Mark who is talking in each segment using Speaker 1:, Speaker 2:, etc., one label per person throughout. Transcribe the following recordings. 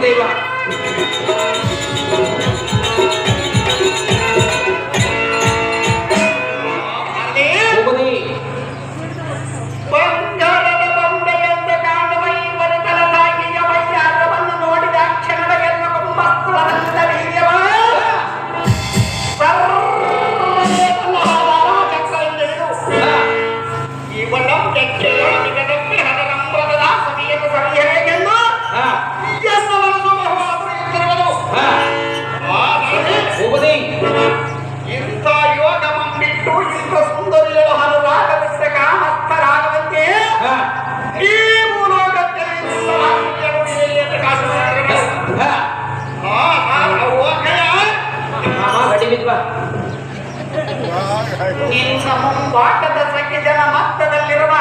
Speaker 1: ಗುರುದೇವ.
Speaker 2: ನಿನ್ನ ಮುಂಬಾಟದ ಸಖಿಜನ ಮತ್ತದಲ್ಲಿರುವ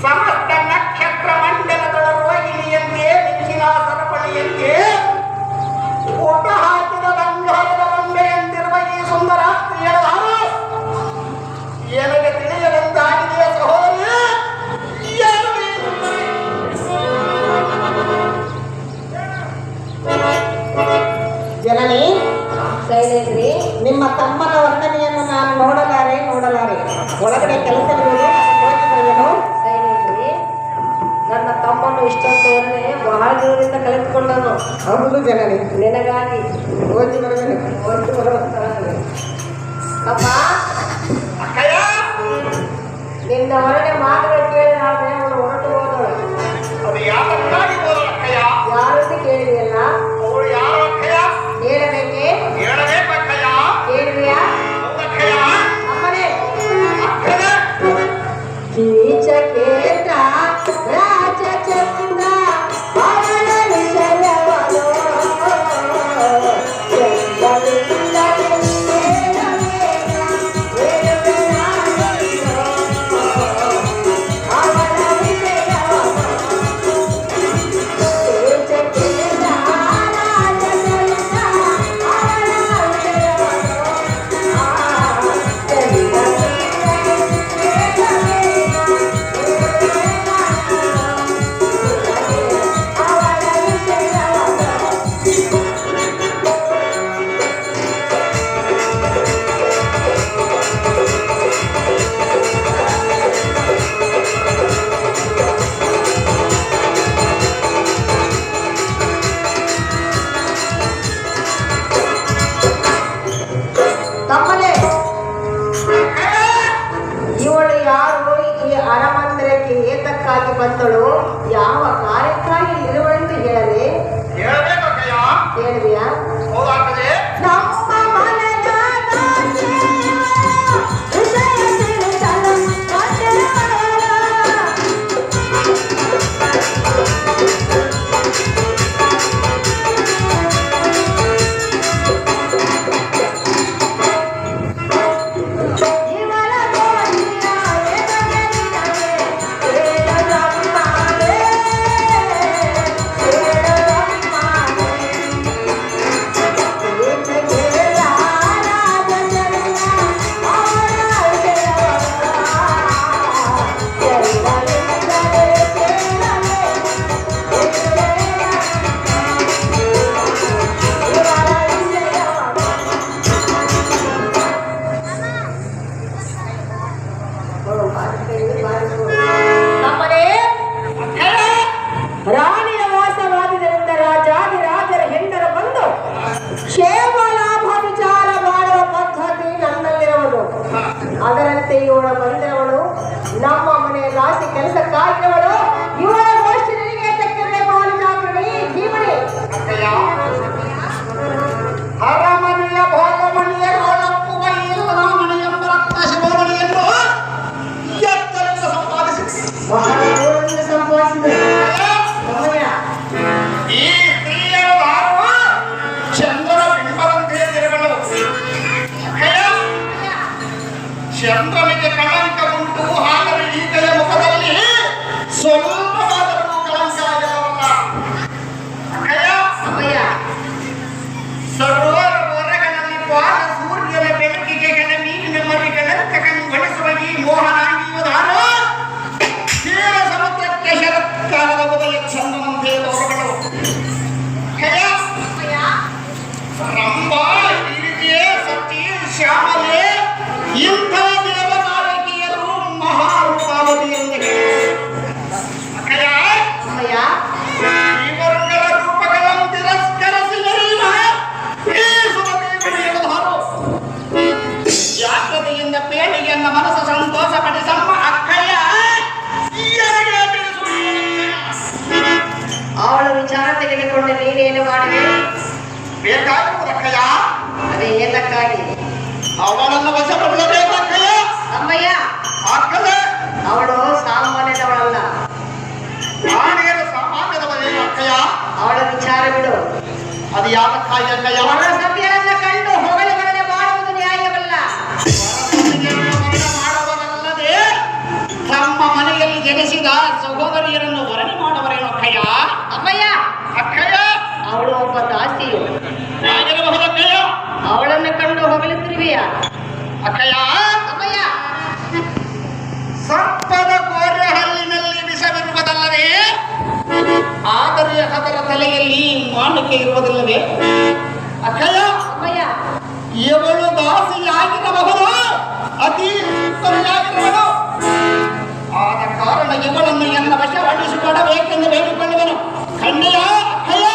Speaker 2: ಸಮಸ್ತ ನಕ್ಷತ್ರ ಮಂಡಲಗಳ ರೋಹಿಣಿಯಂತೆ ಮಿಂಚಿನ ಸರಪಳಿಯಂತೆ ಊಟ ಹಾಕಿದ ಬಂಗಾರದ ಬೊಂಬೆಯಂತಿರುವ ಈ ಸುಂದರ ಸ್ತ್ರೀಯರ ನನಗೆ ತಿಳಿಯದಂತಾಗಿದೆ ಸಹೋದರಿ.
Speaker 3: ಜನನಿ ಶೈಲೇಂದ್ರಿ, ನಿಮ್ಮ ತಮ್ಮನ ವರ್ಣನೆಯನ್ನು ನಾನು ನೋಡಲಾರೆ. ಒಳಗಡೆ ಕೆಲಸವಿರುವುದು
Speaker 4: ಶೈಲೇಂದ್ರಿ, ನನ್ನ ತಮ್ಮನು ಇಷ್ಟೊಂದು ವರ್ಣನೆ ಬಹಳ ದೂರದಿಂದ ಕಲಿತುಕೊಂಡನು.
Speaker 3: ಹೌದು ಜನನಿ,
Speaker 4: ನಿನಗಾಗಿ
Speaker 3: ಓದಿ ಬರಬೇಕು.
Speaker 4: ಅಪ್ಪ, ನಿನ್ನ ಹೊರಡೆ ಮಾತುಗಳು ಕೇಳಿ ನಾಳೆ ಅವನು ಹೊರಟು ಹೋದಳು. ಯಾರನ್ನು ಕೇಳಿದೆಯಲ್ಲ, ಹೇಳಬೇಕೆ? ಕೇಳಿದೆಯಾ? ಅಮ್ಮನೇ, ಕೀಚಕೇತ ರಾಜಚಂದ್ರ ಅವನ ವಿಷಯವನು ಬಂದಳು. ಯಾವ ಕಾರ್ಯಕ್ಕಾಗಿ ಇರುವಂತೆ ಹೇಳದೆ ಹೇಳಿದೆಯಾ? ನಮ್ಮ ಮನೆಯ
Speaker 2: ಶ್ಯಾಮಲೆ ಇಂಥ ದೇವನಾಯಕಿಯರು ಮಹಾರೂಪಾವತಿ ಎಂದು ಅಕ್ಕಯ್ಯ
Speaker 3: ಅಮ್ಮಯ್ಯ
Speaker 2: ಇವರುಗಳ ರೂಪಗಳನ್ನು ತಿರಸ್ಕರಿಸಿ ಎರಿಯುವ ಈ ಸುಮತಿ ಬೆಳೆಯಲಾರು ಜಾಗೃತಿಯಿಂದ ಪೇಳಿಗೆಯನ್ನ ಮನಸ್ಸು ಸಂತೋಷಪಡಿಸಮ್ಮ ಅಕ್ಕಯ್ಯ ನನಗೆ ತಿಳಿಸುವುದು
Speaker 4: ಅವಳ ವಿಚಾರ ತೆಗೆದುಕೊಂಡು ನೀನೇನು ಮಾಡುವೆ?
Speaker 2: ಬೇಕಾಗಿರುವುದು ಅಕ್ಕಯ್ಯ
Speaker 4: ಅದೇ ಏತಕ್ಕಾಗಿ?
Speaker 2: ಅವಳನ್ನು ವಶಪಡಿಸಬೇಕು ಅಕ್ಕಯ್ಯ.
Speaker 4: ಅಮ್ಮಯ್ಯ
Speaker 2: ಅಕ್ಕಯ್ಯ
Speaker 4: ಅವಳು ಸಾಮಾನ್ಯದವಳಲ್ಲ.
Speaker 2: ನಾನೇನು ಸಾಮಾನ್ಯದವನೇನು ಅಕ್ಕಯ್ಯ?
Speaker 4: ಅವಳ ವಿಚಾರ ಬಿಡು.
Speaker 2: ಅದು ಯಾವಕ್ಕಾಗಿ ಅಕ್ಕಯ್ಯ?
Speaker 4: ಅವಳ ಸತಿಯರನ್ನ ಕಂಡು ಹೊಗಳಿ ವರ್ಣನೆ ಮಾಡುವುದು ನ್ಯಾಯವಲ್ಲ.
Speaker 2: ಮಾಡುವವರಲ್ಲದೆ ತಮ್ಮ ಮನೆಯಲ್ಲಿ ಜನಿಸಿದ ಸಹೋದರಿಯರನ್ನು ವರ್ಣನೆ ಮಾಡುವರೇನು ಅಕ್ಕಯ್ಯ?
Speaker 4: ಅಮ್ಮಯ್ಯ
Speaker 2: ಅಕ್ಕಯ್ಯ
Speaker 4: ಅವಳು ಒಬ್ಬ ದಾಸಿಯು.
Speaker 2: ಆಗಿರಬಹುದು ಅಕ್ಕಯ್ಯ.
Speaker 4: ಅವಳನ್ನು ಕಂಡು ಹೊಗಳುತ್ತಿರುವೆಯ?
Speaker 2: ಅಕ್ಕಯ್ಯ
Speaker 4: ಅಮ್ಮಯ್ಯ
Speaker 2: ಸರ್ಪದ ಕೋರೆ ಹಲ್ಲಿನಲ್ಲಿ ವಿಷವಿರುವುದಲ್ಲವೇ? ಆದರೆ ಅದರ ತಲೆಯಲ್ಲಿ ಮಾಣಿಕೆ ಇರುವುದಿಲ್ಲವೇ? ಅಕ್ಕಯ್ಯ
Speaker 4: ಅಮ್ಮಯ್ಯ
Speaker 2: ಇವಳು ದಾಸಿಯಾಗಿರಬಹುದು, ಅತಿ ಸುಂದರಿಯಾಗಿರುವಳು. ಆದ ಕಾರಣ ಇವಳನ್ನು ಎನ್ನ ವಶಪಡಿಸಿಕೊಡಬೇಕೆಂದು ಬೇಡಿಕೊಳ್ಳುವನು. ಕಣ್ಣಯ್ಯ ಅಕ್ಕಯ್ಯ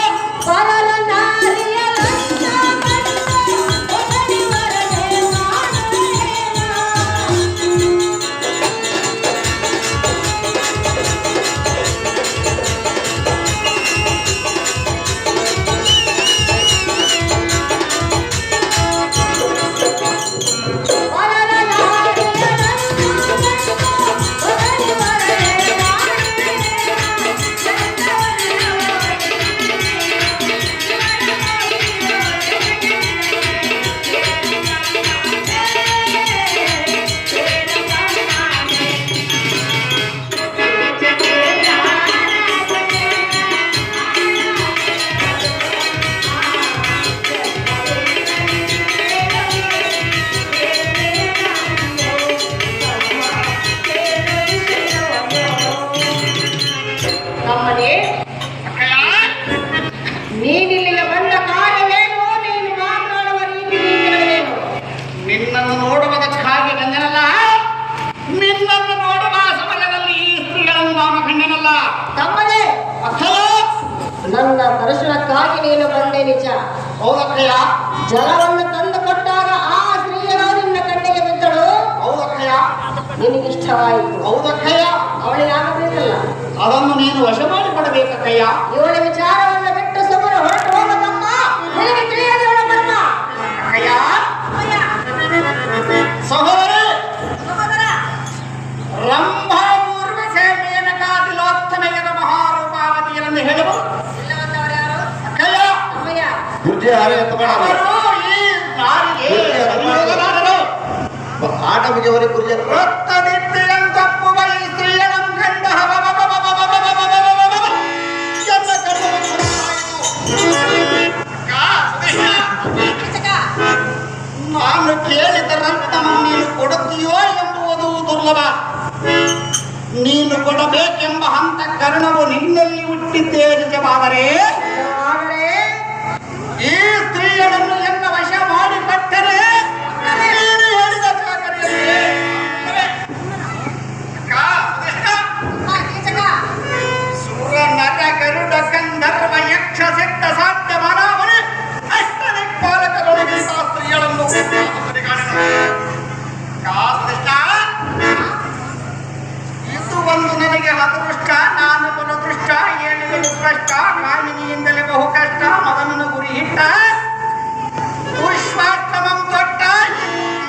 Speaker 4: ನಮ್ಮನೆ
Speaker 2: ಅಕ್ಕಯ್ಯ
Speaker 4: ನೀನಿಲ್ಲಿಗೆ ಬಂದ ಕಾರಣವೇನು? ನೀನು ಮಾತನಾಡುವ ರೀತಿ ನೀತಿಗಳೇನು?
Speaker 2: ನಿನ್ನನ್ನು ನೋಡುವುದಕ್ಕಾಗಿ ಬಂದನಲ್ಲ, ನಿನ್ನನ್ನು ನೋಡುವ ಸಮಯದಲ್ಲಿ ಈ ಸ್ತ್ರೀಗಳನ್ನು ನಾನು ಕಂಡನಲ್ಲ.
Speaker 4: ತಮ್ಮನೇ
Speaker 2: ಅಕ್ಕಯ್ಯ
Speaker 4: ನನ್ನ ದರ್ಶನಕ್ಕಾಗಿ ನೀನು ಬಂದೆ ನಿಜ.
Speaker 2: ಹೌದಕ್ಕಯ್ಯ.
Speaker 4: ಜಲವನ್ನು ತಂದು ಕೊಟ್ಟಾಗ ಆ ಸ್ತ್ರೀಯರು ನಿನ್ನ ಕಣ್ಣಿಗೆ ಬಿದ್ದಳು.
Speaker 2: ಹೌದಕ್ಕಯ್ಯ.
Speaker 4: ನಿನಗಿಷ್ಟವಾಯಿತು.
Speaker 2: ಹೌದಕ್ಕಯ್ಯ.
Speaker 4: ಅವಳಿಗೆ ಆಗಬೇಕಲ್ಲ.
Speaker 2: ಅದನ್ನು ನೀನು ವಶ ಮಾಡಿಕೊಡಬೇಕಕ್ಕಯ್ಯ.
Speaker 4: ಇವಳ ವಿಚಾರವನ್ನು ಬಿಟ್ಟು ಸುಮ್ಮನೆ ಹೊರಟು ಹೋಗ ತಮ್ಮ. ನಿನಗೆ ತಿಳಿಯದು ಇವಳ ಮರ್ಮ.
Speaker 2: ಅಕ್ಕಯ್ಯ ಸಹೋದರಿ ರಂಭಾ ಊರ್ವಶೆ ಮೇನಕಾತಿಲೋತ್ತಮೆಯರ ಮಹಾರೂಪಾವತಿಯರನ್ನು ಹೇಳುವರು. ಅಕ್ಕಯ್ಯ
Speaker 4: ಅಮ್ಮಯ್ಯ
Speaker 2: ಅವರು ಈ ನಾರಿಗೆ ಸಂಯೋಗನಾದರು.
Speaker 3: ಆಟ ಮುಗಿಯವರೆ ಗುರುಜನ
Speaker 2: ರಕ್ತದಿಟ್ಟಿಯಂತಪ್ಪುವ ಈ ಸ್ತ್ರೀಯರನ್ನು ಕಂಡ ನಾನು ಕೇಳಿದ ರಕ್ತವನ್ನು ನೀನು ಕೊಡುತ್ತೀಯೋ ಎಂಬುವುದು ದುರ್ಲಭ. ನೀನು ಕೊಡಬೇಕೆಂಬ ಹಂತ ಕರ್ಣವು ನಿನ್ನಲ್ಲಿ ಹುಟ್ಟಿದ್ದೇ ನಿಜವಾದರೆ ಈ ಸ್ತ್ರೀಯರನ್ನು ಎನ್ನ ವಶ ಮಾಡಿಕೊಟ್ಟರೆ ನೀನು ಹೇಳಿದ ಜಾಗರಿಯಲ್ಲಿ ಸುರ ನಟ ಗರುಡ ಗಂಧರ್ವ ಯಕ್ಷ ಸಿದ್ಧ ಸಾಧ್ಯ ಮಾನವನೇ ಅಷ್ಟದಿಕ್ಪಾಲಕರೊಳಗೆ ಆ ಸ್ತ್ರೀಗಳನ್ನು ಇದು ಒಂದು ನನಗೆ ಅದೃಷ್ಟ, ನಾನು ದುರದೃಷ್ಟ, ಏಳುಗಳು ಸ್ಪಷ್ಟ, ಕಾಮಿನಿಯಿಂದಲೇ ಬಹು ಕಷ್ಟ, ಮದನನ ಗುರಿ ಹಿಟ್ಟ ಪುಷ್ಪಾಕ್ರಮಂ ತೊಟ್ಟ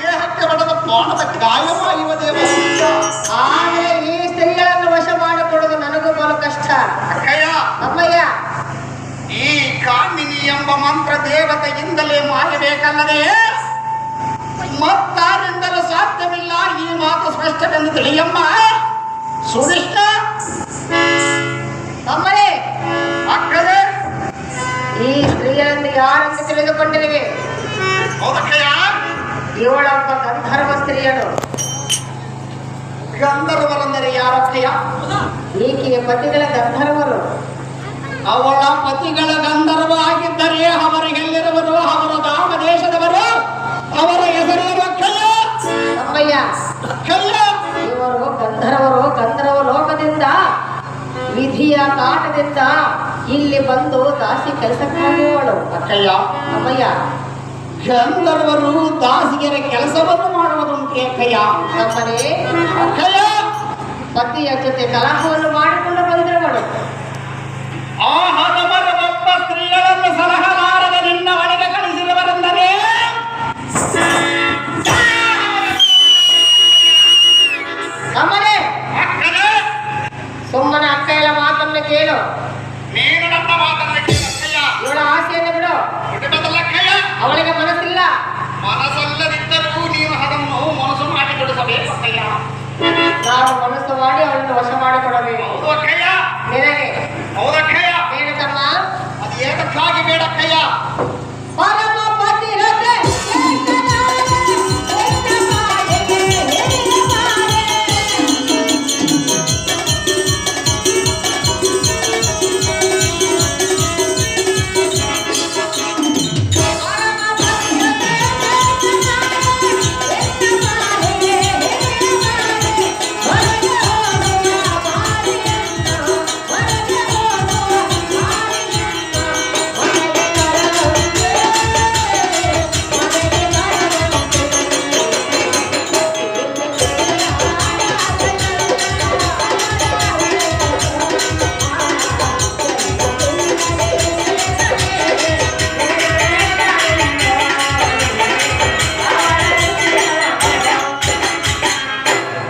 Speaker 2: ದೇಹಕ್ಕೆ ಬಡದ ಬಾಣದ ಗಾಯವಾಯುವ ದೇವ.
Speaker 4: ಆದರೆ ಈ ಸ್ತ್ರೀಗಳನ್ನು ವಶ ಮಾಡಿಕೊಡುವುದು ನನಗೂ ಬಲು ಕಷ್ಟ.
Speaker 2: ಅಕ್ಕಯ್ಯ
Speaker 4: ಅಮ್ಮಯ್ಯ
Speaker 2: ಈ ಕಾಮಿನಿ ಎಂಬ ಮಂತ್ರ ದೇವತೆಯಿಂದಲೇ ಮಾಡಬೇಕಲ್ಲದೆ ಮತ್ತಾರಿಂದಲೂ ಸಾಧ್ಯವಿಲ್ಲ. ಈ ಮಾತು ಸ್ಪಷ್ಟವೆಂದು ತಿಳಿಯಮ್ಮ. ಸುನಿಷ್ಠ
Speaker 4: ಅಮ್ಮನೇ
Speaker 2: ಅಕ್ಕದೆ
Speaker 4: ಈ ಸ್ತ್ರೀಯರನ್ನು ಯಾರೆಂದು ತಿಳಿದುಕೊಂಡಿರುವೆ?
Speaker 2: ಹೌದಕ್ಕಯ್ಯ.
Speaker 4: ಇವಳೊಬ್ಬ ಗಂಧರ್ವ ಸ್ತ್ರೀಯಳು.
Speaker 2: ಗಂಧರ್ವರೆಂದರೆ ಯಾರಕ್ಕಯ್ಯ?
Speaker 4: ಈಕೆಯ ಪತಿಗಳ ಗಂಧರ್ವರು.
Speaker 2: ಅವಳ ಪತಿಗಳ ಗಂಧರ್ವ ಆಗಿದ್ದರೆ ಅವರಿಗೆಲ್ಲಿರುವರು? ಅವರ ದಾಮ ದೇಶದವರು. ಅವರ ಹೆಸರೇ
Speaker 4: ಕಾಟದಿಂದ ಇಲ್ಲಿ ಬಂದು ದಾಸಿ ಕೆಲಸಕ್ಕೆ ಹೋಗುವಳು.
Speaker 2: ಅಕ್ಕಯ್ಯ,
Speaker 4: ಅಮ್ಮಯ್ಯ,
Speaker 2: ಗಂಧರ್ವರು ದಾಸಿಗೆರ ಕೆಲಸವನ್ನು ಮಾಡುವುದುಂಟು ಅಕ್ಕಯ್ಯ.
Speaker 4: ನಮ್ಮನೆ
Speaker 2: ಅಕ್ಕಯ್ಯ,
Speaker 4: ಪತಿಯ ಜೊತೆ ಕಲಹವನ್ನು ಮಾಡಿಕೊಂಡು ಬಂದಿರುವಳು.
Speaker 2: ಆ ಹಲವರ ಒಬ್ಬ ಸ್ತ್ರೀಗಳನ್ನು ಸಲಹಲಾರದ ನಿನ್ನ ಒಳಗೆ ಕಳಿಸಿರುವರೆಂದರೆ
Speaker 4: ನಮ್ಮನೆ
Speaker 2: ಅಕ್ಕಯ್ಯ,
Speaker 4: ಸುಮ್ಮನೆ ಅಕ್ಕಯ್ಯಲ ಮಾತನ್ನು ಕೇಳು.
Speaker 2: ನೀನು ನನ್ನ ಮಾತನ್ನು ಕೇಳು ಅಕ್ಕಯ್ಯ.
Speaker 4: ಇವಳ ಆಸೆಯನ್ನು ಬಿಡು.
Speaker 2: ಬಿಡಬದಲ್ಲ ಅಕ್ಕಯ್ಯ.
Speaker 4: ಅವಳಿಗೆ ಮನಸ್ಸಿಲ್ಲ.
Speaker 2: ಮನಸ್ಸಲ್ಲದಿದ್ದರೂ ನೀನು ಅದನ್ನು ಮನಸ್ಸು ಮಾಡಿಕೊಡಿಸಬೇಕು ಅಕ್ಕಯ್ಯ.
Speaker 4: ನಾವು ಮನಸ್ಸು ಮಾಡಿ ಅವಳನ್ನು ವಶ ಮಾಡಿಕೊಡಬೇಕು.
Speaker 2: ಹೌದು ಅಕ್ಕಯ್ಯ,
Speaker 4: ನಿನಗೆ
Speaker 2: ಹೌದಕ್ಕಯ್ಯ.
Speaker 4: ಬೇಡತಮ್ಮ.
Speaker 2: ಅದು ಏತಕ್ಕಾಗಿ ಬೇಡಕ್ಕಯ್ಯ?
Speaker 4: ಪರಮ ಪತಿರತೆ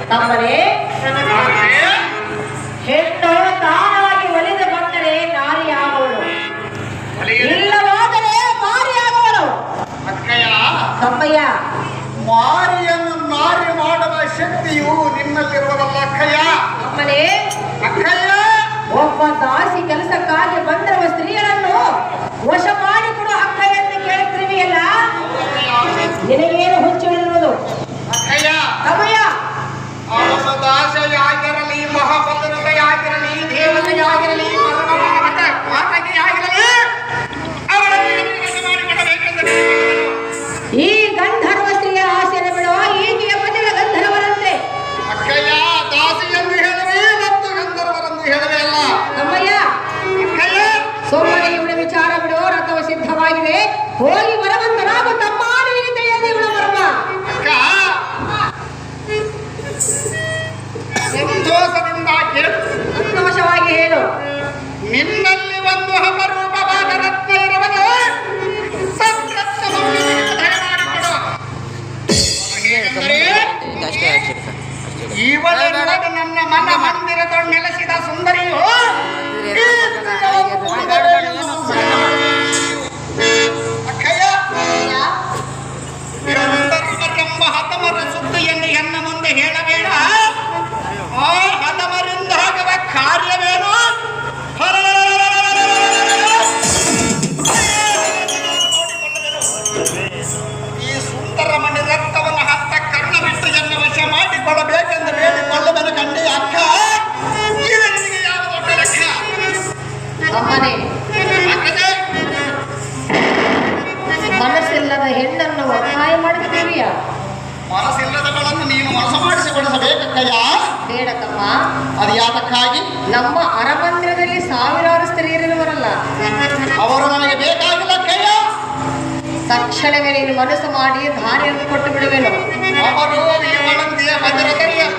Speaker 4: ನಮ್ಮನೆ ಹೆಣ್ಣು ತಾನಾಗಿ ಒಲಿದು ಬಂದರೆ ನಾರಿಯಾಗುವಳು, ಇಲ್ಲವಾದರೆ ಮಾರಿಯಾಗುವಳು.
Speaker 2: ಅಕ್ಕಯ್ಯ,
Speaker 4: ತಮ್ಮಯ್ಯ,
Speaker 2: ಮಾರಿಯನ್ನು ನಾರಿ ಮಾಡುವ ಶಕ್ತಿಯು ನಿನ್ನಲ್ಲಿರುವುದಲ್ಲ ಅಕ್ಕಯ್ಯ.
Speaker 4: ನಮ್ಮನೆ
Speaker 2: ಅಕ್ಕಯ್ಯ,
Speaker 4: ಒಬ್ಬ ದಾಸಿ ಕೆಲಸಕ್ಕಾಗಿ ಬಂದಿರುವ ಸ್ತ್ರೀಯರನ್ನು ವಶ ಮಾಡಿಕೊಡು ಅಕ್ಕ ಎಂದು ಕೇಳುತ್ತಿರುವೆಯಲ್ಲ, ನಿನಗೇನು ಹುಚ್ಚು ಇರುವುದು?
Speaker 2: ಅಕ್ಕಯ್ಯ,
Speaker 4: ತಮ್ಮಯ್ಯ,
Speaker 2: ಅವನು ದಾಸೆಯಾಗಿರಲಿ, ಮಹಾಪತಿರತೆಯಾಗಿರಲಿ, ದೇವತೆಯಾಗಿರಲಿ, ಮಾತಗಿಯಾಗಿರಲಿ, ಅವಳನ್ನು ವಶ ಮಾಡಿಕೊಡಬೇಕೆಂದು
Speaker 4: ಈ ಗಂಧರ್ವ ಸ್ತ್ರೀಯ ಆಸೆಯನ್ನು ಬಿಡುವ ಈಕೆಯ ಪತಿಗಳ ಗಂಧರ್ವರಂತೆ.
Speaker 2: ಅಕ್ಕಯ್ಯ, ದಾಸಿ ಎಂದು ಹೇಳುವೆ ಮತ್ತು ಗಂಧರ್ವರೆಂದು ಹೇಳುವೆ ಅಲ್ಲ.
Speaker 4: ತಮ್ಮಯ್ಯ,
Speaker 2: ಅಕ್ಕಯ್ಯ,
Speaker 4: ಸೋಮವಾರ ಇವಳ ವಿಚಾರ ಬಿಡು. ರಥವು ಸಿದ್ಧವಾಗಿದೆ, ಹೋಗಿ ಬರವಂತನಾಗು. ತಮ್ಮ ನಿನಗೆ ತಿಳಿಯದೆ ಇವಳ ಮರ್ಮ.
Speaker 2: ಅಕ್ಕ, ಸಂತೋಷದಿಂದ ಕೇಳು.
Speaker 4: ಸಂತೋಷವಾಗಿ ಹೇಳು.
Speaker 2: ನಿನ್ನಲ್ಲಿ ಒಂದು ಅಪರೂಪವಾದ ರತ್ನ ಇರುವುದು. ಸದ್ರತ್ನವನ್ನು ದಯಮಾಡಿಕೊಡು. ಹೇಗೆಂದರೆ, ಇವಳು ನೋಡಿ ನನ್ನ ಮನ ಮಂದಿರದೊಳು ನೆಲೆಸಿದ ಸುಂದರಿಯು ಅಕ್ಕಯ್ಯ, ಗಂಧರ್ವರೆಂಬ ಹತಮರ ಸುದ್ದಿಯನ್ನು ಎನ್ನ ಮುಂದೆ ಹೇಳಬೇಡ. ಆ ಹತಮರಿಂದ ಆಗುವ ಕಾರ್ಯವೇನು? ಈ ಸುಂದರ ಮಣಿ ರಕ್ತವನ್ನು ಹತ್ತ ಕರ್ಣ ಬಿಟ್ಟು ಎನ್ನ ವಶ ಮಾಡಿಕೊಳ್ಳಬೇಕೆಂದು ಬೇಡಿಕೊಳ್ಳುವನು ಕಂಡಿ ಅಕ್ಕ. ಇದು ನಿನಗೆ ಯಾವ ದೊಡ್ಡ ಲೆಕ್ಕ?
Speaker 4: ಅಮ್ಮನೆ,
Speaker 2: ಅಕ್ಕನೇ,
Speaker 4: ಮನಸ್ಸಿಲ್ಲದ ಹೆಣ್ಣನ್ನು ಒತ್ತಾಯ ಮಾಡುತ್ತೀವಿಯ?
Speaker 2: ಮನಸ್ಸಿಲ್ಲದಗಳನ್ನು ನೀನು ಮನಸ್ಸು ಮಾಡಿಸಿಕೊಡಿಸಬೇಕಕ್ಕಯ್ಯ.
Speaker 4: ಬೇಡ ತಮ್ಮ.
Speaker 2: ಅದು ಯಾತಕ್ಕಾಗಿ?
Speaker 4: ನಮ್ಮ ಅರಮಂದಿರದಲ್ಲಿ ಸಾವಿರಾರು ಸ್ತ್ರೀಯರಿರುವರಲ್ಲ,
Speaker 2: ಅವರು ನನಗೆ ಬೇಕಾಗಿಲ್ಲ ಅಕ್ಕಯ್ಯ.
Speaker 4: ತಕ್ಷಣವೇ ನೀನು ಮನಸ್ಸು ಮಾಡಿ ಧಾರೆಯನ್ನು ಕೊಟ್ಟು ಬಿಡುವೆನು.
Speaker 2: ಅವರು ಇವಳಂತೆಯ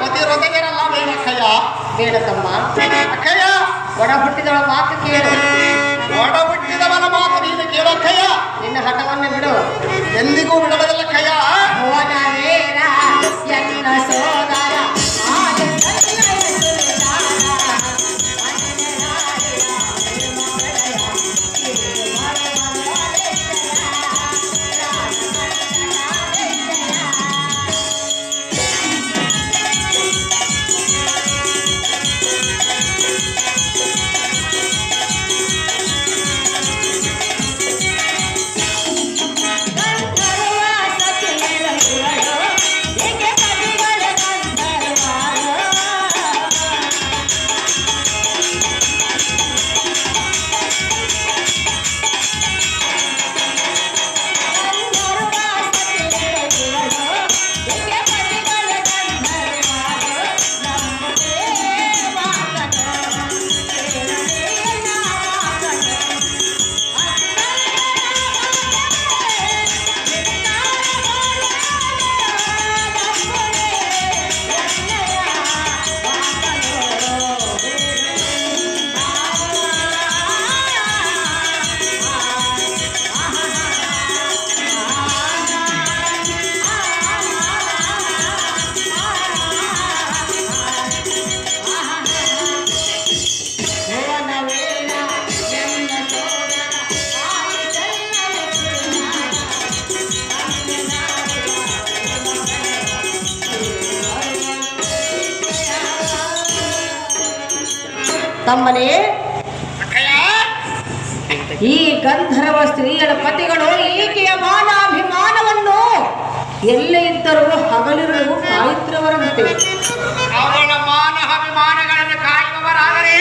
Speaker 2: ಪತಿರೊದಗರಲ್ಲ ಬೇಕಕ್ಕಯ್ಯ.
Speaker 4: ಬೇಡ ತಮ್ಮ.
Speaker 2: ಅಕ್ಕಯ್ಯ,
Speaker 4: ಒಡ ಹುಟ್ಟಿದವ ಮಾತು ಕೇಳು.
Speaker 2: ಒಡ ಹುಟ್ಟಿದವನ ಮಾತು ನೀನು ಕೇಳಕ್ಕಯ್ಯ.
Speaker 4: ನಿನ್ನ ಹಠವನ್ನು ಬಿಡು.
Speaker 2: ಎಂದಿಗೂ ಬಿಡಬದಲ್ಲ ಅಕ್ಕಯ್ಯ.
Speaker 4: ಭುವನವೇರ ಎನ್ನ ಸೋದರ ತಮ್ಮನೇ
Speaker 2: ಅಕ್ಕಯ್ಯ
Speaker 4: ಈ ಗಂಧರ್ವ ಸ್ತ್ರೀಯರ ಪತಿಗಳು ಈಕೆಯ ಮಾನಾಭಿಮಾನವನ್ನು ಎಲ್ಲೇ ಇದ್ದರೂ ಹಗಲಿರುಳು ಕಾಯುತ್ತಿರುವರಂತೆ.
Speaker 2: ಅವಳ ಮಾನ ಅಭಿಮಾನಗಳನ್ನು ಕಾಯುವವರಾದರೆ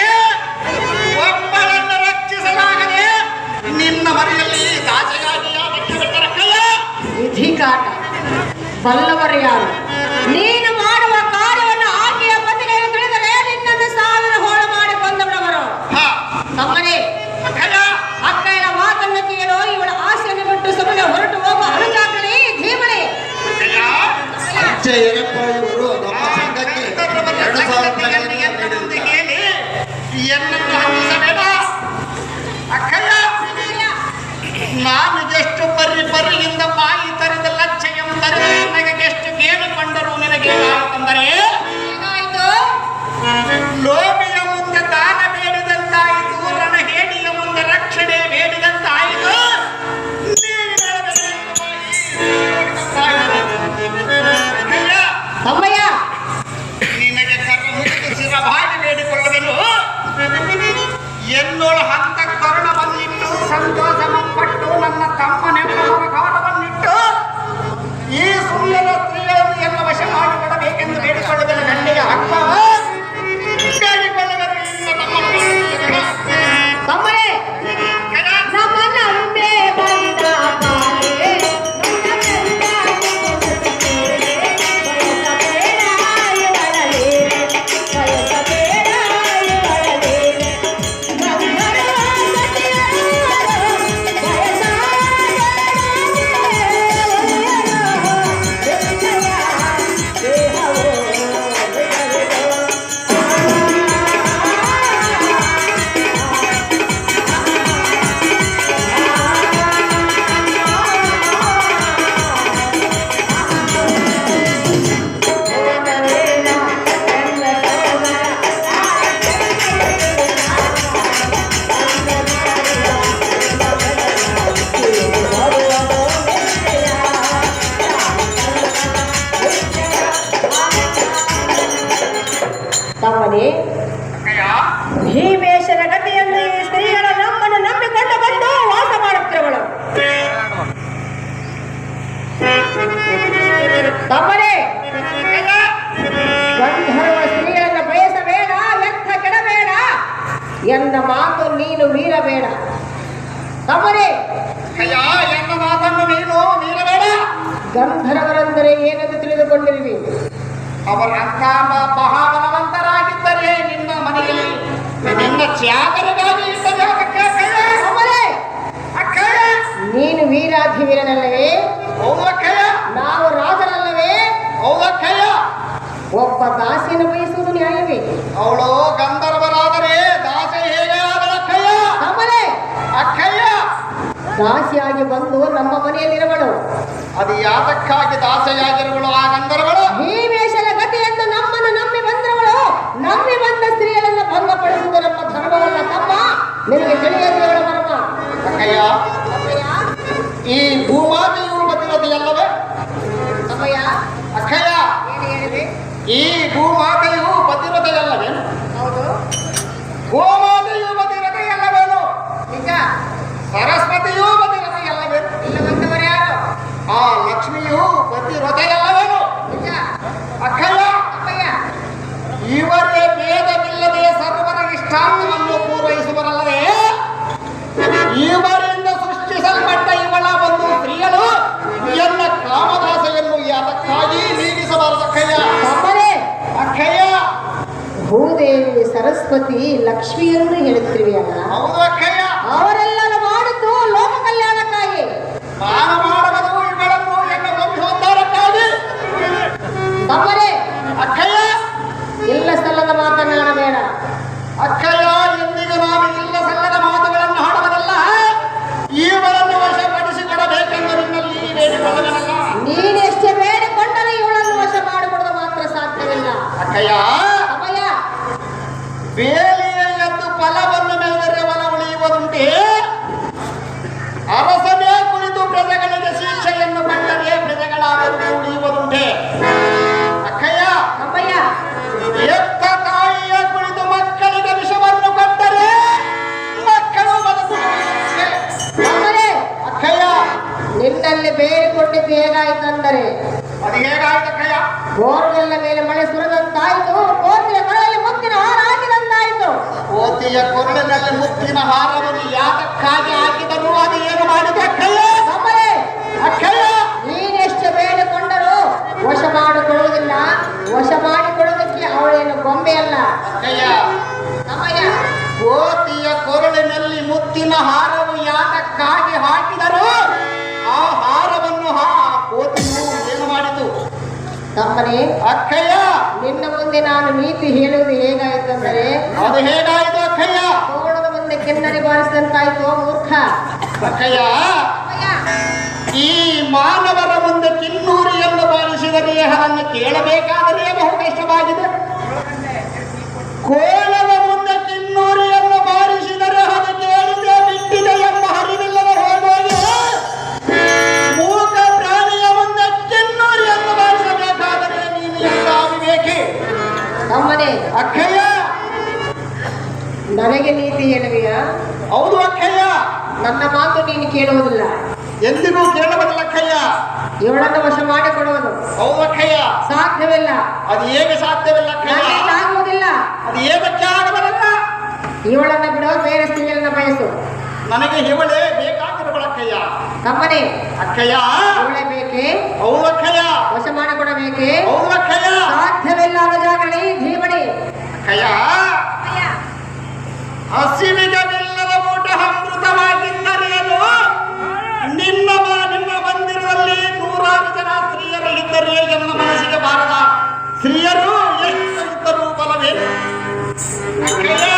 Speaker 2: ಒಬ್ಬಳನ್ನು ರಕ್ಷಿಸಲಾಗದೆ ನಿನ್ನ ಮನೆಯಲ್ಲಿ ದಾಸೆಗಾಗಿ ಯಾವಕ್ಕೆ ಬಿಟ್ಟರಕ್ಕಯ್ಯ.
Speaker 4: ವಿಧಿಕಾಟ ಬಲ್ಲವರು ಯಾರು? ನೀನು ಮಾಡುವ ಕಾರ್ಯವನ್ನು ಆಕೆಯ ಪತಿಗಳು ತಿಳಿದರೆ ನಿನ್ನನ್ನು 1000 ಹೋಳು ಮಾಡಿ ಕೊಂದವರವರು. ತಮ್ಮನೇ ಅಕ್ಕಯ್ಯನ ಮಾತನ್ನು ಕೇಳು. ಇವಳ ಆಸೆಯನ್ನು ಬಿಟ್ಟು ಸುಮ್ಮನೆ ಹೊರಟು ಹೋಗುವ ಅನುಜಾಗ್ರಲಿ ಧೀಮನೆ.
Speaker 3: ಇವರು ನಮ್ಮ ಸಂಘಕ್ಕೆ 2,000
Speaker 2: ಹೇಳಿ ಎನ್ನನ್ನು ಹಂಗಿಸಬೇಡ ಅಕ್ಕಯ್ಯ. ನಾನು ಎಷ್ಟು ಪರಿಯಿಂದ ಬಾಯಿ ತರದ ಲಜ್ಜೆಯಂ ತರದ ನನಗೆ ಎಷ್ಟು ಕೇಳಿಕೊಂಡರೂ ನಿನಗೆ ಏನಾಯಿತೆಂದರೆ
Speaker 4: ಏನಾಯ್ತು?
Speaker 2: ಲೋಭಿಯ ಮುಂದೆ ದಾನ ಬೇಡಿದಂತಾಯಿತು, ರಣಹೇಡಿಯ ಮುಂದೆ ರಕ್ಷಣೆ ಬೇಡಿದಂತಾಯಿತು.
Speaker 4: ತಮ್ಮಯ್ಯ
Speaker 2: ನಿನಗೆ ಕರ್ಮ ಮುಗಿದು ಶಿರಭಾಗಿ ಬೇಡಿಕೊಳ್ಳುವೆನು. ಎನ್ನೋಳು ಹಂತ ಕರುಣವನ್ನಿಟ್ಟು ಸಂತೋಷಪಟ್ಟು ನನ್ನ ತಮ್ಮನೆಂಬ ಮಗನವನ್ನಿಟ್ಟು ಈ ಸುಳ್ಳಿನ ಸ್ತ್ರೀಯನ್ನು ಎಲ್ಲ ವಶ ಮಾಡಿಕೊಡಬೇಕೆಂದು ಬೇಡಿಕೊಳ್ಳುವೆನು. ಗಂಡಿಗೆ ಹಕ್ಕ ಬೇಡಿಕೊಳ್ಳುವೆನು ನಿನ್ನ ತಮ್ಮನ.
Speaker 4: ತಮ್ಮನೇ ನಮ್ಮ ನಂಬೆ ಬಂದ ಬಾಳೆ ತಮ್ಮನೇ ಭೀಮೇಶನ ಗತಿಯನ್ನು ಈ ಸ್ತ್ರೀಗಳ ನಮ್ಮನ್ನು ನಂಬಿಕೊಂಡು ಬಂದು ವಾಸ ಮಾಡುತ್ತಿರುವಳು. ತಮ್ಮನೇ ಗಂಧರ್ವ ಸ್ತ್ರೀಗಳನ್ನು ಬಯಸಬೇಡ, ವ್ಯರ್ಥ ಕೆಡಬೇಡ ಎನ್ನ ಮಾತು ನೀನು ಮೀರಬೇಡ. ತಮ್ಮನೇ
Speaker 2: ಎನ್ನ ಮಾತನ್ನು ನೀನು ಮೀರಬೇಡ.
Speaker 4: ಗಂಧರ್ವರೆಂದರೆ ಏನೆಂದು ತಿಳಿದುಕೊಂಡಿರುವಿ.
Speaker 2: ಅವರಂತ ಮಹಾಬಲವಂತರಾಗಿದ್ದರೆ ನಿನ್ನ ಮನೆಯಲ್ಲಿ ನಿನ್ನ ತ್ಯಾಗರಿಗಾಗಿ ಇದ್ದರೆ ಅಕ್ಕಯ್ಯ.
Speaker 4: ನೀನು ವೀರಾಧಿವೀರನಲ್ಲವೇ?
Speaker 2: ಹೌದಕ್ಕಯ್ಯ.
Speaker 4: ನಾವು ರಾಜನಲ್ಲವೇ?
Speaker 2: ಹೌದಕ್ಕಯ್ಯ.
Speaker 4: ಒಬ್ಬ ದಾಸಿಯನ್ನು ಬಯಸುವುದು ನ್ಯಾಯವೇ?
Speaker 2: ಅವಳು ಗಂಧರ್ವರಾದರೆ ದಾಸೆ ಹೇಗೆ ಆದಳಕ್ಕಯ್ಯ?
Speaker 4: ತಮ್ಮನೇ
Speaker 2: ಅಕ್ಕಯ್ಯ
Speaker 4: ದಾಸಿಯಾಗಿ ಬಂದು ನಮ್ಮ ಮನೆಯಲ್ಲಿರುವಳು.
Speaker 2: ಅದು ಯಾತಕ್ಕಾಗಿ ದಾಸೆಯಾಗಿರುವಳು ಆ ಗಂಧರ್ವಳು?
Speaker 4: ಭೀಮೇಶನ ಗತಿಯನ್ನು ನಮ್ಮನ್ನು ನಂಬಿ ಬಂದವಳು. ನಂಬಿ ಬಂದ ಸ್ತ್ರೀಯರನ್ನು ಭಂಗಪಡಿಸುವುದು ನಮ್ಮ ಧರ್ಮವಲ್ಲ ತಮ್ಮ. ನಿನಗೆ ತಿಳಿಯದು ಹೇಳ ಮರ್ಮ.
Speaker 2: ಅಕ್ಕಯ್ಯ ಈ ಭೂಮಾತೆಯು ಪತಿರತೆಯಲ್ಲವೇ?
Speaker 4: ತಮ್ಮಯ್ಯ
Speaker 2: ಅಕ್ಕಯ್ಯ
Speaker 4: ಏನು ಹೇಳಿದೆ?
Speaker 2: ಈ ಭೂಮಾತೆಯು ಪತಿರತೆಯಲ್ಲವೇ?
Speaker 4: ಹೌದು.
Speaker 2: ಗೋಮಾತೆಯು ಪತಿರತೆಯಲ್ಲವೇನು?
Speaker 4: ನಿಜ.
Speaker 2: ಸರಸ್ವತಿಯೂ ಪತಿರತೆಯಲ್ಲವೇ?
Speaker 4: ಇಲ್ಲ ಬಂದವರು ಯಾರು?
Speaker 2: ಆ ಲಕ್ಷ್ಮಿಯು ಪತಿರತೆಯಲ್ಲವೇನು?
Speaker 4: ನಿಜ.
Speaker 2: ಅಕ್ಕಯ್ಯ
Speaker 4: ತಮ್ಮಯ್ಯ
Speaker 2: ಇವರೇ ಭೇದವಿಲ್ಲದೆ ಸರ್ವರ ಇಷ್ಟಾರ್ಥವನ್ನು ಪೂರೈಸುವರಲ್ಲವೇ? ಇವರಿಂದ ಸೃಷ್ಟಿಸಲ್ಪಟ್ಟ ಇವಳ ಒಂದು ಸ್ತ್ರೀಯಳು ಎನ್ನ ಕಾಮದಾಸೆಯನ್ನು ಯಾತಕ್ಕಾಗಿ ನೀಡಿಸಬಾರದಕ್ಕಯ್ಯ?
Speaker 4: ತಮ್ಮನೇ
Speaker 2: ಅಕ್ಕಯ್ಯ
Speaker 4: ಭೂದೇವಿ ಸರಸ್ವತಿ ಲಕ್ಷ್ಮಿಯನ್ನು ಹೇಳುತ್ತಿರುವೆಯಲ್ಲ,
Speaker 2: ಹೌದು ಅಕ್ಕಯ್ಯ.
Speaker 4: ಅವರೆಲ್ಲ ಮಾಡುವುದು ಲೋಕ ಕಲ್ಯಾಣಕ್ಕಾಗಿ.
Speaker 2: ದಾನ ಮಾಡುವುದು ಇವುಗಳನ್ನು ಎನ್ನ ವಂಶೋದ್ಧಾರಕ್ಕಾಗಿ.
Speaker 4: ತಮ್ಮನೇ
Speaker 2: ಅಕ್ಕಯ್ಯ
Speaker 4: ಇಲ್ಲ ಸಲ್ಲದ ಮಾತನಾಡಬೇಡ.
Speaker 2: ಅಕ್ಕಯ್ಯ ಎಂದಿಗೂ ನಾನು ಇಲ್ಲ ಸಲ್ಲದ ಮಾತುಗಳನ್ನು ಆಡುವುದಲ್ಲ. ಇವರನ್ನು ವಶಪಡಿಸಿಕೊಡಬೇಕೆಂದು ನಿನ್ನಲ್ಲಿ ಬೇಡಿಕೊಳ್ಳುವುದಲ್ಲ.
Speaker 4: ನೀನೆಷ್ಟೇ ಬೇಡಿಕೊಂಡರೆ ಇವಳನ್ನು ವಶ ಮಾಡಿಕೊಡೋದು ಮಾತ್ರ ಸಾಧ್ಯವಿಲ್ಲ.
Speaker 2: ಅಕ್ಕಯ್ಯ
Speaker 4: ತಮ್ಮಯ್ಯ
Speaker 2: ಬೇಲಿಯ ಎದ್ದು ಫಲವನ್ನು ಮೆರೆದರೆ ಹೊಲ ಉಳಿಯುವುದು.
Speaker 4: ನಿನ್ನಲ್ಲಿ ಬೇಡಿಕೊಂಡಿದ್ದು ಹೇಗಾಯ್ತಂದರೆ
Speaker 2: ಅದು ಹೇಗಾಯ್ತು ಅಕ್ಕಯ್ಯ?
Speaker 4: ಬೋರ್ವೆಲ್ಲ ಮೇಲೆ ಮಳೆ ಸುರಿದಂತಾಯ್ತು, ಕೋತಿಯ ಕೊರಳಲ್ಲಿ ಮುತ್ತಿನ ಹಾರ ಹಾಕಿದಂತಾಯ್ತು.
Speaker 2: ಕೋತಿಯ ಕೊರಳಿನಲ್ಲಿ ಮುತ್ತಿನ ಹಾರವನ್ನು ಯಾತಕ್ಕಾಗಿ ಹಾಕಿದರು? ಅದು ಏನು ಮಾಡಿದೆ ಅಕ್ಕಯ್ಯ?
Speaker 4: ನಮ್ಮನೆ
Speaker 2: ಅಕ್ಕಯ್ಯ
Speaker 4: ನೀನೆಷ್ಟು ಬೇಡಿಕೊಂಡರೂ ವಶ ಮಾಡಿಕೊಳ್ಳುವುದಿಲ್ಲ. ವಶ ಮಾಡಿಕೊಳ್ಳುವುದಕ್ಕೆ ಅವಳೇನು ಗೊಂಬೆ ಅಲ್ಲ.
Speaker 2: ಅಕ್ಕಯ್ಯ
Speaker 4: ಸಮಯ
Speaker 2: ಕೋತಿಯ ಕೊರಳಿನಲ್ಲಿ ಮುತ್ತಿನ ಹಾರವು ಯಾತಕ್ಕಾಗಿ ಹಾಕಿದರು? ಆ ಹಾರವನ್ನು ಕೋತಿಯು ಏನು ಮಾಡಿತು?
Speaker 4: ತಮ್ಮನೇ
Speaker 2: ಅಕ್ಕಯ್ಯ
Speaker 4: ನಿನ್ನ ಮುಂದೆ ನಾನು ನೀತಿ ಹೇಳುವುದು ಹೇಗಾಯ್ತಂದರೆ
Speaker 2: ಅದು ಹೇಗಾಯ್ತು ಅಕ್ಕಯ್ಯ?
Speaker 4: ತೋಳದ ಮುಂದೆ ಕೆನ್ನರಿ ಬಾರಿಸಿದಂತಾಯ್ತು ಮೂರ್ಖ.
Speaker 2: ಅಕ್ಕಯ್ಯ
Speaker 4: ಸಮಯ
Speaker 2: ಈ ಮಾನವರ ಮುಂದೆ ಕಿನ್ನೂರಿಯನ್ನು ಬಾರಿಸಿದರೆ ಅದನ್ನು ಕೇಳಬೇಕಾದರೆ ಬಹು ಕಷ್ಟವಾಗಿದೆ. ಕೋಲದ ಮುಂದೆ ಕಿನ್ನೂರಿಯನ್ನು ಬಾರಿಸಿದರೆ ಅದು ಕೇಳಿದೆ ಬಿಟ್ಟಿದೆ ಎಂಬ ಹರಿವಿಲ್ಲದ ಹೋಗೋದು. ಮೂಕ ಪ್ರಾಣಿಯ ಮುಂದೆ ಕಿನ್ನೂರಿಯನ್ನು ಬಾರಿಸಬೇಕಾದರೆ ನೀನು ಎಲ್ಲ ವಿವೇಕಿ.
Speaker 4: ತಮ್ಮನೇ
Speaker 2: ಅಕ್ಕಯ್ಯ
Speaker 4: ನನಗೆ ನೀತಿ ಹೇಳುವಿಯ?
Speaker 2: ಹೌದು ಅಕ್ಕಯ್ಯ,
Speaker 4: ನನ್ನ ಮಾತು ನೀನು ಕೇಳುವುದಿಲ್ಲ.
Speaker 2: ಎಂದಿಗೂ ಕೇಳಬಲ್ಲ ಅಕ್ಕಯ್ಯ.
Speaker 4: ಇವಳನ್ನು ವಶ ಮಾಡಿಕೊಡುವುದು
Speaker 2: ಹೌದು ಅಕ್ಕಯ್ಯ,
Speaker 4: ಸಾಧ್ಯವಿಲ್ಲ.
Speaker 2: ಅದು ಹೇಗೆ ಸಾಧ್ಯವಿಲ್ಲ ಅಕ್ಕಯ್ಯ?
Speaker 4: ನನ್ನಿಂದ ಆಗುವುದಿಲ್ಲ.
Speaker 2: ಅದು ಏಕಕ್ಕೆ ಆಗಬಲ್ಲ.
Speaker 4: ಇವಳನ್ನ ಬಿಡೋ ಬೇರೆ ಸ್ತ್ರೀಯರನ್ನ ಬಯಸು.
Speaker 2: ನನಗೆ ಇವಳೇ ಬೇಕಾಗಿರಬಳಕ್ಕಯ್ಯ.
Speaker 4: ತಮ್ಮನೇ
Speaker 2: ಅಕ್ಕಯ್ಯ
Speaker 4: ಇವಳೇ ಬೇಕೇ?
Speaker 2: ಹೌದು ಅಕ್ಕಯ್ಯ,
Speaker 4: ವಶ ಮಾಡಿಕೊಡಬೇಕೇ?
Speaker 2: ಹೌದು ಅಕ್ಕಯ್ಯ.
Speaker 4: ಸಾಧ್ಯವಿಲ್ಲ ಜಾಗಳಿ ಧೀಮಣಿ.
Speaker 2: ಅಕ್ಕಯ್ಯ ಹಸಿವಿಗವಿಲ್ಲದ ಊಟ ಅಮೃತವಾಗಿದ್ದರೇನು? ನಿಮ್ಮ ಮಂದಿರದಲ್ಲಿ ನೂರಾರು ಜನ ಸ್ತ್ರೀಯರಲ್ಲಿದ್ದರೆ ಎನ್ನ ಮನಸ್ಸಿಗೆ ಬಾರದ ಸ್ತ್ರೀಯರು ಎಷ್ಟು ಇದ್ದರೂ ಬಲವೇನು? ಅಕ್ಕಯ್ಯ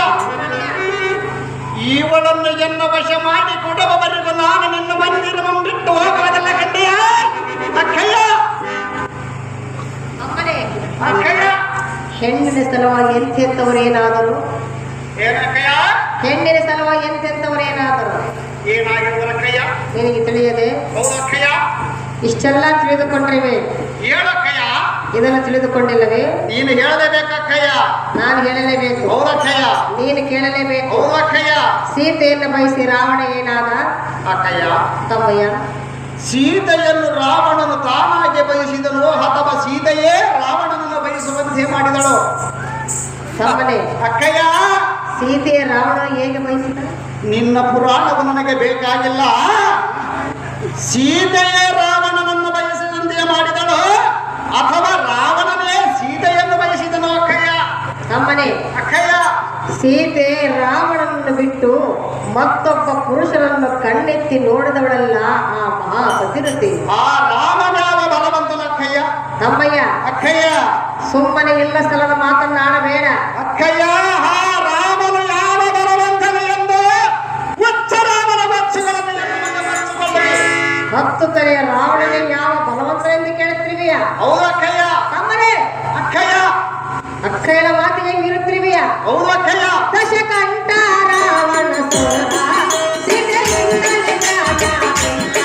Speaker 2: ಇವಳನ್ನು ಎನ್ನ ವಶ ಮಾಡಿ ಕೊಡುವವರೆಗೂ ನಾನು ನಿನ್ನ ಮಂದಿರವನ್ನು ಬಿಟ್ಟು ಹೋಗುವುದಲ್ಲ ಕಂಡೆಯ. ಅಕ್ಕಯ್ಯ
Speaker 4: ತಮ್ಮನೇ
Speaker 2: ಅಕ್ಕಯ್ಯ
Speaker 4: ಹೆಣ್ಣಿನ ಸಲುವಾಗಿ ಎಂತೆಂಥವರೇನಾದರೂ
Speaker 2: ಏನಕ್ಕಯ್ಯ?
Speaker 4: ಹೆಣ್ಣಿನ ಸಲುವಾಗಿ ಎಂತೆಂಥವರೇನಾದರೂ
Speaker 2: ಏನಾಗಿರುವುದಕ್ಕಯ್ಯ?
Speaker 4: ನಿನಗೆ ತಿಳಿಯದೆ
Speaker 2: ಹೌದು ಅಕ್ಕಯ್ಯ.
Speaker 4: ಇಷ್ಟೆಲ್ಲ ತಿಳಿದುಕೊಂಡ್ರಿವೆ,
Speaker 2: ಹೇಳಕ್ಕಯ್ಯ.
Speaker 4: ಇದನ್ನು ತಿಳಿದುಕೊಂಡಿಲ್ಲವೇ?
Speaker 2: ನೀನು ಹೇಳಲೇಬೇಕಕ್ಕಯ್ಯ.
Speaker 4: ನಾನು ಹೇಳಲೇಬೇಕು,
Speaker 2: ಹೌದಕ್ಕಯ್ಯ.
Speaker 4: ನೀನು ಕೇಳಲೇಬೇಕು.
Speaker 2: ಹೌದಕ್ಕಯ್ಯ.
Speaker 4: ಸೀತೆಯನ್ನು ಬಯಸಿ ರಾವಣ ಏನಾದ?
Speaker 2: ಅಕ್ಕಯ್ಯ
Speaker 4: ತಮ್ಮಯ್ಯ
Speaker 2: ಸೀತೆಯನ್ನು ರಾವಣನು ತಾನಾಗೆ ಬಯಸಿದನು ಅಥವಾ ಸೀತೆಯೇ ರಾವಣನನ್ನು ಬಯಸುವಂತೆ ಮಾಡಿದಳು?
Speaker 4: ತಮ್ಮನೇ
Speaker 2: ಅಕ್ಕಯ್ಯ
Speaker 4: ಸೀತೆಯ ರಾವಣ ಹೇಗೆ ಬಯಸಿದ?
Speaker 2: ನಿನ್ನ ಪುರಾಣವು ನನಗೆ ಬೇಕಾಗಿಲ್ಲ. ಸೀತೆಯೇ ರಾವಣನನ್ನು ಬಯಸಿದಂತೆ ಮಾಡಿದಳು ಅಥವಾ ರಾವಣನೇ ಸೀತೆಯನ್ನು ಬಯಸಿದನು? ಅಕ್ಕಯ್ಯ
Speaker 4: ತಮ್ಮನೇ
Speaker 2: ಅಕ್ಕಯ್ಯ
Speaker 4: ಸೀತೆ ರಾವಣನನ್ನು ಬಿಟ್ಟು ಮತ್ತೊಬ್ಬ ಪುರುಷನನ್ನು ಕಣ್ಣೆತ್ತಿ ನೋಡಿದವಳಲ್ಲ ಆ ಮಹಾಪತಿರತಿ.
Speaker 2: ಆ ರಾಮನಾಮ ಬಲವಂತನಕ್ಕಯ್ಯ.
Speaker 4: ತಮ್ಮಯ್ಯ
Speaker 2: ಅಕ್ಕಯ್ಯ
Speaker 4: ಸುಮ್ಮನೆ ಇಲ್ಲ ಸ್ಥಳದ ಮಾತನ್ನಾಡಬೇಡ.
Speaker 2: ಅಕ್ಕಯ್ಯ ಆ ರಾಮನು ಯಾವ ಬಲವಂತನು ಎಂದು ರಾಮನ ವತ್ಸಗಳನ್ನು
Speaker 4: ಹತ್ತು ತಲೆಯ ರಾವಣನೇ ಯಾವ ಬಲವಂತನೆಂದು ಕೇಳುತ್ತಿರುವೆಯ?
Speaker 2: ಹೌದು ಅಕ್ಕಯ್ಯ.
Speaker 4: ತಮ್ಮನೇ
Speaker 2: ಅಕ್ಕಯ್ಯ
Speaker 4: ಅಕ್ಕಯ್ಯನ ಮಾತಿಗೆ ಮೀರುತ್ತಿರುವೆಯ?
Speaker 2: ಹೌದು ಅಕ್ಕಯ್ಯ.
Speaker 4: ದಶಕಂಠ ರಾವಣ ಸೋದ ಸಿಗಲಿಂದಲೇ ರಾಜ ಕಂಠ.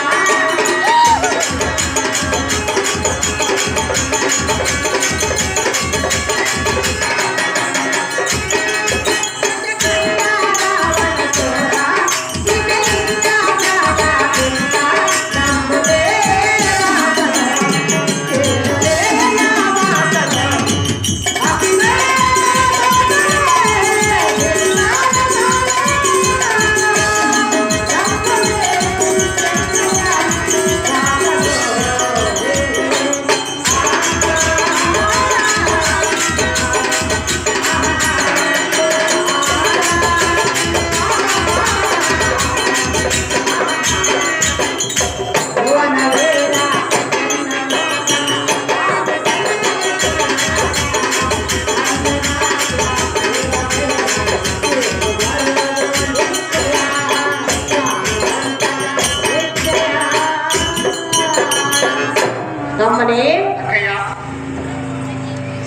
Speaker 4: ತಮ್ಮನೇ
Speaker 2: ಅಕ್ಕಯ್ಯ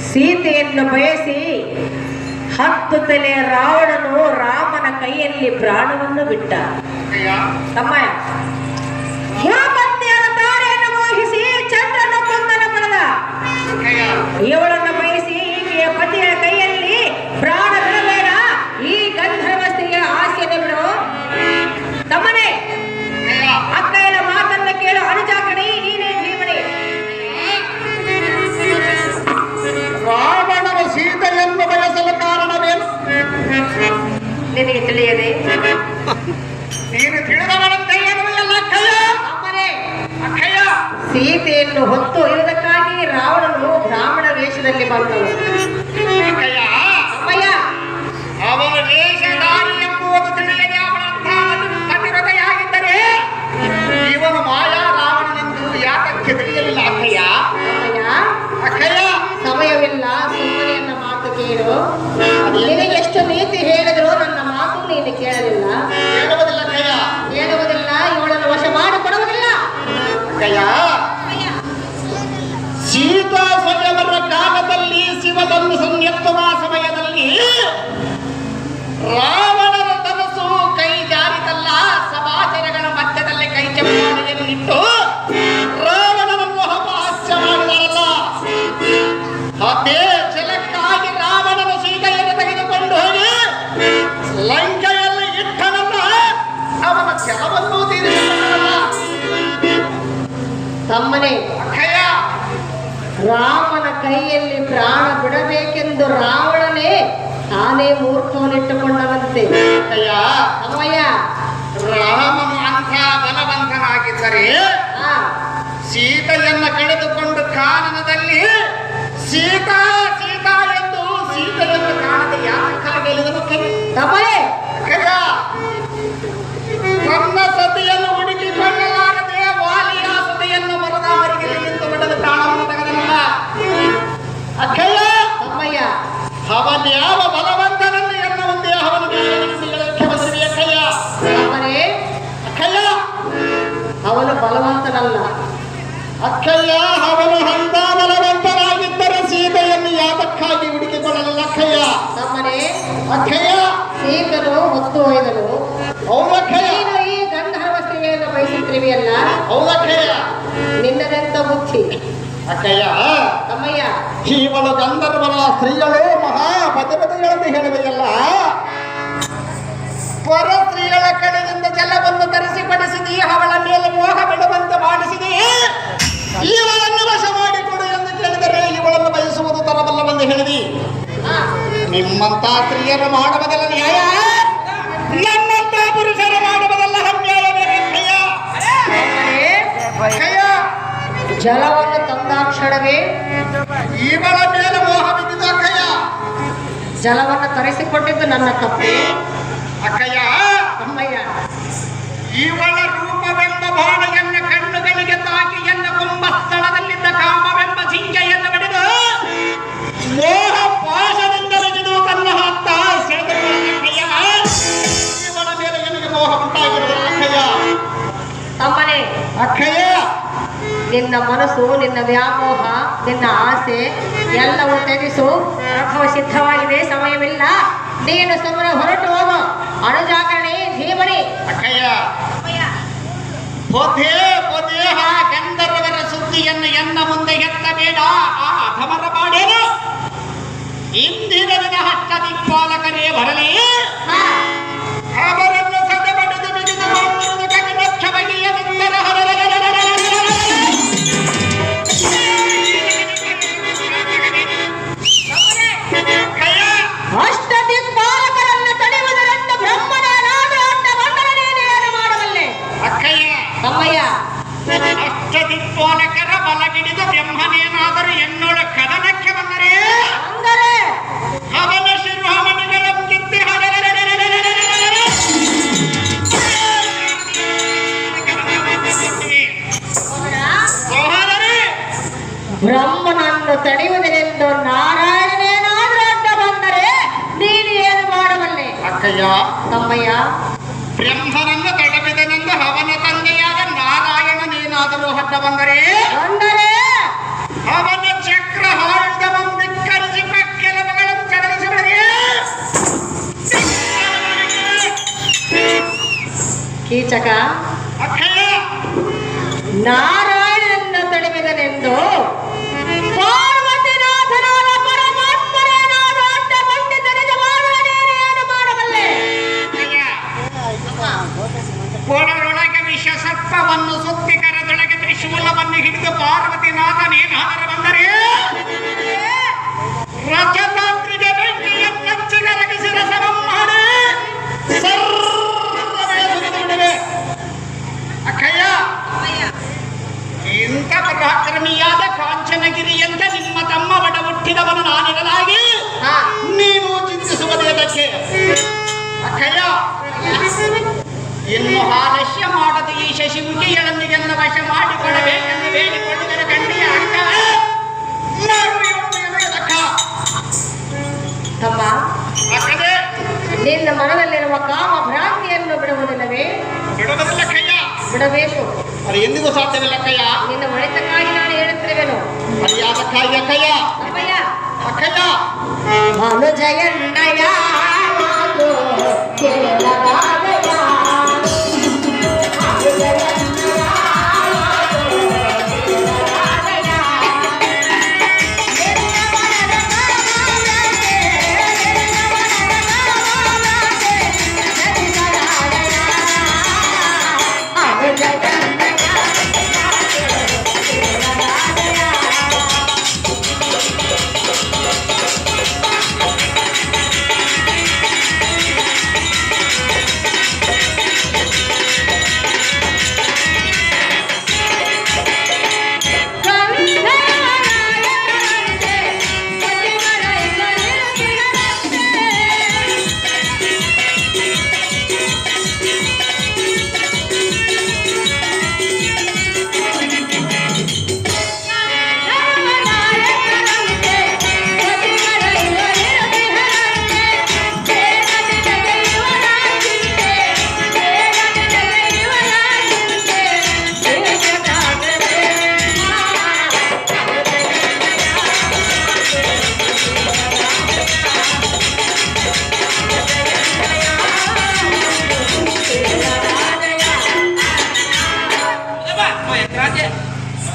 Speaker 4: ಸೀತೆಯನ್ನು ಬಯಸಿ 10 ತಲೆಯ ರಾವಣನು ರಾಮನ ಕೈಯಲ್ಲಿ ಪ್ರಾಣವನ್ನು ಬಿಟ್ಟ.
Speaker 2: ಅಕ್ಕಯ್ಯ
Speaker 4: ತಮ್ಮಯ್ಯ ಯಾಪತ್ತೆಯ ತಾರೆಯನ್ನು ಮೋಹಿಸಿ ಚಂದ್ರನ ಕೊಂದನ ಪಡೆದ.
Speaker 2: ಅಕ್ಕಯ್ಯ
Speaker 4: ಇವಳನ್ನು ಬಯಸಿ ಈಕೆಯ ಪತಿಯ ಕೈಯಲ್ಲಿ ಪ್ರಾಣ ಬಿಡಬೇಡ. ಈ ಗಂಧರ್ವಸ್ತಿಗೆ ಆಸೆಯನ್ನು ಬಿಡು. ತಮ್ಮನೇ
Speaker 2: ಅಕ್ಕಯ್ಯ
Speaker 4: ಅಕ್ಕಯ್ಯನ ಮಾತನ್ನು ಕೇಳು. ಅನುಜ ಸೀತೆಯನ್ನು ಹೊತ್ತು ಒಯ್ಯುವುದಕ್ಕಾಗಿ ರಾವಣನು ಬ್ರಾಹ್ಮಣ ವೇಷದಲ್ಲಿ ಬಂದನು.
Speaker 2: ಅಕ್ಕಯ್ಯ,
Speaker 4: ಅಮ್ಮಯ್ಯ,
Speaker 2: ಅವನ ವೇಷಧಾರಿ ಎಂಬುದು ತಿಳಿಯದೆ ಅವನಂಥ ಪತಿವ್ರತೆಯಾಗಿದ್ದರೆ ಇವನು ಮಾಯಾ ರಾವಣನೆಂದು ಯಾತಕ್ಕೆ ತಿಳಿಯಲಿಲ್ಲ ಅಕ್ಕಯ್ಯ?
Speaker 4: ಅಮ್ಮಯ್ಯ,
Speaker 2: ಅಕ್ಕಯ್ಯ,
Speaker 4: ಸಮಯವಿಲ್ಲ, ಸುಮ್ಮನೆ ನನ್ನ ಮಾತು ಕೇಳು. ನಿನಗೆ ಎಷ್ಟು ನೀತಿ ಹೇಳಿದ್ರು ನನ್ನ ಮಾತು ನೀನು ಕೇಳಲಿಲ್ಲ.
Speaker 2: ಹೇಳುವುದಿಲ್ಲ ಅಕ್ಕಯ್ಯ.
Speaker 4: ಹೇಳುವುದಿಲ್ಲ, ಇವಳನ್ನು ವಶ ಮಾಡಿಕೊಡುವುದಿಲ್ಲ.
Speaker 2: ಅಕ್ಕಯ್ಯ, ಸೀತಾ ಸ್ವಯಂವರ ಕಾಲದಲ್ಲಿ ಶಿವನನ್ನು ಸಂಯತ್ತುವ ಸಮಯದಲ್ಲಿ ರಾವಣನ ತನಸು ಕೈ ಜಾರಿತಲ್ಲ. ಸಮಾಚಾರಗಳ ಮಧ್ಯದಲ್ಲಿ ಕೈ ಚಪ್ಪಾಳೆಯನ್ನಿಟ್ಟು ರಾವಣನನ್ನು ಅಪಹಾಸ್ಯ ಮಾಡಿದರಲ್ಲ. ಅದೇ ಛಲಕ್ಕಾಗಿ ರಾವಣನ ಸೀತೆಯನ್ನು ತೆಗೆದುಕೊಂಡು ಹೋಗಿ ಲಂಕೆಯಲ್ಲಿ ಇಟ್ಟನಲ್ಲ, ಅವನ ಛಲವನ್ನು ತೀರಿಸಿದನಲ್ಲ.
Speaker 4: ತಮ್ಮನೇ,
Speaker 2: ಅಕ್ಕಯ್ಯ,
Speaker 4: ರಾಮನ ಕೈಯಲ್ಲಿ ಪ್ರಾಣ ಬಿಡಬೇಕೆಂದು ರಾವಣನೇ ತಾನೇ ಮೂರ್ತವನ್ನಿಟ್ಟುಕೊಂಡನಂತೆ.
Speaker 2: ಅಕ್ಕಯ್ಯ,
Speaker 4: ಅಮ್ಮಯ್ಯ,
Speaker 2: ರಾಮನು ಅಂಥ ಬಲವಂತನಾಗಿದ್ದರೆ
Speaker 4: ಆ,
Speaker 2: ಸೀತೆಯನ್ನು ಕಳೆದುಕೊಂಡು ಕಾನನದಲ್ಲಿ ಸೀತಾ ಸೀತಾ ಎಂದು ಸೀತೆಯನ್ನು ಕಾಣದೆ ಯಾತಕ್ಕಾಗಿ
Speaker 4: ತಮ್ಮನೇ,
Speaker 2: ಅಕ್ಕಯ್ಯ, ತನ್ನ ಸತಿಯನ್ನು ಹುಡುಕಿಕೊಳ್ಳಲಾರದೆ ವಾಲಿಯ ಸತಿಯನ್ನು ಮರದ ಮರಿಗೆಯಲ್ಲಿ ನಿಂತು ಬಿಡಲು ಪ್ರಾಣವನ್ನು ತೆಗೆದನಲ್ಲ. ಅಕ್ಕಯ್ಯ,
Speaker 4: ತಮ್ಮಯ್ಯ,
Speaker 2: ಅವನ್ಯಾವ ಬಲವಂತನನ್ನು ಎನ್ನುವಂತೆ ಅವನ ಮೇಲೆ ನಿಂತಿಗಳಕ್ಕೆ ಬಂದಿದೆ. ಅಕ್ಕಯ್ಯ,
Speaker 4: ತಮ್ಮನೇ,
Speaker 2: ಅಕ್ಕಯ್ಯ,
Speaker 4: ಅವನು ಬಲವಂತನಲ್ಲ.
Speaker 2: ಅಕ್ಕಯ್ಯ, ಅವನು ಅಂಥ ಬಲವಂತನಾಗಿದ್ದರೆ ಸೀತೆಯನ್ನು ಯಾತಕ್ಕಾಗಿ ಹುಡುಕಿಕೊಳ್ಳಲಿಲ್ಲ. ಅಕ್ಕಯ್ಯ,
Speaker 4: ತಮ್ಮನೇ,
Speaker 2: ಅಕ್ಕಯ್ಯ,
Speaker 4: ಸೀತನು ಹೊತ್ತು ಒಯ್ದನು.
Speaker 2: ಹೌದಕ್ಕಯ್ಯ,
Speaker 4: ನೀನು ಈ ಗಂಧರ್ವ ಸ್ತ್ರೀಯನ್ನು ಬಯಸುತ್ತಿರುವೆಯಲ್ಲ,
Speaker 2: ಹೌದಕ್ಕಯ್ಯ.
Speaker 4: ನಿನ್ನದೆಂತ ಬುದ್ಧಿ?
Speaker 2: ಅಕ್ಕಯ್ಯ,
Speaker 4: ತಮ್ಮಯ್ಯ,
Speaker 2: ಇವಳು ಗಂಧರ್ವನ ಸ್ತ್ರೀಗಳು ಮಹಾಪತಿಪತಿಗಳಂತೆ ಹೇಳುವೆಯಲ್ಲ. ಪರ ಸ್ತ್ರೀಗಳ ಕಡೆಯಿಂದ ಜಲವನ್ನು ತರಿಸಿಪಡಿಸಿದಿ, ಅವಳ ಮೇಲೆ ಮೋಹ ಬಿಡುವಂತೆ ಮಾಡಿಸಿದಿ. ಇವಳನ್ನು ವಶ ಮಾಡಿಕೊಡು ಎಂದು ಕೇಳಿದರೆ ಇವಳನ್ನು ಬಯಸುವುದು ತರಬಲ್ಲವೆಂದು ಹೇಳಿದಿ.
Speaker 4: ಆ,
Speaker 2: ನಿಮ್ಮಂತ ಸ್ತ್ರೀಯರು ಮಾಡುವುದಲ್ಲ ನ್ಯಾಯ, ನಮ್ಮಂತ ಪುರುಷರು ಮಾಡುವುದಲ್ಲ ಅನ್ಯಾಯವೇ.
Speaker 4: ತಮ್ಮನೇ,
Speaker 2: ಅಕ್ಕಯ್ಯ,
Speaker 4: ಜಲವನ್ನು ತಂದಾಕ್ಷಣವೇ
Speaker 2: ಇವಳ ಮೇಲೆ ಮೋಹ ಬಿದ್ದಿದ್ದು. ಅಕ್ಕಯ್ಯ,
Speaker 4: ಜಲವನ್ನು ತರಿಸಿಕೊಟ್ಟಿದ್ದು ನನ್ನ ತಪ್ಪೆ.
Speaker 2: ಅಕ್ಕಯ್ಯ,
Speaker 4: ತಮ್ಮಯ್ಯ,
Speaker 2: ಇವಳ ರೂಪವೆಂಬ ಬಾಣೆಯನ್ನು ಕಣ್ಣುಗಳಿಗೆ ತಾಕಿ ಎನ್ನ ಕುಂಭಸ್ಥಳದಲ್ಲಿದ್ದ ಕಾಮವೆಂಬ ಜಿಂಕೆಯನ್ನು ಬಡಿದು ಮೋಹ ಪಾಶದಿಂದ ಬಡಿದು ತನ್ನ ಹತ್ತ ಸೆಳೆದುಕೊಂಡ. ಅಕ್ಕಯ್ಯ, ಇವಳ ಮೇಲೆ ನನಗೆ ಮೋಹ ಉಂಟಾಗಿರುವುದು. ಅಕ್ಕಯ್ಯ,
Speaker 4: ತಮ್ಮನೇ,
Speaker 2: ಅಕ್ಕಯ್ಯ,
Speaker 4: ನಿನ್ನ ಮನಸ್ಸು, ನಿನ್ನ ವ್ಯಾಮೋಹ, ನಿನ್ನ ಆಸೆ ಎಲ್ಲವೂ ತ್ಯಜಿಸು. ರಥವ ಸಿದ್ಧವಾಗಿದೆ, ಸಮಯವಿಲ್ಲ. ನೀನು ಸುಮ್ಮನೆ ಹೊರಟು ಹೋಗು. ಅನುಜಾಗರಣೆ ಧೀಮನಿ.
Speaker 2: ಅಕ್ಕಯ್ಯ, ಪೊದೆ ಪೊದೆ ಆ ಗಂಧರ್ವರ ಸುದ್ದಿಯನ್ನು ಎನ್ನ ಮುಂದೆ ಎತ್ತಬೇಡ. ಆ ಅಧಮರ ಮಾಡೇನು ಇಂದಿನ ದಿನ ಹಟ್ಟ ದಿಕ್ಪಾಲಕರೇ ಬರಲಿ.
Speaker 4: ಹಾ,
Speaker 2: ಅವರನ್ನು ಸದೆಬಡಿದು ಬಿಡಿದುಕೊಳ್ಳುವುದು ಗಗನಕ್ಷ ಬಗೆಯ ನಿಂತರ
Speaker 4: ಅಷ್ಟದಿಕ್ಪಾಲಕರನ್ನು ತಡೆಯುವುದರಿಂದ ಬ್ರಹ್ಮನೇನಾದರೂ ಅಡ್ಡ ಬಂದರೆ ನೀನೇನು ಮಾಡಬಲ್ಲೆ?
Speaker 2: ಅಕ್ಕಯ್ಯ,
Speaker 4: ತಮ್ಮಯ್ಯ,
Speaker 2: ಅಷ್ಟದಿಕ್ಪಾಲಕರ ಬಲಗಿಡಿದು ಬ್ರಹ್ಮನೇನಾದರೂ ಎನ್ನೋಳ ಕದನಕ್ಕೆ ಬಂದರೆ
Speaker 4: ಅಂದರೆ
Speaker 2: ಅವನ ಶಿರೋಮಣಿಗಳ ಕಿತ್ತಿ ಸಹೋದರಿ,
Speaker 4: ಬ್ರಹ್ಮನನ್ನು ತಡೆಯುವುದರೆಂದು ನಾರಾಯಣನೇನಾದರೂ ಅಡ್ಡ ಬಂದರೆ ನೀನು ಏನು ಮಾಡಬಲ್ಲೆ?
Speaker 2: ಅಕ್ಕಯ್ಯ,
Speaker 4: ತಮ್ಮಯ್ಯ,
Speaker 2: ಬ್ರಹ್ಮನನ್ನು ತಡವಿದನೆಂದು ಅವನ ತಂದೆಯಾದ ನಾರಾಯಣನೇನಾದರೂ ಅಡ್ಡ ಬಂದರೆ ಅವನ ಚಕ್ರ ಆಯುಧವನ್ನು ಧಿಕ್ಕರಿಸಿ ಕೆಲವುಗಳನ್ನು ಚಡಲಿಸಿಬಿಡದೆ.
Speaker 4: ಕೀಚಕ,
Speaker 2: ಅಕ್ಕಯ್ಯ,
Speaker 4: ನಾರಾಯಣನನ್ನು ತಡೆಯುವುದರೆಂದು ಪಾರ್ವತಿನಾಥನಾದ ಪರಮಾತ್ಮನೇನಾದರೂ ಅಡ್ಡ ಬಂದಿದ್ದರೆ ನೀನು ಮಾಡಬಲ್ಲೆ?
Speaker 2: ಅಕ್ಕಯ್ಯ, ಕೊಳರೊಳಗೆ ವಿಷ ಸರ್ಪವನ್ನು ಸುತ್ತಿ ಕರದೊಳಗೆ ತ್ರಿಶೂಲವನ್ನು ಹಿಡಿದು ಪಾರ್ವತಿನಾಥನೇನಾದರೂ ಬಂದರೆ ರಥತಾಂತ್ರಿಗೆ ಬೆಂಕಿಯನ್ನಚ್ಚಿಗೆ ರಗಿಸಿ ರಸವನ್ನು ಮಾಡಿ ಸರ್ವವೇ ಸುರಿದು ಬಿಡುವೆ. ಅಕ್ಕಯ್ಯ, ಇಂಥ ಇನ್ನು ಆಲಸ್ಯ ಮಾಡದ ಈ ಶಶಿಮುಖಿಗಳನ್ನಿಗೆಲ್ಲ ವಶ ಮಾಡಿಕೊಳ್ಳಬೇಕೆಂದು ಬೇಡಿಕೊಂಡಿದ್ದರ ಗಂಡಿಯ ಅಕ್ಕ
Speaker 4: ತಮ್ಮ,
Speaker 2: ಅಕ್ಕನೇ
Speaker 4: ನಿನ್ನ ಮನದಲ್ಲಿರುವ ಕಾಮ ಭ್ರಾಂತಿಯನ್ನು ಬಿಡುವುದಿಲ್ಲವೇ?
Speaker 2: ಬಿಡುವುದಿಲ್ಲ ಕಯ್ಯ.
Speaker 4: ಬಿಡಬೇಕು.
Speaker 2: ಅದು ಎಂದಿಗೂ ಸಾಧ್ಯವಿಲ್ಲ ಕಯ್ಯ.
Speaker 4: ನಿನ್ನ ಒಳಿತಕ್ಕಾಗಿ ನಾನು ಹೇಳುತ್ತಿರುವೆನು.
Speaker 2: ಅದು ಯಾತಕ್ಕಾಗಿ ಅಕ್ಕಯ್ಯ?
Speaker 4: ಅಮ್ಮಯ್ಯ,
Speaker 2: ಅಕ್ಕಯ್ಯ
Speaker 4: ಮನುಜಯನ್ನಯ ಮಾತು ಕೇಳಬಾರಯ.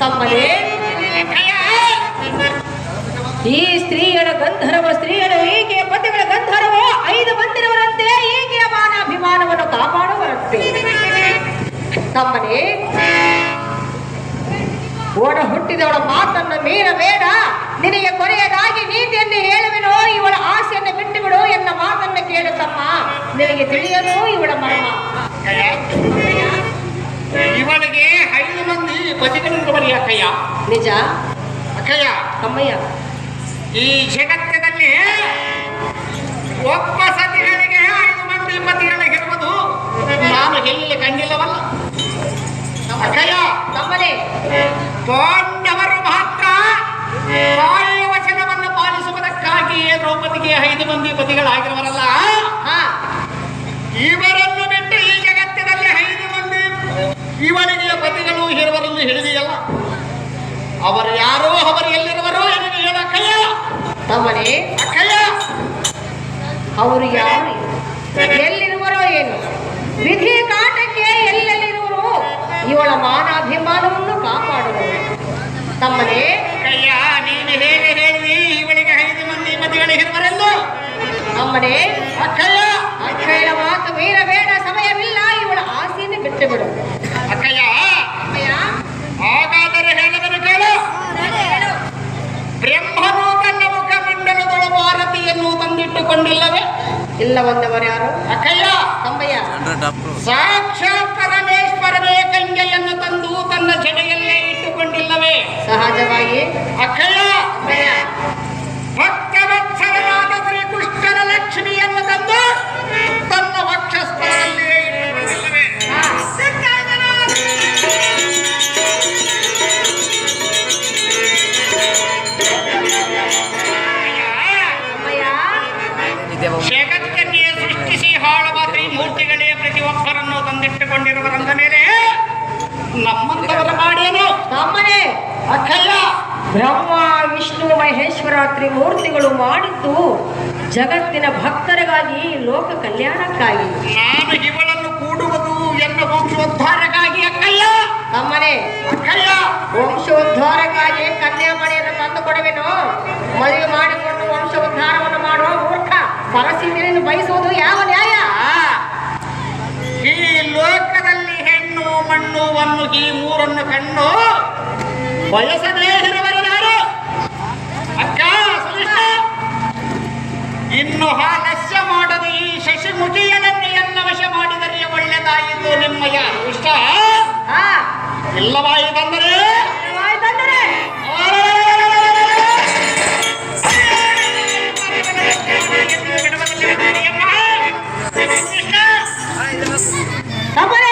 Speaker 4: ತಮ್ಮನೇ, ಈ ಸ್ತ್ರೀಯರ ಗಂಧರ್ವ ಸ್ತ್ರೀಯರು ಈಕೆಯ ಪತಿಗಳ ಗಂಧರ್ವ 5 ಮಂದಿರವರಂತೆ ಈಕೆಯ ಮಾನಾಭಿಮಾನವನ್ನು ಕಾಪಾಡುವರಂತೆ. ತಮ್ಮನೇ, ಓಡ ಹುಟ್ಟಿದವಳ ಮಾತನ್ನು ಮೀರಬೇಡ. ನಿನಗೆ ಕೊನೆಯದಾಗಿ ನೀತಿಯನ್ನು ಹೇಳುವೆನೋ, ಇವಳ ಆಸೆಯನ್ನು ಬಿಟ್ಟು ಬಿಡು ಎನ್ನ ಮಾತನ್ನು ಕೇಳು ತಮ್ಮ. ನಿನಗೆ ತಿಳಿಯಲು ಇವಳ ಮರ್ಮ.
Speaker 2: ಇವಳಿಗೆ 5 ಮಂದಿ ಪತಿಗಳಿಂದ ಬರೀ ಅಕ್ಕಯ್ಯ.
Speaker 4: ನಿಜ
Speaker 2: ಅಕ್ಕಯ್ಯ.
Speaker 4: ತಮ್ಮಯ್ಯ,
Speaker 2: ಈ ಜಗತ್ತಿನಲ್ಲಿ ಒಬ್ಬ ಸತಿಗಳಿಗೆ 5 ಮಂದಿ ಪತಿಗಳಿಗಿರುವುದು ನಾನು ಎಲ್ಲಿ ಕಂಡಿಲ್ಲವಲ್ಲ ಅಕ್ಕಯ್ಯ.
Speaker 4: ತಮ್ಮನೇ,
Speaker 2: ಪಾಂಡವರು ಮಾತ್ರ ತಾಯಿಯ ವಚನವನ್ನು ಪಾಲಿಸುವುದಕ್ಕಾಗಿಯೇ ದ್ರೌಪದಿಗೆ 5 ಮಂದಿ ಪತಿಗಳಾಗಿರುವರಲ್ಲ. ಇವರನ್ನು ಬಿಟ್ಟು ಈ ಜಗತ್ತಿನಲ್ಲಿ 5 ಮಂದಿ ಇವಳಿಗೆ ಪತಿಗಳು ಇರುವರೆಂದು ಹೇಳಿದೆಯಲ್ಲ, ಅವರು ಯಾರೋ, ಅವರು ಎಲ್ಲಿರುವರು ಎಂದು ಹೇಳಕ್ಕಯ್ಯ.
Speaker 4: ತಮ್ಮನೇ,
Speaker 2: ಅಕ್ಕಯ್ಯ,
Speaker 4: ಅವರು ಯಾರು, ಎಲ್ಲಿರುವರೋ ಏನು, ವಿಧಿ ಕಾಟಕ್ಕೆ ಎಲ್ಲೆಲ್ಲಿರುವರು, ಇವಳ ಮಾನಾಭಿಮಾನವನ್ನು ಕಾಪಾಡುವರು. ತಮ್ಮನೇ,
Speaker 2: ಅಕ್ಕಯ್ಯ, ನೀನು ಹೇಗೆ ಹೇಳಿದಿ ಇವಳಿಗೆ 5 ಮಂದಿ ಪತಿಗಳಿರುವರೆಂದು?
Speaker 4: ತಮ್ಮನೇ,
Speaker 2: ಅಕ್ಕಯ್ಯ,
Speaker 4: ಅಕ್ಕಯ್ಯನ ಮಾತು ಮೀರಬೇಡ. ಸಮಯವಿಲ್ಲ, ಇವಳ ಆಸೆಯನ್ನು ಬಿಟ್ಟು ಬಿಡು.
Speaker 2: ಅಕ್ಕಯ್ಯ,
Speaker 4: ಅಮ್ಮಯ್ಯ,
Speaker 2: ಹಾಗಾದರೆ ಹೇಳಿದರು ಕೇಳು. ಬ್ರಹ್ಮನು ತನ್ನ ಮುಖ ಮಂಡಲದೊಳ ಭಾರತಿಯನ್ನು ತಂದಿಟ್ಟುಕೊಂಡಿಲ್ಲವೇ?
Speaker 4: ಇಲ್ಲವಂದವರು ಯಾರು?
Speaker 2: ಅಕ್ಕಯ್ಯ,
Speaker 4: ತಮ್ಮಯ್ಯ,
Speaker 2: ಸಾಕ್ಷಾತ್ ಪರಮೇಶ್ವರನೇ ಗಂಗೆಯನ್ನು ತಂದು ತನ್ನ ಜಡೆಯಲ್ಲೇ ಇಟ್ಟುಕೊಂಡಿಲ್ಲವೇ?
Speaker 4: ಸಹಜವಾಗಿ.
Speaker 2: ಅಕ್ಕಯ್ಯ,
Speaker 4: ಅಮ್ಮಯ್ಯ,
Speaker 2: ಭಕ್ತವತ್ಸಲನಾದ ಶ್ರೀಕೃಷ್ಣನ ಲಕ್ಷ್ಮಿಯನ್ನು ತಂದು ತನ್ನ ವಕ್ಷಸ್ಥಳದಲ್ಲಿಯೇ ಇಟ್ಟುಕೊಂಡಿಲ್ಲವೇ? ಜಗತ್ತನ್ನೇ ಸೃಷ್ಟಿಸಿ ಹಾಳುವ ತ್ರಿಮೂರ್ತಿಗಳೇ ಪ್ರತಿಯೊಬ್ಬರನ್ನು ತಂದಿಟ್ಟುಕೊಂಡಿರುವರಂದ ಮೇಲೆ ನಮ್ಮಂತವರ ಮಾಡೇನು?
Speaker 4: ತಮ್ಮನೇ,
Speaker 2: ಅಕ್ಕಯ್ಯ,
Speaker 4: ಬ್ರಹ್ಮ ವಿಷ್ಣು ಮಹೇಶ್ವರ ತ್ರಿಮೂರ್ತಿಗಳು ಮಾಡಿದ್ದು ಜಗತ್ತಿನ ಭಕ್ತರಿಗಾಗಿ, ಲೋಕ ಕಲ್ಯಾಣಕ್ಕಾಗಿ.
Speaker 2: ನಾನು ಇವಳನ್ನು ಕೂಡುವುದು ಎನ್ನ ವಂಶೋದ್ಧಾರಕ್ಕಾಗಿ. ಅಕ್ಕಯ್ಯ,
Speaker 4: ತಮ್ಮನೇ,
Speaker 2: ಅಕ್ಕಯ್ಯ,
Speaker 4: ವಂಶೋದ್ಧಾರಕ್ಕಾಗಿ ಕನ್ಯಾಮಣಿಯನ್ನು ತಂದು ಕೊಡುವೆನು. ಮದುವೆ ಮಾಡಿಕೊಂಡು ವಂಶೋದ್ಧಾರವನ್ನು ಮಾಡುವ ಮೂರ್ಖ ಪರಸ್ಥಿತಿಯನ್ನು ಬಯಸುವುದು ಯಾವ ನ್ಯಾಯ?
Speaker 2: ಈ ಲೋಕದಲ್ಲಿ ಹೆಣ್ಣು ಮಣ್ಣುವನ್ನು ಈ ಮೂರನ್ನು ಕಂಡು ಬಯಸದೇ ಇರುವರು ಯಾರು? ಅಕ್ಕ ಸುನಿಷ್ಟ, ಇನ್ನು ಆಲಸ್ಯ ಮಾಡದ ಈ ಶಶಿಮುಖಿಯನನ್ನು ಎಲ್ಲ ವಶ ಮಾಡಿದರೆ ಒಳ್ಳೆದಾಯಿತು ನಿಮ್ಮಯ್ಯ ಇಷ್ಟ. ಇಲ್ಲವಾಯಿತಂದರೆ
Speaker 4: ತಮ್ಮನೇ,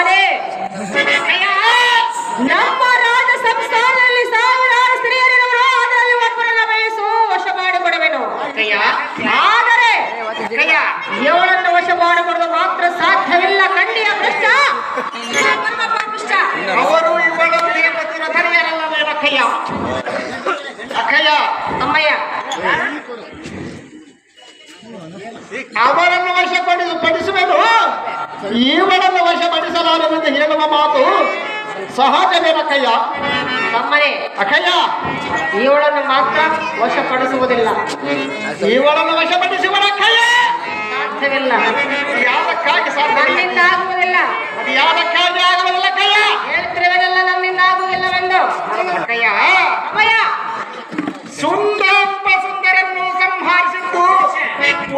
Speaker 4: ತಮ್ಮನೇ, ನಮ್ಮ ರಾಜ ಸಂಸ್ಥಾನದಲ್ಲಿ ಸಾವಿರಾರು ಸ್ತ್ರೀಯರಿರುವರು, ಅದರಲ್ಲಿ ಒಬ್ಬರನ್ನ ಬಯಸು ವಶ ಮಾಡಿಕೊಡುವೆನು. ಆದರೆ ಇವಳನ್ನು ವಶ ಮಾಡಿಕೊಡಲು ಮಾತ್ರ ಸಾಧ್ಯವಿಲ್ಲ. ಕಂಡಿಯ ಭ್ರಷ್ಟ
Speaker 2: ಅವರು ಇವಳನ್ನು ಧರಿಯರಲ್ಲವೇ ಅಕ್ಕಯ್ಯ? ಅಕ್ಕಯ್ಯ
Speaker 4: ಅಮ್ಮಯ್ಯ,
Speaker 2: ಅವರನ್ನು ವಶಪಡಿಸುವುದು ಇವಳನ್ನು ವಶಪಡಿಸಲಾರವೆಂದು ಹೇಳುವ ಮಾತು ಸಹಜವೇನಕ್ಕಯ್ಯ?
Speaker 4: ತಮ್ಮನೇ,
Speaker 2: ಅಕ್ಕಯ್ಯ
Speaker 4: ಇವಳನ್ನು ಮಾತ್ರ ವಶಪಡಿಸುವುದಿಲ್ಲ.
Speaker 2: ಇವಳನ್ನು ವಶಪಡಿಸುವನಕ್ಕಯ್ಯ
Speaker 4: ಸಾಧ್ಯವಿಲ್ಲ.
Speaker 2: ಯಾವಕ್ಕಾಗಿ ಸಾಧ್ಯ?
Speaker 4: ನನ್ನಿಂದ ಆಗುವುದಿಲ್ಲ.
Speaker 2: ಅದು ಯಾವಕ್ಕಾಗಿ ಆಗುವುದಿಲ್ಲ ಕಯ್ಯ?
Speaker 4: ಹೇಳ್ತಿರುವುದೆಲ್ಲ ನನ್ನಿಂದ ಆಗುವುದಿಲ್ಲವೆಂದು.
Speaker 2: ಅಕ್ಕಯ್ಯ
Speaker 4: ಅಮ್ಮಯ್ಯ,
Speaker 2: ಸುಂದರಪ್ಪ ಸುಂದರನ್ನು ಸಂಹರಿಸಿದ್ದು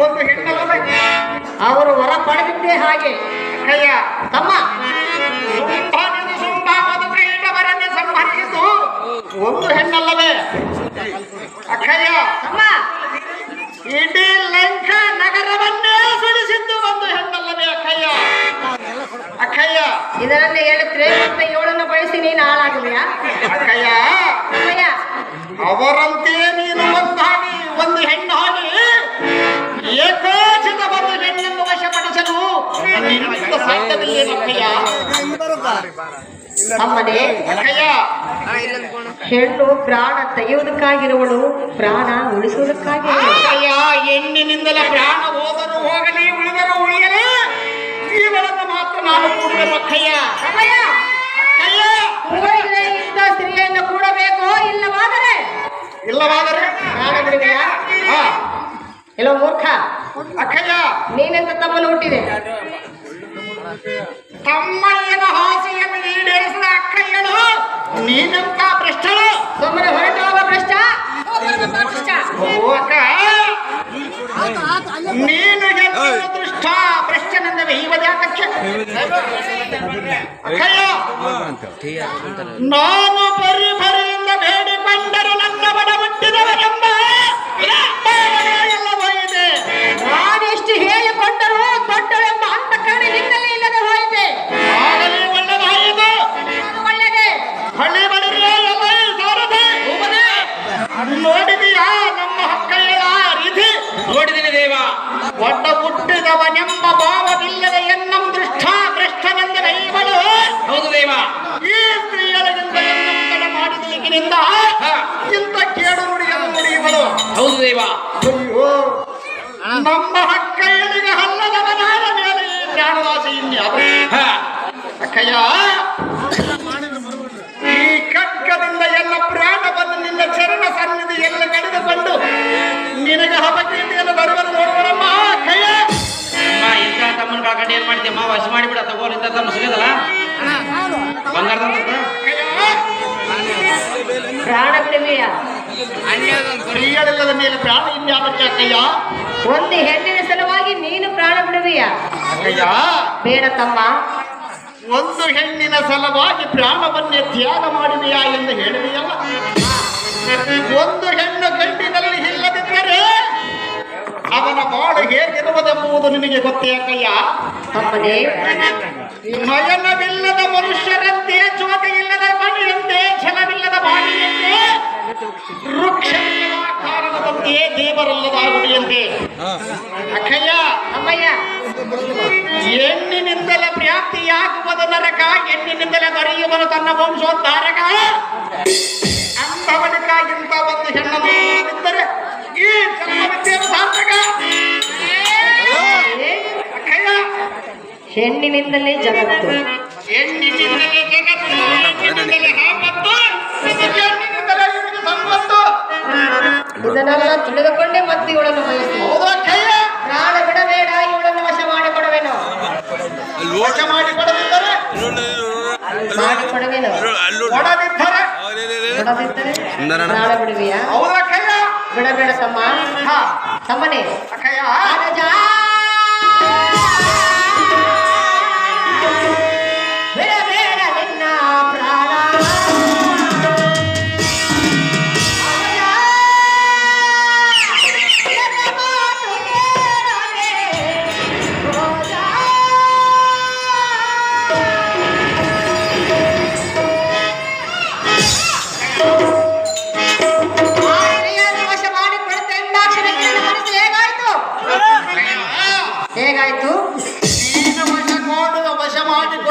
Speaker 2: ಒಂದು ಹೆಣ್ಣಲ್ಲವೇ?
Speaker 4: ಅವರು ಹೊರ ಪಡೆದಿದ್ದೇ ಹಾಗೆ.
Speaker 2: ಅಕ್ಕಯ್ಯ
Speaker 4: ತಮ್ಮ,
Speaker 2: ಸುಂಭವರನ್ನು ಸಂಹರಿಸಿದ್ದು ಒಂದು ಹೆಣ್ಣಲ್ಲವೇ? ಅಕ್ಕಯ್ಯ
Speaker 4: ತಮ್ಮ,
Speaker 2: ಇಡೀ ಲಂಕಾ ನಗರವನ್ನೇ ಸುಳಿಸಿದ್ದು ಒಂದು ಹೆಣ್ಣಲ್ಲವೇ ಅಕ್ಕಯ್ಯ? ಅಕ್ಕಯ್ಯ
Speaker 4: ಇದರನ್ನೇ ಹೇಳುತ್ತರೆ ಮತ್ತೆ ಇವಳನ್ನು ಬಳಸಿ ನೀನು ಹಾಳಾಗುವೆಯಾ?
Speaker 2: ಅಕ್ಕಯ್ಯ
Speaker 4: ಅಮ್ಮಯ್ಯ,
Speaker 2: ಅವರಂತೆ ನೀನು ಒಂದು ಹೆಣ್ಣು ಹಾಗೆ ಏಕೋಚಿತ ಒಂದು ಹೆಣ್ಣನ್ನು ವಶಪಡಿಸಲು ನಿನ್ನಿಂದ ಸಾಧ್ಯವಿಲ್ಲೇನಕ್ಕಯ್ಯ?
Speaker 4: ತಮ್ಮನೇ,
Speaker 2: ಅಕ್ಕಯ್ಯ
Speaker 4: ಹೆಣ್ಣು ಪ್ರಾಣ ತೆಗೆಯುವುದಕ್ಕಾಗಿರುವಳು, ಪ್ರಾಣ ಉಳಿಸುವುದಕ್ಕಾಗಿ.
Speaker 2: ಅಕ್ಕಯ್ಯ ಹೆಣ್ಣಿನಿಂದಲೇ ಪ್ರಾಣ ಹೋದರೂ ಹೋಗಲಿ, ಉಳಿದರೂ ಉಳಿಯಲಿ, ಜೀವನವನ್ನು ಮಾತ್ರ ನಾನು ಕೂಡಬೇಕು ಅಕ್ಕಯ್ಯ.
Speaker 4: ಅಮ್ಮಯ್ಯ,
Speaker 2: ಅಕ್ಕಯ್ಯ
Speaker 4: ಕೂಡಿದರೆ ಇಂಥ ಸ್ತ್ರೀಯನ್ನು ಕೂಡಬೇಕು,
Speaker 2: ಇಲ್ಲವಾದರೆ
Speaker 4: ಪ್ರಾಣ ಬಿಡುವೆಯಾ?
Speaker 2: ಹಾ
Speaker 4: ಎಲ್ಲೋ ಮೂರ್ಖ,
Speaker 2: ಅಕ್ಕಯ್ಯ
Speaker 4: ನೀನೆಂತ ತಮ್ಮನ್ನು ಹುಟ್ಟಿದೆ?
Speaker 2: ತಮ್ಮಯ್ಯನ ಆಸೆಯನ್ನು ಈಡೇರಿಸಿದ ಅಕ್ಕಯ್ಯಳು ನೀನೆಂತ ಭ್ರಷ್ಟಳು?
Speaker 4: ಸುಮ್ಮನೆ ಹೊರಟು ಹೋಗ ಭ್ರಷ್ಟ.
Speaker 2: ಓ ಅಕ್ಕ, ನೀನು ಗೆದ್ದ ದೃಷ್ಟ ಭ್ರಷ್ಟನೆಂದವೆ ಇವದ್ಯಾಕಕ್ಕೆ? ಅಕ್ಕಯ್ಯ ನಾನು ಬರಿಯಿಂದ ಬೇಡಿಕೊಂಡರೆ ನನ್ನ ಬಡ ಹುಟ್ಟಿದವರೆಂಬ ಎಲ್ಲ ಹೋಗಿದೆ.
Speaker 4: ನಾನೆಷ್ಟು ಹೇಳಿಕೊಂಡರೂ ದೊಡ್ಡವೆಂಬ ಅಂತ ಕಾರಣ ನಿನ್ನಲ್ಲಿ ಇಲ್ಲದೆ ಹೋಯಿತೆ.
Speaker 2: ಆಗಲೇ ಒಳ್ಳೆದಾಯಿತು.
Speaker 4: ಒಳ್ಳೆದೆ.
Speaker 2: ಹಳ್ಳಿ ಬಡಿದ್ರೆ ಎಲ್ಲ ಸಾರದೆ ನೋಡಿದೀಯಾ ನಮ್ಮ ಅಕ್ಕಯ್ಯಳ ರೀತಿ?
Speaker 1: ನೋಡಿದ್ದೀನಿ ದೇವ.
Speaker 2: ಒಡ್ಡ ಹುಟ್ಟಿದವನೆಂಬ ಭಾವವಿಲ್ಲದ ಎನ್ನಂ ದೃಷ್ಟ ಭ್ರಷ್ಟನೆಂದ ಇವಳು.
Speaker 1: ಹೌದು ದೇವ.
Speaker 2: ಈ ಸ್ತ್ರೀಯರಿಗಿಂತ ಎನ್ನಂತಡ ಮಾಡಿದೀಗಿನಿಂದ ಇಂಥ ಕೇಡು ನುಡಿಯನ್ನು ನುಡಿ ಇವಳು.
Speaker 1: ಹೌದು ದೇವ.
Speaker 2: ಅಯ್ಯೋ, ನಮ್ಮ ಅಕ್ಕಯ್ಯನಿಗೆ ಹಲ್ಲದವನಾದ ಮೇಲೆ ಈ ಪ್ರಾಣವಾಸಿ ಇನ್ಯಾವ? ಅಕ್ಕಯ್ಯ ಈ ಕಗ್ಗದಿಂದ ಎಲ್ಲ ಪ್ರಾಣವನ್ನು ನಿನ್ನ ಚರಣ ಸನ್ನಿಧಿಯಲ್ಲಿ ಕಡಿದುಕೊಂಡು ನಿನಗೆ ಹಬಕೀತಿಯನ್ನು ಬರುವುದು ನೋಡುವರಮ್ಮ. ಅಕ್ಕಯ್ಯ
Speaker 1: ಅಮ್ಮ, ಇಂಥ ತಮ್ಮನ ಕಾಕಂಡು ಏನ್ ಮಾಡ್ತೀಯಮ್ಮ? ವಶ ಮಾಡಿಬಿಡ, ತಗೋಲ್. ಇಂಥ ತಮ್ಮ ಸಿಗದಲ್ಲ ಬಂಗಾರದ
Speaker 4: ಪ್ರಾಣ ಬಿಡುವೆಯಾ?
Speaker 2: ಸ್ತ್ರೀಯಳಿಲ್ಲದ ಮೇಲೆ ಪ್ರಾಣ ಇನ್ಯಾವಕ್ಕೆ ಅಕ್ಕಯ್ಯ?
Speaker 4: ಒಂದು ಹೆಣ್ಣಿನ ಸಲುವಾಗಿ ನೀನು ಪ್ರಾಣ ಬಿಡುವೆಯಾ?
Speaker 2: ಅಕ್ಕಯ್ಯ
Speaker 4: ಬೇಡ ತಮ್ಮ.
Speaker 2: ಒಂದು ಹೆಣ್ಣಿನ ಸಲುವಾಗಿ ಪ್ರಾಣವನ್ನೇ ತ್ಯಾಗ ಮಾಡುವೆಯಾ ಎಂದು ಹೇಳುವೆಯಲ್ಲ. ಒಂದು ಹೆಣ್ಣು ಗಂಡಿನಲ್ಲಿ ಇಲ್ಲದಿದ್ದರೆ ಅವನ ಬಾಳು ಹೇಗಿರುವುದೆಂಬುದು ನಿನಗೆ ಗೊತ್ತೇ ಅಕ್ಕಯ್ಯ?
Speaker 4: ತಮ್ಮನೇ,
Speaker 2: ನಯನವಿಲ್ಲದ ಮನುಷ್ಯರಂತೆ, ಜ್ಯೋತಿಯಿಲ್ಲದ ಮಣಿಯಂತೆ, ಛಲವಿಲ್ಲದ ಬಾಣಿಯಂತೆ, ವೃಕ್ಷವಿಲ್ಲದ ಕಾರಣದಂತೆ, ದೇವರಲ್ಲದ ಗುಡಿಯಂತೆ. ಅಕ್ಕಯ್ಯ
Speaker 4: ಅಮ್ಮಯ್ಯ,
Speaker 2: ಹೆಣ್ಣಿನಿಂದಲೇ ಪ್ರಾಪ್ತಿಯಾಗುವುದು ನರಕ, ಹೆಣ್ಣಿನಿಂದಲೇ ದೊರೆಯುವುದು ತನ್ನ ವಂಶೋದ್ಧಾರಕ. ಅಂಥವನಿಗಾಗಿಂತ ಒಂದು ಹೆಣ್ಣನ್ನು ನೋಡಿದ್ದರೆ ಈ ಜನ್ಮವಿದ್ಯೆಯನ್ನು ಸಾರ್ಥಕ. ಅಕ್ಕಯ್ಯ
Speaker 4: ಹೆಣ್ಣಿನಿಂದಲೇ ಜಗತ್ತು,
Speaker 2: ಹೆಣ್ಣಿನಿಂದಲೇ ಜಗತ್ತು, ಹೆಣ್ಣಿನಿಂದಲೇ ಆಪತ್ತು, ಹೆಣ್ಣಿನಿಂದಲೇ ಇವನಿಗೆ ಸಂಪತ್ತು.
Speaker 4: ಇದನ್ನೆಲ್ಲ ತಿಳಿದುಕೊಂಡೇ ಮತ್ತೆ ಇವಳನ್ನು ಬಯಸಿ.
Speaker 2: ಹೌದು ಅಕ್ಕಯ್ಯ,
Speaker 4: ಪ್ರಾಣ ಬಿಡಬೇಡ, ಇವಳನ್ನು ವಶ ಮಾಡಿಕೊಡುವೆನು.
Speaker 2: ವಶ ಮಾಡಿಕೊಡದಿದ್ದರೆ
Speaker 4: ಮಾಡಿಕೊಡುವೆನು.
Speaker 2: ಕೊಡದಿದ್ದರೆ
Speaker 4: ಕೊಡದಿದ್ದರೆ ಪ್ರಾಣ ಬಿಡುವೆಯಾ?
Speaker 2: ಹೌದು ಅಕ್ಕಯ್ಯ.
Speaker 4: ಬಿಡಬೇಡ ತಮ್ಮ.
Speaker 2: ಹಾ
Speaker 4: ತಮ್ಮನೇ,
Speaker 2: ಅಕ್ಕಯ್ಯ
Speaker 4: ಬಿಡಬೇಡ ನಿನ್ನ ಪ್ರಾಣ.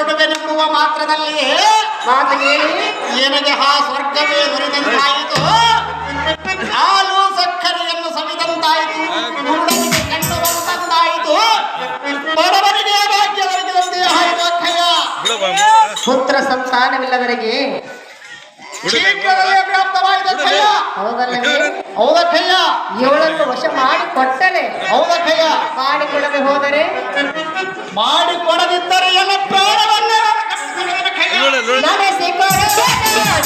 Speaker 2: ಕೊಡುವೆನೆಂಬುವ ಮಾತ್ರದಲ್ಲಿ
Speaker 4: ಮಾತು ಹೇಳಿ
Speaker 2: ನನಗೆ ಆ ಸ್ವರ್ಗವೇ ದೊರೆತಂತಾಯಿತು, ಹಾಲು ಸಕ್ಕರೆಯನ್ನು ಸವಿದಂತಾಯಿತು, ಕುರುಡನಿಗೆ ಕಣ್ಣು ಬರುತ್ತಂತಾಯಿತು, ಬಡವರಿಗೆ ಭಾಗ್ಯ ದೊರಕಿದಂತೆ ಆಯಿತು ಅಕ್ಕಯ್ಯ.
Speaker 4: ಪುತ್ರ ಸಂತಾನವಿಲ್ಲದವರಿಗೆ
Speaker 2: ಶೀಘ್ರದಲ್ಲೇ ಪ್ರಾಪ್ತವಾಯಿತು ಅಕ್ಕಯ್ಯ.
Speaker 4: ಹೌದಲ್ಲವೇ?
Speaker 2: ಹೌದಕ್ಕಯ್ಯ.
Speaker 4: ಇವಳನ್ನು ವಶ ಮಾಡಿ ಕೊಟ್ಟರೆ
Speaker 2: ಹೌದಕ್ಕಯ್ಯ.
Speaker 4: ಮಾಡಿಕೊಳ್ಳದೆ ಹೋದರೆ
Speaker 2: ಮಾಡಿಕೊಡದಿದ್ದರೆ ಎಲ್ಲ ಪ್ರಾಣವನ್ನೇ
Speaker 4: ನಡೆಸಿಕೊಡುವೆನು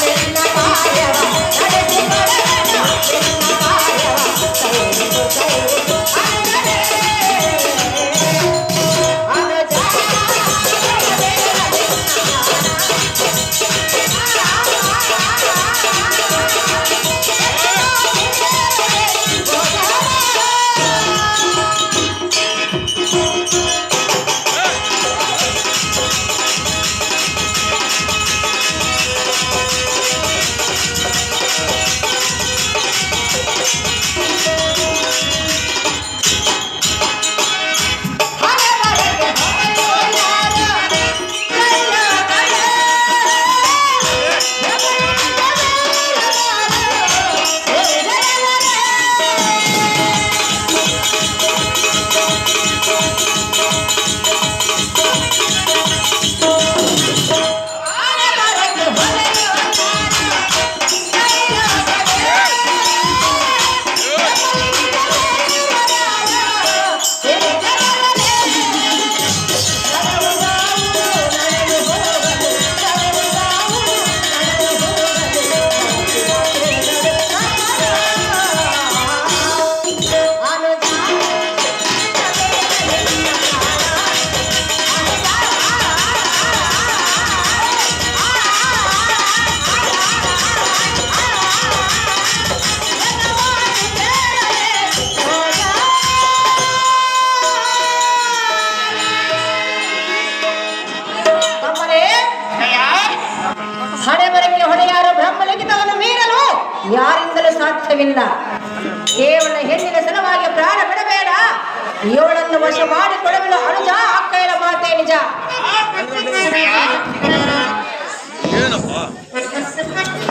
Speaker 4: ನಿನ್ನ ಕಾರ್ಯವ, ನಡೆಸಿಕೊಡುವೆನು ನಿನ್ನ ಕಾರ್ಯವ. ಹಣೆಬರಕ್ಕೆ ಹೊಣೆಯಾರು ಬ್ರಹ್ಮಲಿಖಿತವನ್ನು ಮೀರಲು ಯಾರಿಂದಲೂ ಸಾಧ್ಯವಿಲ್ಲ. ಕೇವಲ ಹೆಣ್ಣಿನ ಸಲುವಾಗಿ ಪ್ರಾಣ ಬಿಡಬೇಡ. ಇವಳನ್ನು ವಶ ಮಾಡಿಕೊಡಲು ಅನುಜ ಅಕ್ಕಯ್ಯನ ಮಾತೇ ನಿಜ.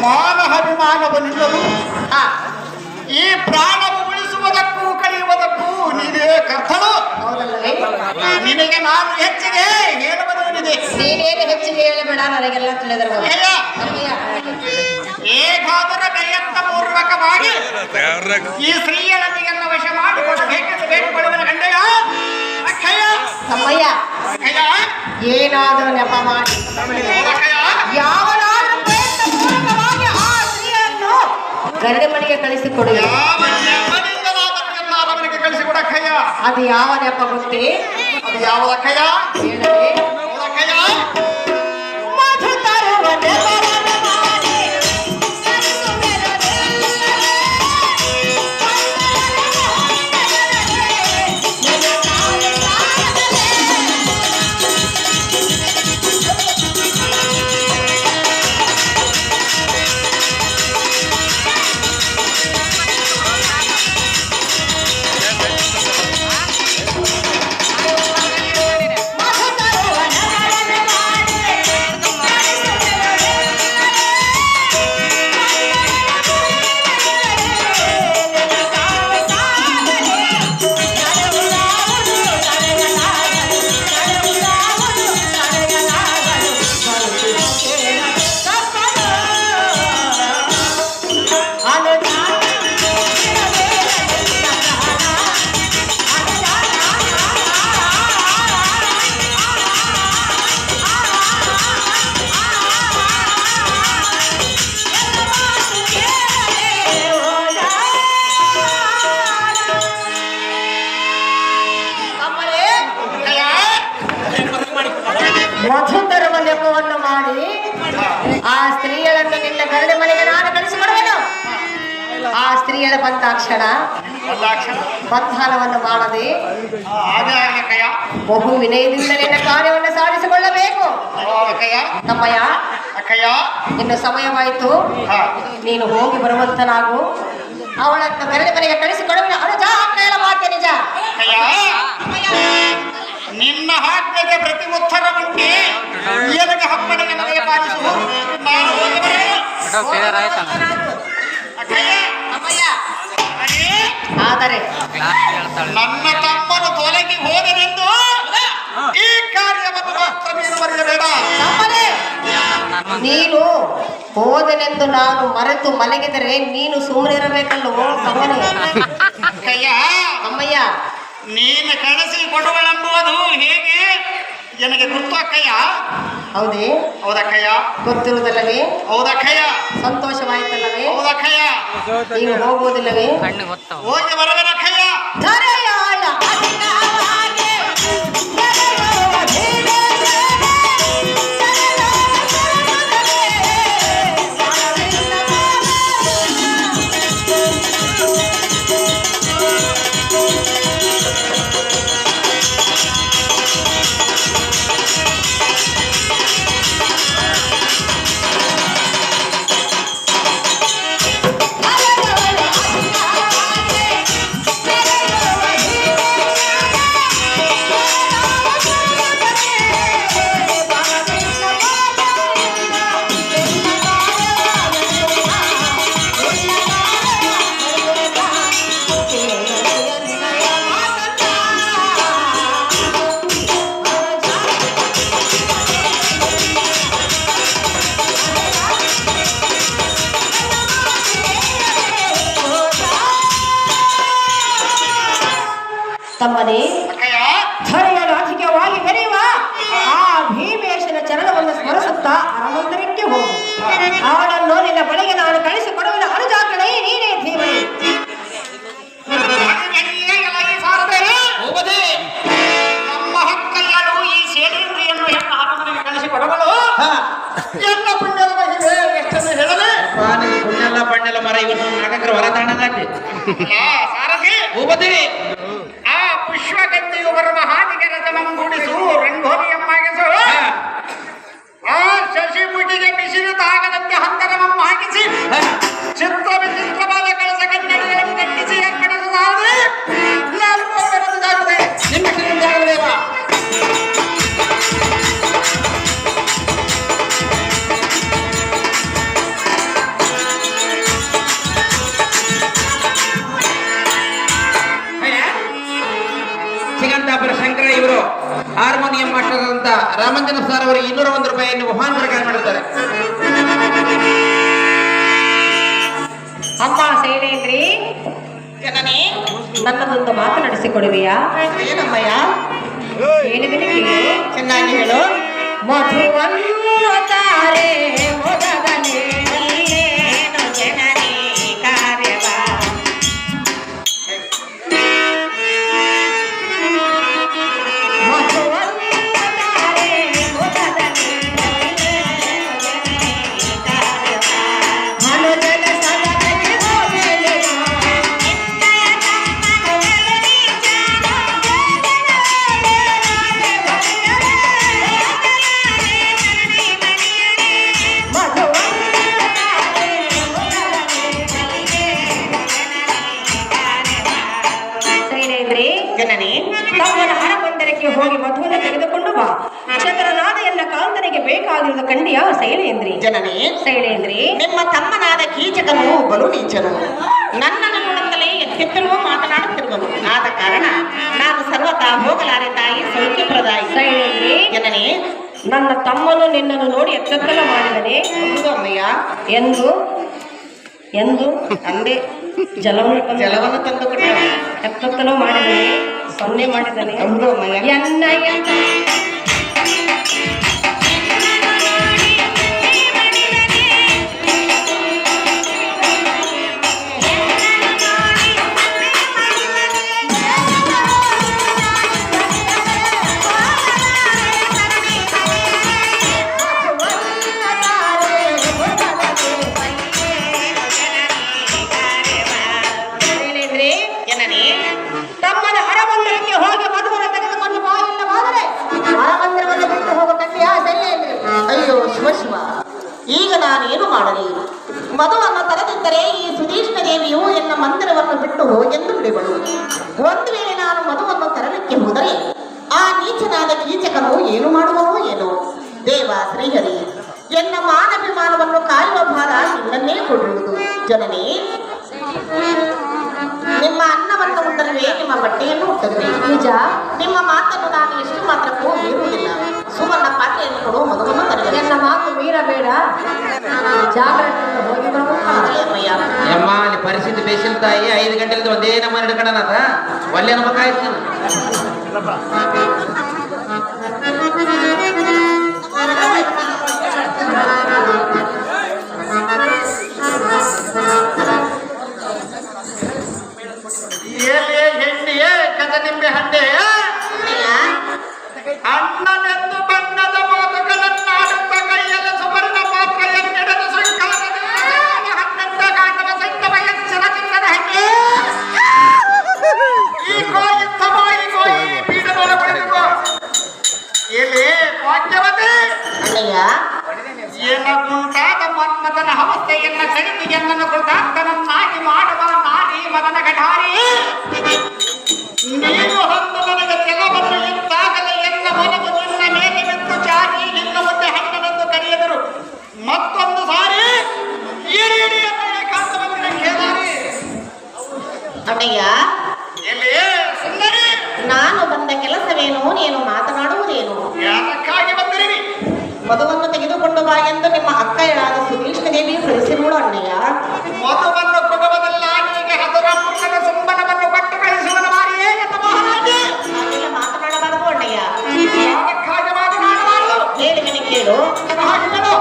Speaker 2: ಮಾನ ಅಭಿಮಾನವನ್ನಿಲ್ಲದು ಈ ಪ್ರಾಣವು ಉಳಿಸುವುದಕ್ಕೂ ಕಳೆಯುವುದಕ್ಕೂ ನೀನೇ ಕರ್ತಳು.
Speaker 4: ಹೌದಲ್ಲವೇ?
Speaker 2: ನಿನಗೆ ನಾನು ಹೆಚ್ಚಿಗೆ ಹೇಳುವುದೇನಿದೆ?
Speaker 4: ನೀನೇನು ಹೆಚ್ಚಿಗೆ ಹೇಳಬೇಡ, ನನಗೆಲ್ಲ ತಿಳಿದರು.
Speaker 2: ಹೇಗಾದರೂ ದಯಂತ ಪೂರ್ವಕವಾಗಿ ಈ ಸ್ತ್ರೀಯರನ್ನೆಲ್ಲ ವಶ ಮಾಡಿಕೊಳ್ಳಬೇಕೆಂದು ಬೇಡಿಕೊಳ್ಳುವ ಗಂಡಯ್ಯ ಅಕ್ಕಯ್ಯ.
Speaker 4: ತಮ್ಮಯ್ಯ,
Speaker 2: ಅಕ್ಕಯ್ಯ
Speaker 4: ಏನಾದರೂ ನೆಪ ಮಾಡಿ
Speaker 2: ಅಕ್ಕಯ್ಯ
Speaker 4: ಯಾವನಾದರೂ ಪ್ರಯತ್ನಪೂರ್ವಕವಾಗಿ ಆ ಸ್ತ್ರೀಯನ್ನು ಗರಡಿ ಮನೆಗೆ ಕಳಿಸಿಕೊಡು.
Speaker 2: ಯಾವ ನೆಪದಿಂದಲಾದರೂ ಎಲ್ಲ ಅವನಿಗೆ ಕಳಿಸಿಕೊಡಕ್ಕಯ್ಯ.
Speaker 4: ಅದು ಯಾವ ನೆಪ ಗೊತ್ತೇ?
Speaker 2: ಅದು ಯಾವುದಕ್ಕಯ್ಯ?
Speaker 4: ಹೇಳಲೇ?
Speaker 2: ಯಾವುದಕ್ಕಯ್ಯ?
Speaker 4: ಮಧು ತರುವ ನೆಪವನ್ನು ಮಾಡಿ ಕನಸು ಮೆರೆದೆ. ನಿನ್ನ ತಾಯಿ ಕಾಲದಲ್ಲೇ ಮಧು ತರುವ ನೆಪವನ್ನು ಮಾಡಿ ಕನಸು ಮೆರೆದೆ. ನಿನ್ನ ತಾಯಿ ಕಾಲದಲ್ಲೇ ನಡೆಯುವುದಾವುದು ನಡೆಯಲಾಗದು, ನಡೆಯುವುದಾವುದು ನಡೆಯಲಾಗದು. ತಪ್ಪದು ಅನುಜ ಮಧು ತರುವ ನೆಪವನ್ನು ಮಾಡಿ ಆ ಸ್ತ್ರೀಯಳನ್ನು ನಿನ್ನ ಗರಡಿ ಮನೆಗೆ ನಾನು ಕಳಿಸಿಕೊಡುವೆನು. ಆ ಸ್ತ್ರೀಯಳ ಬಂದಾಕ್ಷಣ ಬಂಧನವನ್ನು ಮಾಡದೆ
Speaker 2: ಅದೇ ಅಕ್ಕಯ್ಯ.
Speaker 4: ಬಹು ವಿನಯದಿಂದ ನಿನ್ನ ಕಾರ್ಯವನ್ನು ಸಾಧಿಸಿಕೊಳ್ಳಬೇಕು.
Speaker 2: ಅಕ್ಕಯ್ಯ
Speaker 4: ತಮ್ಮಯ್ಯ,
Speaker 2: ಅಕ್ಕಯ್ಯ
Speaker 4: ಇನ್ನು ಸಮಯವಾಯಿತು.
Speaker 2: ಹಾ.
Speaker 4: ನೀನು ಹೋಗಿ ಬರುವಂತನಾಗು. ಅವಳನ್ನು ಗರಡಿ ಮನೆಗೆ ಕಳಿಸಿಕೊಡುವೆನು. ಅನುಜ ಅಕ್ಕಯ್ಯನ ಮಾತೆ ನಿಜ.
Speaker 2: ಅಕ್ಕಯ್ಯ ನಿನ್ನ ಆಜ್ಞೆಗೆ ಪ್ರತಿ ಉತ್ತರವುಂಟೆ
Speaker 4: ಅಮ್ಮಯ್ಯ, ಆದರೆ
Speaker 2: ನನ್ನ ತಮ್ಮನು ತೊಲಗಿ ಹೋದನೆಂದು ಈ ಕಾರ್ಯವನ್ನು ಮಾತ್ರ ನೀನು ಮರೆಯಬೇಡ.
Speaker 4: ತಮ್ಮನೇ, ನೀನು ಹೋದನೆಂದು ನಾನು ಮರೆತು ಮಲಗಿದರೆ ನೀನು ಸುಮ್ಮನಿರಬೇಕಲ್ಲವೋ ತಮ್ಮನೇ?
Speaker 2: ಅಕ್ಕಯ್ಯ,
Speaker 4: ಅಮ್ಮಯ್ಯ,
Speaker 2: ನೀನು ಕಳಿಸಿ ಕೊಡುವಳೆಂಬುವುದು ಹೇಗೆ ನನಗೆ ಗೊತ್ತು ಅಕ್ಕಯ್ಯ.
Speaker 4: ಹೌದೇ?
Speaker 2: ಹೌದಕ್ಕಯ್ಯ.
Speaker 4: ಗೊತ್ತಿರುವುದಲ್ಲವೇ?
Speaker 2: ಹೌದಕ್ಕಯ್ಯ.
Speaker 4: ಸಂತೋಷವಾಯ್ತಲ್ಲವೇ?
Speaker 2: ಹೌದಕ್ಕಯ್ಯ.
Speaker 4: ನೀನು ಹೋಗುವುದಿಲ್ಲವೇ?
Speaker 2: ಹೋಗಿ ಬರಬೇಕಕ್ಕಯ್ಯ.
Speaker 4: ಧರೆಯಾಳ ಅಧಿಕವಾಗಿ ನಡೆಯುವ ಧೀರತೆ, ತಮ್ಮನೇ, ಧರೆಯ ರಾಜಕೀಯವಾಗಿ ಬೆರೆಯುವ ಆ ಭೀಮೇಶನ ಚರಣವನ್ನು ಸ್ಮರಿಸುತ್ತಾ ಅರಮಂದಿರಕ್ಕೆ ಹೋಗು. ಅವನನ್ನು ನಿನ್ನ ಬಳಿಗೆ ನಾನು ಕಳಿಸಿಕೊಡುವಿನ ಅನುಜಾಗ್ರಣೆ ನೀನೇ ಧೀಮನಿ.
Speaker 2: ನಮ್ಮ ಹಕ್ಕಯ್ಯನು ಈ ಸೇಡಿಯನ್ನು ಹೆಣ್ಣ ಅರಮನೆಗೆ ಕಳಿಸಿಕೊಡಗಳು ಎಲ್ಲ ಪುಣ್ಯದ ಮಹಿಮೆ ಎಷ್ಟನ್ನು ಹೇಳಲು
Speaker 1: ಪುಣ್ಯಲ್ಲ ಪಣ್ಣೆಲ್ಲ ಮರ ಇವತ್ತು ನಾಗಕರ ಹೊರ ತಾಣದಾಗ್ತಿ
Speaker 2: ಸಾರಥಿ
Speaker 1: ಹೋಗದಿರಿ.
Speaker 2: ಆ ಪುಷ್ಪಗಂಧಿಯು ಬರುವ ಹಾದಿಗೆ ರಜಮಂಗೂಡಿಸು ರಂಗೋಲಿಯಮ್ಮಾಗಿಸು. ಆ ಶಶಿಮುಖಿಗೆ ಬಿಸಿಲಿತಾಗದಂತೆ ಹಂತರವಮ್ಮ ಹಾಕಿಸಿ ಚಿತ್ರ ವಿಚಿತ್ರವಾದ ಕಳಸ ಕನ್ನಡಿಗಳನ್ನು ಕಟ್ಟಿಸಿ ಏರ್ಪಡಿಸುತ್ತಾನೆ.
Speaker 1: ನಿಮ್ಮ ಶ್ರೀರಾಮದೇವ ಶ್ರೀಗಂಧಾಪುರ ಶಂಕರ ಇವರು ಹಾರ್ಮೋನಿಯಂ ಮಾಸ್ಟರ್ ಅಂತ ರಾಮಂಜನ ಸರ್ ಅವರಿಗೆ 201 ರೂಪಾಯಿಯನ್ನು ಮಹಾನ್ ಪ್ರಕಾರ ಮಾಡಿದ್ದಾರೆ.
Speaker 4: ಅಮ್ಮ ಶೈಲೇಂದ್ರಿ, ನನ್ನದೊಂದು ಮಾತನಾಡಿಸಿಕೊಡುವೆಯಾ?
Speaker 2: ಏನಮ್ಮಯ್ಯ?
Speaker 4: ಹೇಳಿದರೆ ಕೇಳು.
Speaker 2: ಚೆನ್ನಾಗಿ ಹೇಳು.
Speaker 4: ಮಧುವನ್ನು ತಾರೆ ಮೊದಲನೇ ಜನನಿ ಕಾರ್ಯವ ತಮ್ಮನ ಹಣಮಂದಿರಕ್ಕೆ ಹೋಗಿ ಮಧುವನ್ನು ತೆಗೆದುಕೊಂಡು ಬಾ. ಚಂದ್ರನಾದೆಯನ್ನ ಕಾಂತನಿಗೆ ಬೇಕಾಗಿರುವ ಕಂಡಿಯ ಶೈಲೇಂದ್ರಿ.
Speaker 2: ಜನನಿ,
Speaker 4: ಶೈಲೇಂದ್ರಿ,
Speaker 2: ನಿಮ್ಮ ತಮ್ಮನಾದ ಕೀಚಕನು ಬಲು ನೀಚನು. ನನ್ನನ್ನು ನೋಡುತ್ತಲೇ ಎತ್ತೆತ್ತಲೂ ಮಾತನಾಡುತ್ತಿರುವನು. ಆದ ಕಾರಣ ನಾನು ಸರ್ವತಾ ಹೋಗಲಾರೆ ತಾಯಿ ಸೌಖ್ಯಪ್ರದಾಯಿ.
Speaker 4: ಶೈಲೇಂದ್ರಿ,
Speaker 2: ಜನನಿ,
Speaker 4: ನನ್ನ ತಮ್ಮನು ನಿನ್ನನ್ನು ನೋಡಿ ಎತ್ತೆತ್ತಲ ಮಾಡಿದನೆ.
Speaker 2: ಹೌದು ಅಮ್ಮಯ್ಯ.
Speaker 4: ಎಂದು ಎಂದು
Speaker 2: ಅಂದೆ
Speaker 4: ಜಲವನ್ನು
Speaker 2: ತಂದು ಕೊಟ್ಟ.
Speaker 4: ಎತ್ತೆತ್ತಲೋ ಮಾಡಿದನೆ, ಸೊನ್ನೆ ಮಾಡಿದನೆ.
Speaker 2: ಹೌದು ಅಮ್ಮಯ್ಯ.
Speaker 4: ತಮ್ಮನ ಹರಮಂದಿರಕ್ಕೆ ಹೋಗಿ ಮಧುವನ್ನು ತೆಗೆದುಕೊಂಡು ಬಾ. ಇಲ್ಲವಾದರೆ ಹರಮಂದಿರವನ್ನು ಬಿಟ್ಟು ಹೋಗೋ ಕಂಡಿಯ ಶೈಲೇಂದ್ರಿ.
Speaker 2: ಅಯ್ಯೋ ಶಿವ ಶಿವ, ಈಗ ನಾನೇನು ಮಾಡಲಿ? ಮಧುವನ್ನು ತರದಿದ್ದರೆ ಈ ಸುಧೀಷ್ಣ ದೇವಿಯು ಎನ್ನ ಮಂದಿರವನ್ನು ಬಿಟ್ಟು ಹೋಗೆಂದು ಬಿಡುವಳು. ಒಂದು ವೇಳೆ ನಾನು ಮಧುವನ್ನು ತರಲಿಕ್ಕೆ ಹೋದರೆ ಆ ನೀಚನಾದ ಕೀಚಕನು ಏನು ಮಾಡುವವೋ ಏನೋ. ದೇವ ಶ್ರೀಹರಿ, ಎನ್ನ ಮಾನಭಿಮಾನವನ್ನು ಕಾಯುವ ಭಾರ ನಿನ್ನನ್ನೇ ಕೊಡುವುದು. ಜನನಿ, ನಿಮ್ಮ ಅನ್ನವನ್ನು ಉಂಡರುವೆ, ನಿಮ್ಮ ಬಟ್ಟೆಯನ್ನು ಉಟ್ಟರುವೆ. ನಿಜ, ನಿಮ್ಮ ಮಾತನ್ನು ನಾನು ಎಷ್ಟು ಮಾತ್ರಕ್ಕೂ ಮೀರುವುದಿಲ್ಲ. ಸುವರ್ಣ ಪಾತ್ರೆಯನ್ನು ಕೊಡು, ಮಗವನ್ನು ತರಬೇಕು.
Speaker 4: ನನ್ನ ಮಾತು ಮೀರಬೇಡ, ಜಾಗ್ರತೆ ಹೋಗಿ
Speaker 2: ಅಮ್ಮಯ್ಯ.
Speaker 1: ಯಮ್ಮ ಅಲ್ಲಿ ಪರಿಸ್ಥಿತಿ ಬೇಸಿಲ್ ತಾಯಿ 5 ಗಂಟೆಲಿಂದ ಒಂದೇ ನಮ್ಮ ಹಿಡ್ಕೊಂಡನದ ಒಳ್ಳೆ ನಮಕಾಯ್ತು.
Speaker 3: ಹೆಣ್ಣಿಯೇ ಕದ ನಿಂಬೆ ಹಣ್ಣೆ ಅಣ್ಣನೆಂದು ಬಣ್ಣದ ಮಾತುಗಳನ್ನಾಡುತ್ತ ಕೈಯಲ್ಲಿ ಸುವರ್ಣ ಪಾತ್ರೆಯನ್ನೆಡೆದು ಸಂಕಾರದಿಂದ ಹಣ್ಣೆಂದ ಕಾಟವ ಸೈತ ವಯಸ್ಸಿನ ಚಿನ್ನದ ಹಣ್ಣೆ ಈ ಕೋಯಿ ತಮಾಯಿ ಕೋಯಿ ಪೀಠದೊಳಗಡೆದು ಇಲ್ಲಿ ಭಾಗ್ಯವತಿ
Speaker 2: ಅಣ್ಣಯ್ಯ,
Speaker 3: ಏನ ಗುಂಟಾದ ಮನ್ಮಥನ ಅವಸ್ಥೆಯನ್ನ ಕಡಿದು ಎನ್ನನ್ನು ಕೃತಾರ್ಥನನ್ನಾಗಿ ಮಾಡುವ ನಾರಿ ಮದನ ಗಠಾರಿ ನೀನು ಹೊಂದು ನನಗೆ ಕೆಲವನ್ನು ಇದ್ದಾಗಲೇ ಎಲ್ಲ ಮನವು ನಿನ್ನ ಮೇಲೆ ಬಿದ್ದು ಚಾರಿ ನಿನ್ನ ಮುಂದೆ ಹಣ್ಣನೆಂದು ಕರೆಯದರು. ಮತ್ತೊಂದು ಸಾರಿ ಇಡೀ ಕಾಂತವಂತನ ಕೇಳಾರಿ.
Speaker 2: ಅಣ್ಣಯ್ಯ,
Speaker 3: ಎಲ್ಲಿ ಸುಂದರಿ,
Speaker 2: ನಾನು ಬಂದ ಕೆಲಸವೇನು, ನೀನು ಮಾತನಾಡುವುದೇನು?
Speaker 3: ಯಾತಕ್ಕಾಗಿ ಬಂದಿರಿ?
Speaker 2: ಮಧುವನ್ನು ತೆಗೆದುಕೊಂಡು ಬಾ ಎಂದು ನಿಮ್ಮ ಅಕ್ಕಯ್ಯಳಾದ ಸುಧೀಷ್ಣ ದೇವಿ ಕಳಿಸಿರುವಳು. ಅಣ್ಣಯ್ಯ,
Speaker 3: ಮಧುವನ್ನು ಕೊಡುವುದಲ್ಲ, ನಿನಗೆ ಹದರ ಪುಟ್ಟದ ಸುಂಬನವನ್ನು ಕೊಟ್ಟು ಕಳಿಸುವನ ಮಾರಿಯೇ ಎಂದ ಮಹಾರಾಜೆ.
Speaker 2: ಹಾಗೆಲ್ಲ ಮಾತನಾಡಬಾರದು ಅಣ್ಣಯ್ಯ.
Speaker 3: ಯಾತಕ್ಕಾಗಿ ಮಾತನಾಡಬಾರದು?
Speaker 2: ಹೇಳಿದನೆ ಕೇಳು.
Speaker 3: ಹಾಗೆ ಹೇಳು.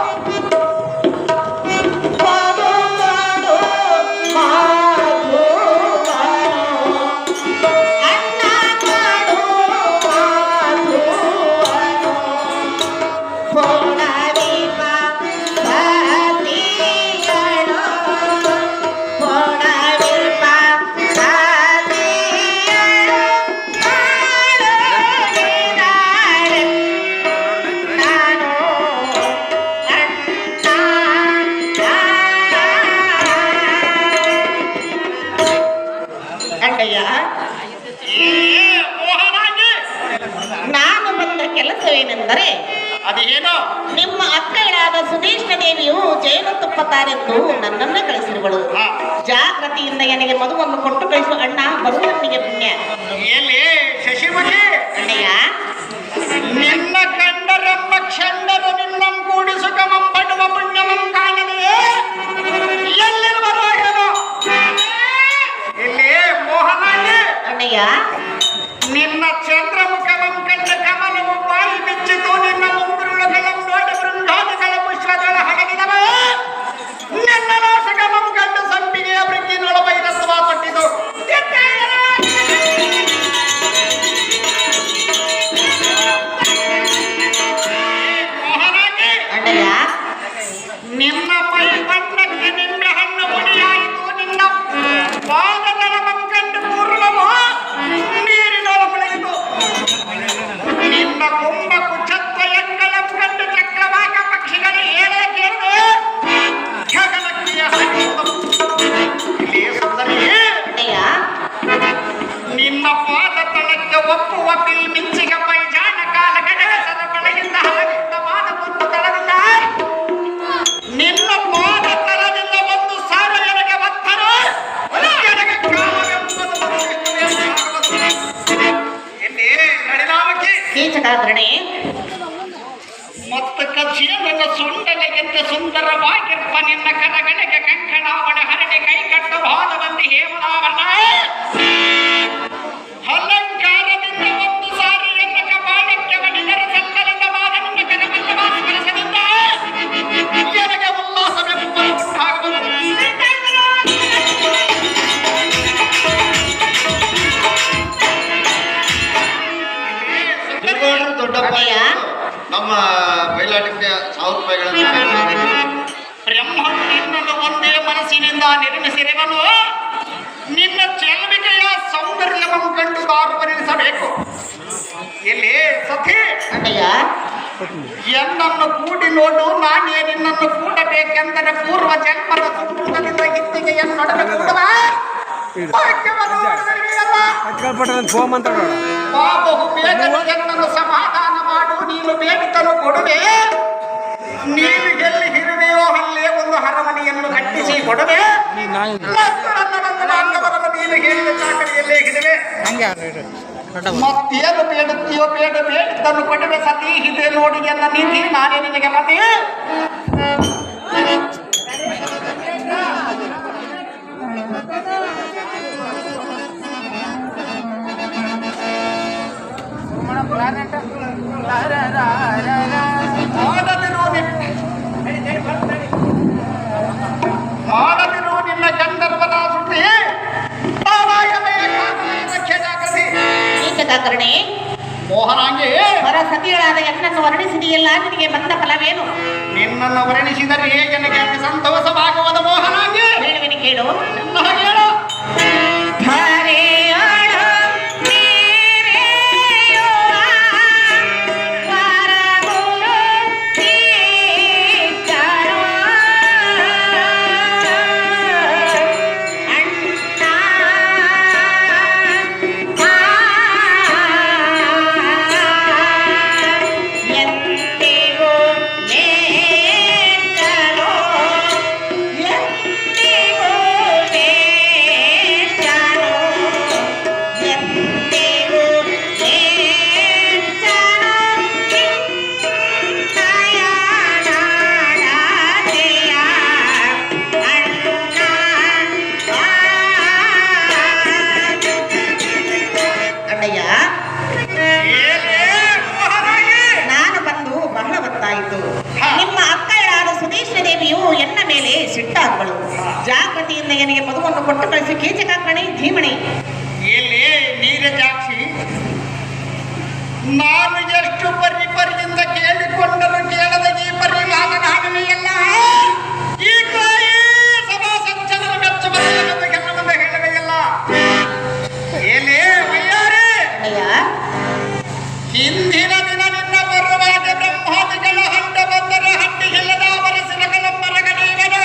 Speaker 2: ನಾನು ಬಂದ ಕೆಲಸವೇನೆಂದರೆ,
Speaker 3: ಅದೇನೋ
Speaker 2: ನಿಮ್ಮ ಅಕ್ಕಯ್ಯಳಾದ ಸುಧೀಷ್ಣ ದೇವಿಯು ಜೇನು ತುಪ್ಪತಾರೆಂದು ನನ್ನನ್ನೇ ಕಳಿಸಿರುವಳು. ಜಾಗೃತಿಯಿಂದ ನನಗೆ ಮಧುವನ್ನು ಕೊಟ್ಟು ಕಳಿಸುವ ಅಣ್ಣ ಬರುವನಿಗೆ ಪುಣ್ಯ.
Speaker 3: ಎಲ್ಲಿ ಶಶಿಮುಖಿ,
Speaker 2: ಅಣ್ಣಯ್ಯ,
Speaker 3: ನಿನ್ನ ಕಂಡರೆಂಬ ಕ್ಷಂಡರು ನಿನ್ನಂ ಕೂಡಿಸು ಕಮಂ ಪಡುವ ಪುಣ್ಯಮಂ ಕಾಣದೆಯೇ ಎಲ್ಲಿರುವರು ಹೇಳು. ಇಲ್ಲಿ ಮೋಹನಾಗಿ,
Speaker 2: ಅಣ್ಣಯ್ಯ,
Speaker 3: ನಿನ್ನ ಚಂದ್ರಮುಖಮಂ ಕಂಡ ಕಮಲವು ಬಾಯಿ ಬಿಚ್ಚಿತು, ನಿನ್ನ ಮುಂಗುರುಳುಗಳ ನೋಡಿ ಬೃಂಗಾದಿಗಳ ಪುಷ್ಪಗಳ ಹಡಗಿದವೇ ನಿನ್ನ ನಾಶಕಮಂ ಕಂಡ ಸಂಪಿಗೆಯ ಬೃಂಗಿನೊಳ ವೈರತ್ವ ಕೊಟ್ಟಿತು. ಮೋಹನಾಗಿ,
Speaker 2: ಅಣ್ಣಯ್ಯ,
Speaker 3: ನಿನ್ನ ಮೈ ಬಣ್ಣಕ್ಕೆ ನಿಂಬೆ ಹಣ್ಣು ಮುಡಿಯಾಯಿತು, ನಿನ್ನ ಪಾದದಳಮಂ ಕಂಡು ಪೂರ್ವವು ನೀರಿನೊಳ ಮುಳುಗಿತು, ನಿನ್ನ ಕುಂಭ ಕುಚತ್ವ ಎಂಗಳಂ ಕಂಡು ಚಕ್ರವಾಕ ಪಕ್ಷಿಗಳ ಏನೇ ಕೇಳಿದೆ ಗಗನಕ್ಕಿಯ ಇಲ್ಲಿ ಸುಂದರಿಯೇ,
Speaker 2: ಅಣ್ಣಯ್ಯ,
Speaker 3: ನಿನ್ನ ಪಾದ ತಳಕ್ಕೆ ಒಪ್ಪುವ ಬಿಲ್ ಮಿಂಚಿಗ ಪೈಜಾನ ಕಾಲ ಗಣೇಶನ ಬಳೆಯಿಂದ ಹಲಗಿದ್ದ ಮಾದ ಒಂದು ತಳದಿಂದ ನಿನ್ನ ಪಾದ ತಳದಿಂದ ಒಂದು ಸಾರ ಎನಗೆ ಒತ್ತರು ಎನಗೆ ಕಾಮವೆಂಬುದು ಇಲ್ಲಿ ನಡಿನಾಮಕಿ
Speaker 2: ಕೀಚಕಾಗ್ರಣೆ,
Speaker 3: ಮತ್ತು ಕಚ್ಚಿಯ ನನ್ನ ಸುಂಡಲೆಗೆಂದ ಸುಂದರವಾಗಿರ್ಪ ನಿನ್ನ ಕರಗಳಿಗೆ ಕಂಕಣಾವಣ ಹರಡಿ ಕೈ ಕಟ್ಟು ಹೋದ ಬಂದು ಹೇಮನಾವಣ್ಣ ಅಲಂಕಾರದಿಂದ ಒಂದು ಸಾರಿ ಎನ್ನ ಕಪಾಳಕ್ಕೆ ಬಡಿದರ ಸಂದಲದ ಮಾದ ನಿನ್ನ ಕರಬಲ್ಲ ವಾಸ್ಪರಸದಿಂದ ಎನಗೆ ಉಲ್ಲಾಸವೆಂಬ ಉಂಟಾಗುವುದು.
Speaker 2: ದೊಡ್ಡಪ್ಪ
Speaker 3: ನಮ್ಮ ಬಯಲಾಟಕ್ಕೆ 1000 ರೂಪಾಯಿಗಳನ್ನು ಬ್ರಹ್ಮನು ನಿನ್ನನ್ನು ಒಂದೇ ಮನಸ್ಸಿನಿಂದ ನಿರ್ಮಿಸಿರುವನು. ನಿನ್ನ ಚೆಲುವಿಕೆಯ ಸೌಂದರ್ಯವನ್ನು ಕಂಡು ಕಾರು ಪರಿಣಿಸಬೇಕು. ಇಲ್ಲಿ ಸಖಿ,
Speaker 2: ಅಣ್ಣಯ್ಯ,
Speaker 3: ಎನ್ನನ್ನು ಕೂಡಿ ನೋಡು, ನಾನೇ ನಿನ್ನನ್ನು ಕೂಡಬೇಕೆಂದರೆ ಪೂರ್ವ ಜನ್ಮದ ಸುಕೃತದಿಂದ ಇತ್ತಿಗೆಯನ್ನೊಡನೆ ಕೂಡುವ ಭಾಗ್ಯವನ್ನು ನೋಡಿದೆಯಲ್ಲ. ಬಹು ಬೇಗನೆ ಎನ್ನನ್ನು ಸಮಾಧಾನ ಮಾಡು, ನೀನು ಬೇಡಿತನು ಕೊಡುವೆ. ನೀನು ಹಿಡವೆ ಹಿಡವೆ ಮತ್ತೇನು ಬೇಡುತ್ತೀಯೋ ಬೇಡಿದ್ದನ್ನು ಕೊಡುವೆ ಸತಿ ಇದೆ ನೋಡಿ ಎನ್ನ ನೀತಿ ನಾನೇ ನಿನಗೆ ಮತಿ ಮಾಡದಿರು ನಿನ್ನ ಗಂಧರ್ವನ ಸುದ್ದಿ
Speaker 2: ಏಕದಾಕರಣೆ
Speaker 3: ಮೋಹನಾಂಗಿ
Speaker 2: ಹೊರ ಸತಿಗಳಾದ ಎನ್ನನ್ನು ವರ್ಣಿಸಿದೆಯಲ್ಲ ನಿನಗೆ ಬಂದ ಫಲವೇನು?
Speaker 3: ನಿನ್ನನ್ನು ವರ್ಣಿಸಿದರೆ ಹೇಗೆ ನನಗೆ ಸಂತೋಷವಾಗುವುದು ಮೋಹನಾಂಗಿ
Speaker 2: ಹೇಳುವಿನಿ ಕೇಳು.
Speaker 3: ಎಲ್ಲ ಹೇಳು
Speaker 2: ಎನ್ನ ಮೇಲೆ ಸಿಟ್ಟಾಗ್ಗಳು. ಜಾಗೃತಿಯಿಂದ ನನಗೆ ಮದುವನ್ನು ಕೊಟ್ಟು ಕಳಿಸಿ ಕೀಚಕಾಕಣೆ ಧೀಮಣಿ.
Speaker 3: ಎಲ್ಲಿ ನೀರಜಾಕ್ಷಿ ನಾನು ಎಷ್ಟು ಪರಿಯಿಂದ ಕೇಳಿಕೊಂಡರು ಕೇಳದ ಈ ಪರಿ ಮಾತನಾಡಲೆಯಲ್ಲ ಈ ಸಭಾ ಸಂಚಲನ ಮೆಚ್ಚ ಬಂದ ಹೇಳವೆಯಲ್ಲ ಎಲ್ಲಿ ವಯ್ಯಾರೆ ಹಿಂದಿನ ದಿನ ನಿನ್ನ ಬರುವಾಗ ಬ್ರಹ್ಮಾದಿಗಳ ಹಂಡ ಬಂದರೆ ಹಟ್ಟಿಗಿಲ್ಲದ ವರಸಿನ ಕಲಂಬರಗನೇಗನ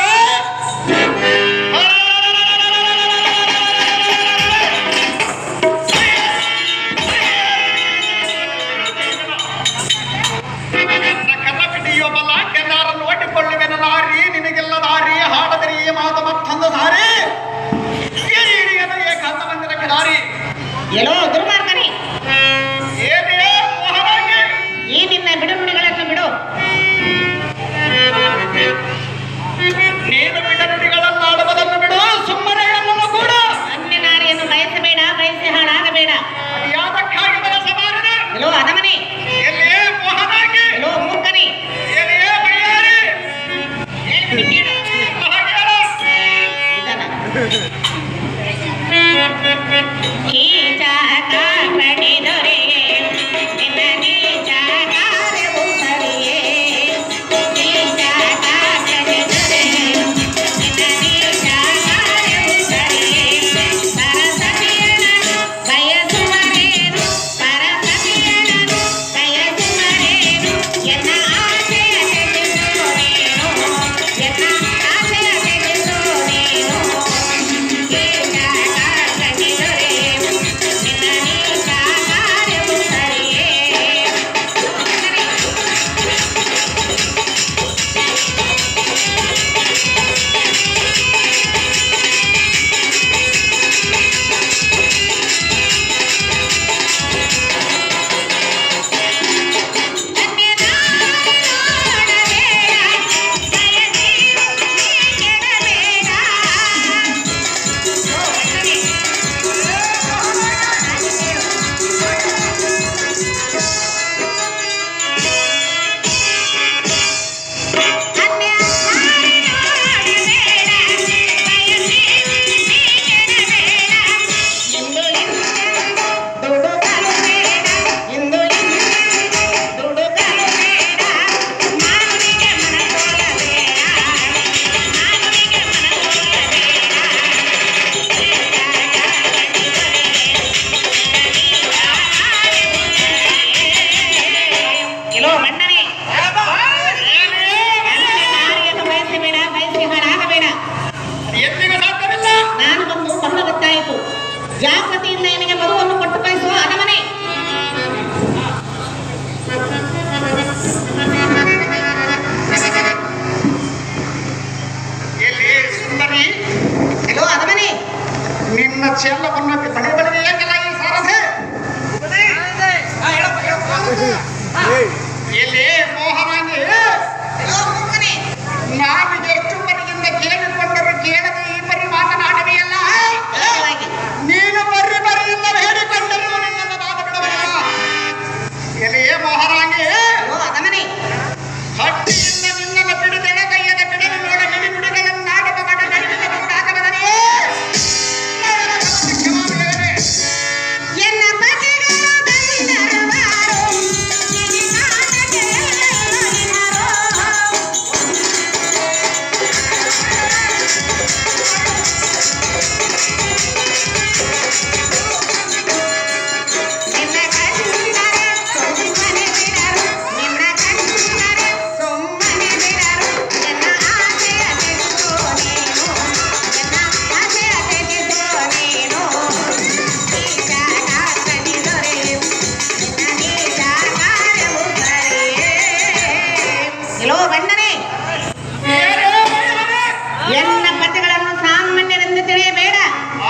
Speaker 4: ಎನ್ನ ಪತಿಗಳನ್ನು ಸಾಮಾನ್ಯರೆಂದು ತಿಳಿಯಬೇಡ.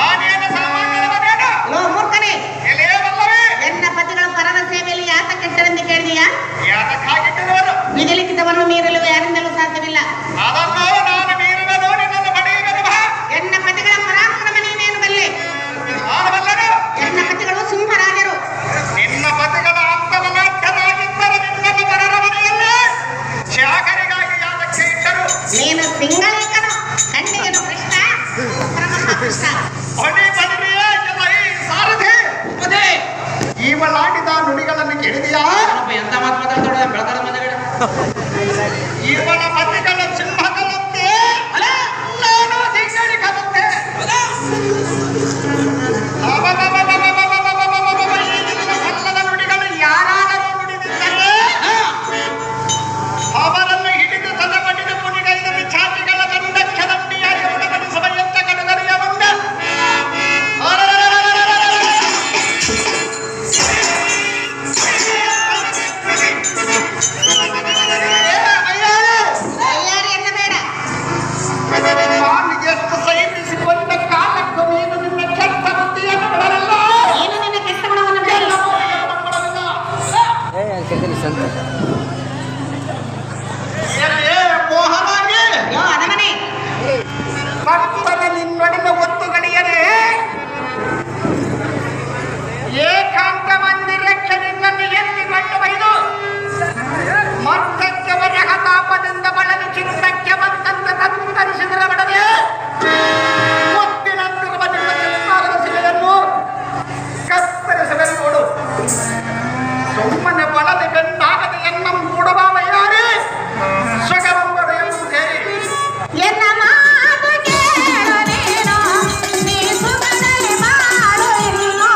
Speaker 3: ಆನೇನ ಸಾಮಾನ್ಯರ ಬೇಡ.
Speaker 4: ಲೋ ಮೂರ್ಖನೇ,
Speaker 3: ಎಲೆ ಬಲ್ಲವೇ,
Speaker 4: ಎನ್ನ ಪತಿಗಳು ಪರರ ಸೇವೆಯಲ್ಲಿ ಯಾತ ಕೆಟ್ಟರೆಂದು ಕೇಳಿದೀಯಾ?
Speaker 3: ಯಾತಕ್ಕಾಗಿಟ್ಟವರು
Speaker 4: ವಿಧಿ ಲಿಖಿತವನ್ನು ಮೀರಲು ಯಾರಿಂದಲೂ ಸಾಧ್ಯವಿಲ್ಲ.
Speaker 3: ಅದನ್ನು ನಾನು ಮೀರುವೆನು, ನಿನ್ನನ್ನು ಬಡಿಯುವೆನು ಬಾ.
Speaker 4: ಎನ್ನ ಪತಿಗಳ ಪರಾಕ್ರಮ ನೀನೇನು ಬಲ್ಲೆ?
Speaker 3: ನಾನು ಬಲ್ಲನು.
Speaker 4: ಎನ್ನ ಪತಿಗಳು ಸಿಂಹರಾಜರು.
Speaker 3: ನಿನ್ನ ಪತಿಗಳ ಅಂತರನಾಟ್ಯರಾಗಿದ್ದರೆ ನಿನ್ನನ್ನು ಪರರ ಮನೆಯಲ್ಲಿ ಚಾಕರಿಗಾಗಿ ಯಾತಕ್ಕೆ ಇಟ್ಟರು?
Speaker 4: ನೀನು ಸಿಂಗಳಿಕನು, ಕಣ್ಣಿಗೆನು ಕೃಷ್ಣ, ಪರಮಪ್ಪ ಕೃಷ್ಣ.
Speaker 3: ಹೊಡಿ ಬಡಿದೆಯೇ ಎಲ್ಲ ಈ ಸಾರಥಿ?
Speaker 1: ಅದೇ
Speaker 3: ಇವಳಾಡಿದ ನುಡಿಗಳನ್ನು ಕೇಳಿದೆಯಾ?
Speaker 1: ಏನಪ್ಪ ಎಂತ ಮಾತು ಮಾತಾಡ್ತಾಳೆ ಬೆಳಗಾದ ಮನೆಗಡೆ.
Speaker 3: ಇವಳ ಪತಿಗಳ ಸಿಂಹಗಳಂತೆ ನಾನು ಸಿಂಗಳಿಕನಂತೆ. ಸಲ್ಲದ ನುಡಿಗಳು ಯಾರಾದರೂ ನುಡಿದಿದ್ದರೆ ಅವರನ್ನು ಹಿಡಿದು ತಲೆಮಟ್ಟಿದ ಕುಣಿಗೈದಲ್ಲಿ ಚಾಚಿಗಳ ದಂಡಕ್ಕೆ ದಂಡಿಯಾಗಿ ಉಡಬಡಿಸುವ ಎಂತ ಕಡುಗರಿಯ ಮುಂದೆ
Speaker 4: ಅಯ್ಯಾರಿ ಎನ್ನಬೇಡ.
Speaker 3: ನಾನು ಎಷ್ಟು ಸಹಿಸಿಕೊಂಡ ಕಾಲಕ್ಕೂ ನೀನು ನಿನ್ನ ಕೆಟ್ಟ ಬುದ್ಧಿಯನ್ನು ಬಿಡಲಿಲ್ಲ.
Speaker 4: ನೀನು ನಿನ್ನ ಕೆಟ್ಟ ಗುಣವನ್ನು ಬಿಡಲ್ಲ.
Speaker 3: ಮೋಹನಾಗಿ
Speaker 4: ಯೋ ಅದಮನೆ,
Speaker 3: ಭಕ್ತನ ನಿನ್ನೊಡಿನ ಒತ್ತು ಗಡಿಯರೆ ಏಕಾಂತ ಮಂದಿರಕ್ಕೆ ನಿನ್ನನ್ನು ಎತ್ತಿಕೊಂಡು ಬೈದು ಮತ್ತಕ್ಕೆ ವರಹ ತಾಪದಿಂದ ಬಳಲಿ ಚಿತ್ತಕ್ಕೆ ಬಂದಂತ ತತ್ತರಿಸಿದರ ಬಡವೆ ಮುತ್ತಿನಂತಿರುವ ನಿಮ್ಮ ಚಿತ್ತಾರದ ಶಿಲೆಯನ್ನು ಕತ್ತರಿಸಬೇಕು ನೋಡು. ಸುಮ್ಮನೆ ಬಳಲಿ ಬೆಂದಾಗದೆ ಎನ್ನಂ ಕೂಡುವ ವೈಯಾರಿ ಸುಗಮಂಬರ ಎಂದು ಹೇಳಿ
Speaker 4: ಎನ್ನ ಮಾತು ಕೇಳು ನೀನು, ನೀ ಸುಖದಲ್ಲಿ ಬಾಳು ಇನ್ನು.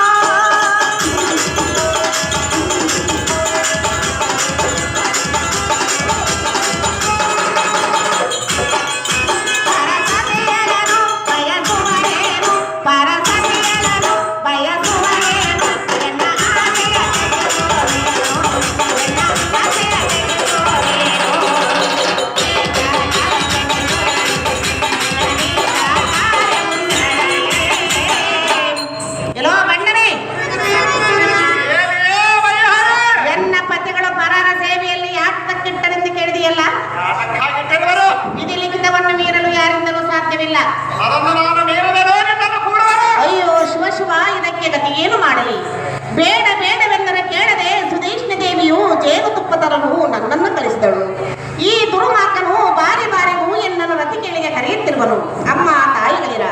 Speaker 4: ಪರಸತಿಯರನು ಬಯಸುವರೇನು, ಪರಸತಿಯರನು ಬಯಸುವರೇನು, ಎನ್ನ ಆಸೆಯ ತೆಗೆದುಕೊಳ್ಳೇನು, ಎನ್ನ ಆಸೆಯ ಎಲ್ಲೋ ಬಣ್ಣನೇ,
Speaker 3: ಏನೇ ವೈಯಾರಿ
Speaker 4: ಎನ್ನ ಪತಿಗಳು ಪರರ ಸೇವೆಯಲ್ಲಿ ಯಾತಕ್ಕಿಟ್ಟರೆಂದು ಕೇಳಿದೆಯಲ್ಲ?
Speaker 3: ಯಾತಕ್ಕಾಗಿಟ್ಟವರು?
Speaker 4: ವಿಧಿ ಲಿಖಿತವನ್ನು ಮೀರಲು ಯಾರಿಂದಲೂ ಸಾಧ್ಯವಿಲ್ಲ.
Speaker 3: ಅದನ್ನು ನಾನು ಮೀರುವೆನು, ನಿನ್ನನ್ನು ಕೂಡುವೆನು.
Speaker 4: ಅಯ್ಯೋ ಶಿವ ಶಿವ, ಇದಕ್ಕೆ ಗತಿ ಏನು ಮಾಡಲಿ? ಬೇಡ ಬೇಡವೆಂದರೆ ಕೇಳದೆ ಸುದೇಶ್ನ ದೇವಿಯು ಜೇನುತುಪ್ಪ ತರಲು ನನ್ನನ್ನು ಕಳಿಸಿದಳು. ಈ ದುರ್ಮಾರ್ಗನು ಬಾರಿ ಬಾರಿಗೂ ಎನ್ನನ್ನು ರತಿ ಕೇಳಿಗೆ ಕರೆಯುತ್ತಿರುವನು. ಅಮ್ಮ ತಾಯಿಗಳಿರ,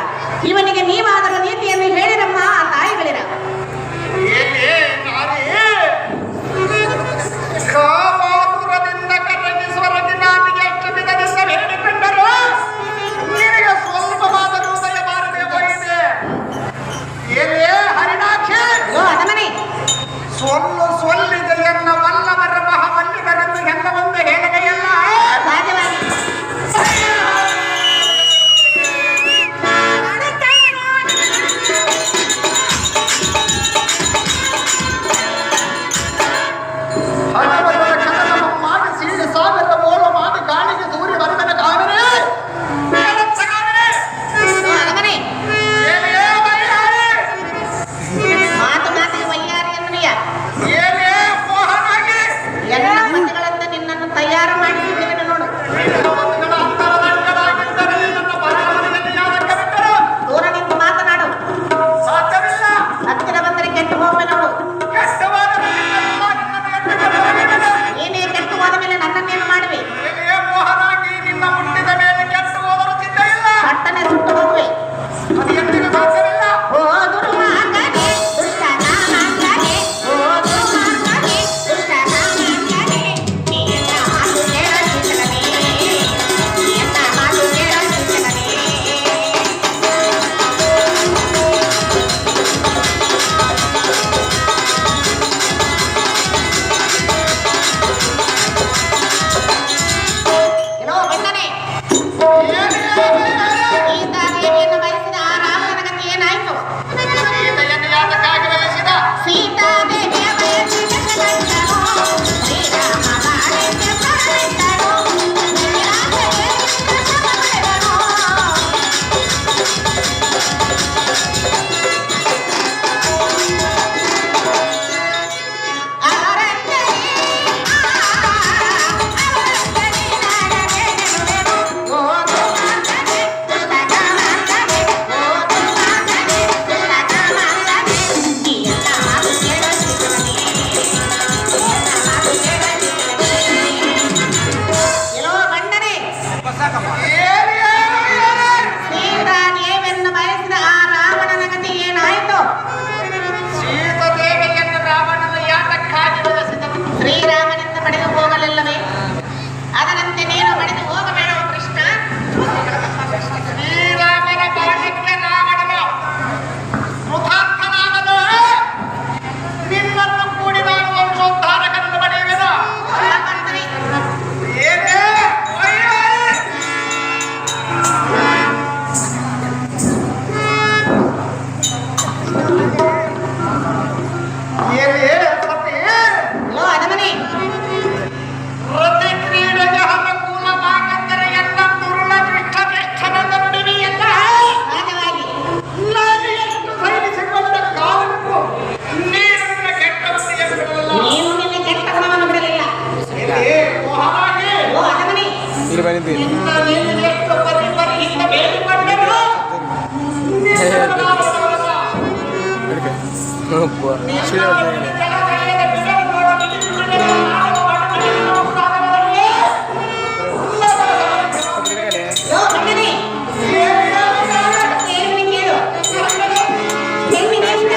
Speaker 4: ಇವನಿಗೆ ನೀವಾದರೂ ನೀತಿಯನ್ನು ಹೇಳಿರಮ್ಮ ತಾಯಿಗಳಿರ.
Speaker 3: ಏನೇ ನಾರಿ ಕಾಮಾತುರದಿಂದ ಕರಗಿಸುವ ರತಿ ನಾನು ಎಷ್ಟು ವಿಧದಿಂದ ಹೇಳಿಕೊಂಡರು ನಿನಗೆ ಸ್ವಲ್ಪವಾದರೂ ಉದಯ ಬಾರದೆ ಹೋಗಿದೆ. ಏನೇ ಹರಿಣಾಕ್ಷಿ,
Speaker 4: ಯೋ ಅದಮನೆ,
Speaker 3: ಸೊಲ್ಲಿದೆ ಎನ್ನ ವಲ್ಲವರ ಮಹಾಮಲ್ಲಿಗರನ್ನು ಹೆಣ್ಣ ಮುಂದೆ ಹೇಳದೆಯಲ್ಲ.
Speaker 4: ಸಾಧ್ಯವಾಗಿ
Speaker 3: ಇನ್ನ ನೀನು ಎಷ್ಟು ಪರಿಪರಿಯಿಂದ ಬೇಡಿಕೊಂಡರು
Speaker 2: ಯೋ ಗಂಡನೇ, ಕೇಳುವನಿ ಕೇಳು. ಹೆಣ್ಣಿನಿಂದ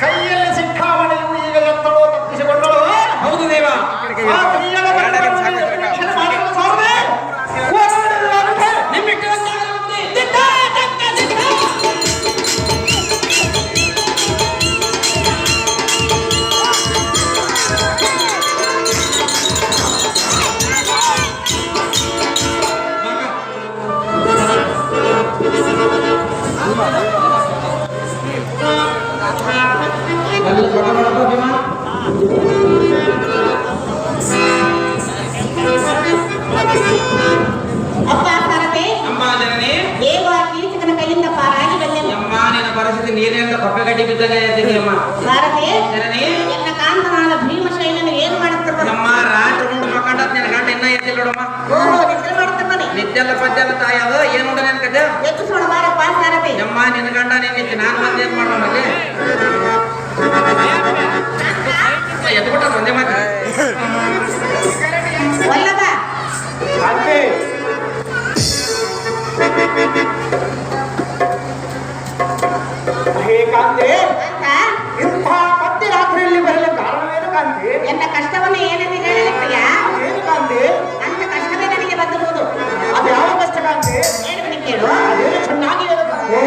Speaker 3: ಕೈಯಲ್ಲಿ ಸಿಕ್ಕಾಮಣಿಯು ಈಗ ಎತ್ತಲೋ ತಪ್ಪಿಸಿಕೊಂಡಳು.
Speaker 1: ಹೌದು ದೇವ.
Speaker 3: ಆ ಸ್ತ್ರೀಯರ ರಕ್ಷಣೆ ಮಾಡಲು ಸಾರದೆ
Speaker 1: ನಿಮ್ಮಿಟ್ಟು
Speaker 2: ಅಪ್ಪ ಸಾರಥಿ,
Speaker 1: ಅಮ್ಮ ಜನನಿ,
Speaker 2: ದೇವ ಕೀಚಕನ ಕೈಯಿಂದ ಪಾರಾಗಿ ಬಂದೆನು.
Speaker 1: ಅಮ್ಮ ನಿನ್ನ ಪರಿಸ್ಥಿತಿ ನೀರಿನಿಂದ ಪಕ್ಕಗಡ್ಡಿ ಬಿದ್ದಾಗ ಇದ್ದೀಯಮ್ಮ.
Speaker 2: ಸಾರಥಿ,
Speaker 1: ಜನನಿ,
Speaker 2: ಎನ್ನ ಕಾಂತನಾದ ಭೀಮಶೈಲನು ಏನು ಮಾಡುತ್ತಿರ್ಬೋದು?
Speaker 1: ನಮ್ಮ ರಾತ್ರಿ ಉಂಡು ಮಕ್ಕಂಡ ನಿನ್ನ ಗಂಡ ಇನ್ನ ಎದ್ದಿಲ್ಲ ನೋಡಮ್ಮ.
Speaker 2: ಓಹೋ, ನಿದ್ರೆ ಮಾಡುತ್ತಿರ್ತಾನೆ.
Speaker 1: ನಿತ್ಯದ ಪದ್ಯದ ತಾಯಿ ಅದು ಏನು ಉಂಡ ನಿನ್ ಕತೆ?
Speaker 2: ಎಬ್ಬಿಸೋಣ ಬಾರಪ್ಪ ಸಾರಥಿ.
Speaker 1: ಅಮ್ಮ ನಿನ್ನ ಗಂಡ ನಿನ್ನಿತ್ತು ನಾನು ಬಂದು ಏನ್ ಮಾಡೋಣ ಅಲ್ಲಿ ಎದ್ಬಿಟ್ಟ ಒಂದೇ ಮಾತು.
Speaker 2: ವಲ್ಲಭ,
Speaker 3: ಅಂತೆ ಹೇ ಕಾಂತೆ,
Speaker 2: ಅಂತ
Speaker 3: ಇಂಥ ಮಧ್ಯರಾತ್ರಿಯಲ್ಲಿ ಬರಲು ಕಾರಣವೇನು ಕಾಂತೆ?
Speaker 2: ಎನ್ನ ಕಷ್ಟವನ್ನು ಏನೆಂದು ಹೇಳಲಿಕ್ಕೆಯ?
Speaker 3: ಅದೇನು ಕಾಂತೆ?
Speaker 2: ನನ್ನ ಕಷ್ಟವೇ ನನಗೆ ಬಂದಿರುವುದು.
Speaker 3: ಅದು ಯಾವ ಕಷ್ಟ ಕಾಂತೆ?
Speaker 2: ಏನು ಕೇಳು.
Speaker 3: ಅದೇನು ಚೆನ್ನಾಗಿ ಹೇಳು ಕಾಂತೆ.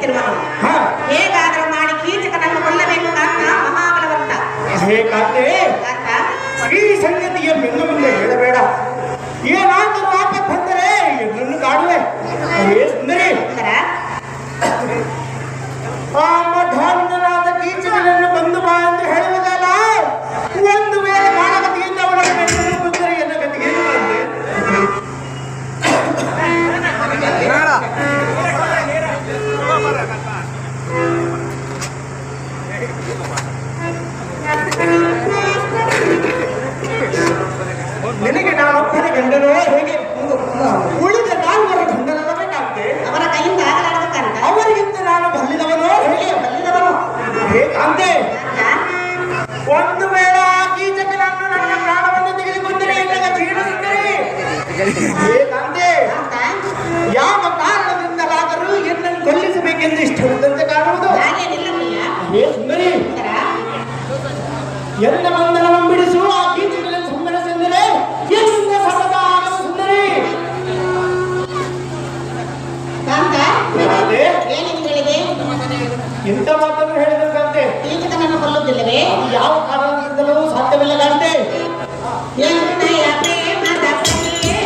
Speaker 2: ಕರೆಯುತ್ತಿರುವನು.
Speaker 3: ಹಾ.
Speaker 2: ಹೇಗಾದರೂ ಮಾಡಿ ಕೀಚಕನನ್ನು ಕೊಲ್ಲಬೇಕು ಕಾಂತ ಮಹಾಬಲವಂತ.
Speaker 3: ಹೇ ಕಾಂತೆ,
Speaker 2: ಕಾಂತ,
Speaker 3: ಈ ಸಂಗತಿಯನ್ನು ಇನ್ನು ಮುಂದೆ ಹೇಳಬೇಡ. ಏನಾದರೂ ಆಪತ್ತು ಬಂದರೆ ಎಲ್ಲರನ್ನು ಕಾಡುವೆ. ಹೇ ಸುಂದರಿ,
Speaker 2: ಸುಂದರ,
Speaker 3: ಆ ಮಧಾಂಧನಾದ ಕೀಚಕನನ್ನು ಬಂದು ಬಾ ಎಂದು ಹೇಳುವುದಲ್ಲ. ಒಂದು ವೇಳೆ ಕಾಲಗತಿಯಿಂದ ಅವಳನ್ನು ಬಂದರೆ ಎನ್ನ ಗತಿ ಏನು ಬಂದೆ? ನಿನಗೆ ನಾನೊಬ್ಬನ ಗಂಡನೋ ಹೇಗೆ? ಉಳಿದ ನಾಲ್ವರು ಗಂಡನಲ್ಲಬೇಕಾಗ್ತೆ.
Speaker 2: ಅವರ ಕೈಯಿಂದ ಆಗಲಾರದು ಕಾಂತ.
Speaker 3: ಅವರಿಗಿಂತ ನಾನು ಬಲ್ಲಿದವನೋ ಹೇಗೆ?
Speaker 2: ಬಲ್ಲಿದವನು.
Speaker 3: ಹೇ ಕಾಂತೆ,
Speaker 2: ಕಾಂತ,
Speaker 3: ಒಂದು ವೇಳೆ ಆ ಕೀಚಕನನ್ನು ನನ್ನ ಪ್ರಾಣವನ್ನು ತೆಗೆದುಕೊಂಡರೆ ಎನ್ನ ಜೀವನ ಸುಂದರಿ. ಹೇ ಕಾಂತೆ,
Speaker 2: ಕಾಂತ,
Speaker 3: ಯಾವ ಕಾರಣದಿಂದಲಾದರೂ ಎನ್ನನ್ನು ಕೊಲ್ಲಿಸಬೇಕೆಂದು ಇಷ್ಟವಿದ್ದಂತೆ ಕಾಣುವುದು.
Speaker 2: ಹಾಗೇನಿಲ್ಲವಯ್ಯ.
Speaker 3: ಹೇ ಸುಂದರಿ,
Speaker 2: ಸುಂದರ,
Speaker 3: ಎನ್ನ ಬಂಧನವನ್ನು ಬಿಡಿಸು. ಆ ಕೀಚಕನನ್ನು ಸಂಹರಿಸೆಂದರೆ ಎಲ್ಲಿಂದ ಸಫಲ ಆಗಲು ಸುಂದರಿ.
Speaker 2: ಕಾಂತ,
Speaker 3: ಕಾಂತೆ,
Speaker 2: ಏನೆಂದು ಹೇಳಿದೆ?
Speaker 3: ಇಂಥ ಮಾತನ್ನು ಹೇಳಿದರು ಕಾಂತೆ.
Speaker 2: ಕೀಚಕನನ್ನು ಕೊಲ್ಲುವುದಿಲ್ಲವೇ?
Speaker 3: ಯಾವ ಕಾರಣದಿಂದಲೂ ಸಾಧ್ಯವಿಲ್ಲ ಕಾಂತೆ.
Speaker 2: ಎನ್ನಯ ಪ್ರೇಮದ ಪ್ರಿಯೆ,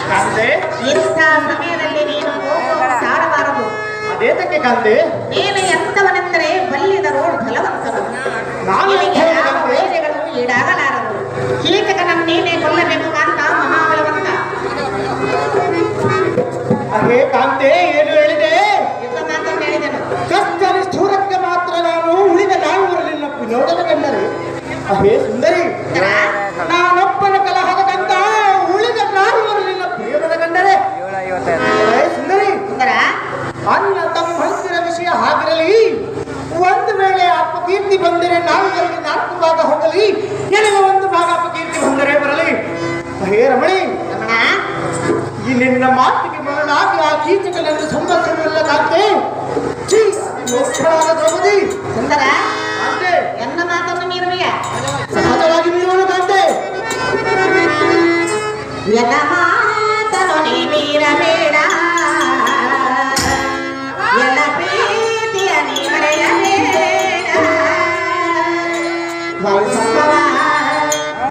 Speaker 3: ಕಾಂತೆ,
Speaker 2: ಇಂಥ ಸಮಯದಲ್ಲಿ ನೀನು ಕೋಪವನ್ನು ತಾಳಬಾರದು.
Speaker 3: ಅದೇತಕ್ಕೆ ಕಾಂತೆ?
Speaker 2: ನೀನು ಎಂತವನೆಂದರೆ ಬಲ್ಲಿದರೋಳು ಬಲವಂತನು.
Speaker 3: ನಾನು
Speaker 2: ನಿನಗೆ ಯಾವ
Speaker 3: ಎಂತವನು?
Speaker 2: ವೈರ್ಯಗಳನ್ನು ಈಡಾಗಲಾರದು. ಕೀಚಕನನ್ನು ನೀನೇ ಕೊಲ್ಲಬೇಕು ಕಾಂತ ಮಹಾಬಲವಂತ.
Speaker 3: ಹೇ ಕಾಂತೆ, ಏನು ಹೇಳಿದೆ?
Speaker 2: ಎಂತ ಮಾತನ್ನು ಹೇಳಿದನು?
Speaker 3: ಕಷ್ಟ ನಿಷ್ಠೂರಕ್ಕೆ ಮಾತ್ರ ನಾನು ಉಳಿದ ನಾಲ್ವರಲ್ಲಿ ನೋಡದ ಕಂಡರೆ. ಹೇ ಸುಂದರಿ, ನಾನೊಬ್ಬನ ಕಲಹದ ಕಂಡ ಉಳಿದ ನಾಲ್ವರಲ್ಲಿ ಪ್ರಿಯದ ಕಂಡರೆ. ಹೇ ಸುಂದರಿ,
Speaker 2: ಸುಂದರ,
Speaker 3: ಅನ್ನ ತಮ್ಮ ಹಂಚಿನ ವಿಷಯ ಹಾಗಿರಲಿ. ಒಂದು ವೇಳೆ ಅಪಕೀರ್ತಿ ಬಂದರೆ ನಾಲ್ವರಿಗೆ 4 ಭಾಗ ಹೋಗಲಿ, ನನಗೆ 1 ಭಾಗ ಅಪಕೀರ್ತಿ ಬಂದರೆ ಬರಲಿ. ಹೇ ರಮಣಿ,
Speaker 2: ರಮಣ,
Speaker 3: ಈ ನಿನ್ನ ಮಾತಿಗೆ ಮರಳಾಗಿ ಆ ಕೀಚಕನನ್ನು ಸಂಬಂಧವಿಲ್ಲ ಕಾಂತೆ. ಛೀ, ಮೋಕ್ಷವಾದ ದ್ರೌಪದಿ.
Speaker 2: ಸುಂದರ,
Speaker 3: ಕಾಂತೆ,
Speaker 2: ಎನ್ನ ಮಾತನ್ನು ಮೀರುವೆಯ?
Speaker 3: ಸಹಜವಾಗಿ ಮೀರುವನು ಕಾಂತೆ.
Speaker 2: ಎನ್ನ ಮಾತನ್ನು ನೀ ಮೀರಬೇಡ, ಎನ್ನ ಪ್ರೀತಿಯ ನೀ ಮರೆಯಬೇಡ. ವೈಷ್ಣವ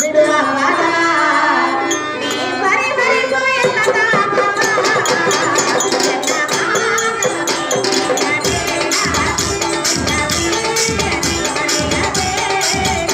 Speaker 2: ಬಿಡುವ ಮಾತನ ನೀ ಪರಿಹರಿಸು ಎನ್ನ ತಾಪವ. ಎನ್ನ ಮಾತನ್ನು ನೀ ಮೀರಬೇಡ, ಎನ್ನ ಪ್ರೀತಿಯ ನೀ ಮರೆಯಬೇಡ.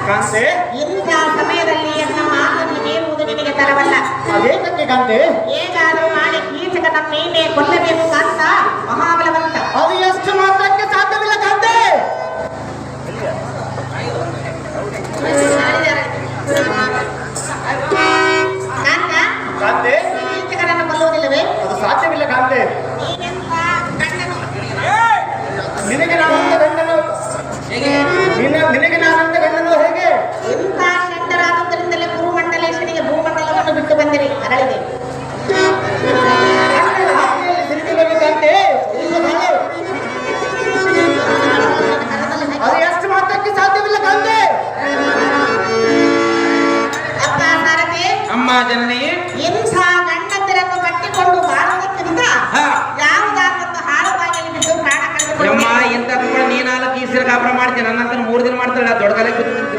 Speaker 3: ಕಾಂತೆ,
Speaker 2: ಇಂಥ ಸಮಯದಲ್ಲಿ ಎನ್ನ ಮಾತನ್ನು ಮೀರುವುದು ನಿನಗೆ ತರವಲ್ಲ.
Speaker 3: ಅದೇತಕ್ಕೆ ಕಾಂತೆ?
Speaker 2: ಹೇಗಾದರೂ ಮಾಡಿ ಕೀಚಕನ ನೀನೇ ಕೊಲ್ಲಬೇಕು ಕಾಂತ ಮಹಾಬಲವಂತ.
Speaker 3: ಅದು ಎಷ್ಟು ಮಾತ್ರಕ್ಕೆ ಸಾಧ್ಯವಿಲ್ಲ ಕಾಂತೆ.
Speaker 2: ಮಾಡಿದ್ದಾರೆ.
Speaker 1: ಜನನಿ
Speaker 2: ಇಂಥ ಗಂಡಂದಿರನ್ನು ಕಟ್ಟಿಕೊಂಡು ಬಾಳುವುದಕ್ಕಿಂತ
Speaker 1: ಹಾ.
Speaker 2: ಯಾವುದಾದ್ರೊಂದು ಹಾಳು ಬಾಗಿಲು ಬಿದ್ದು ಪ್ರಾಣ
Speaker 1: ಯಮ್ಮ
Speaker 2: ಕಳೆದುಕೊಂಡು
Speaker 1: ಇಂಥ ಕೂಡ ನೀ 4 ಈಸಿರ ಕಾಪುರ ಮಾಡ್ತೀನಿ ನನ್ನಂತ 3 ದಿನ ಮಾಡ್ತಾಳೆ ದೊಡ್ಡ ಕಾಲಕ್ಕೆ ಬಿದ್ದು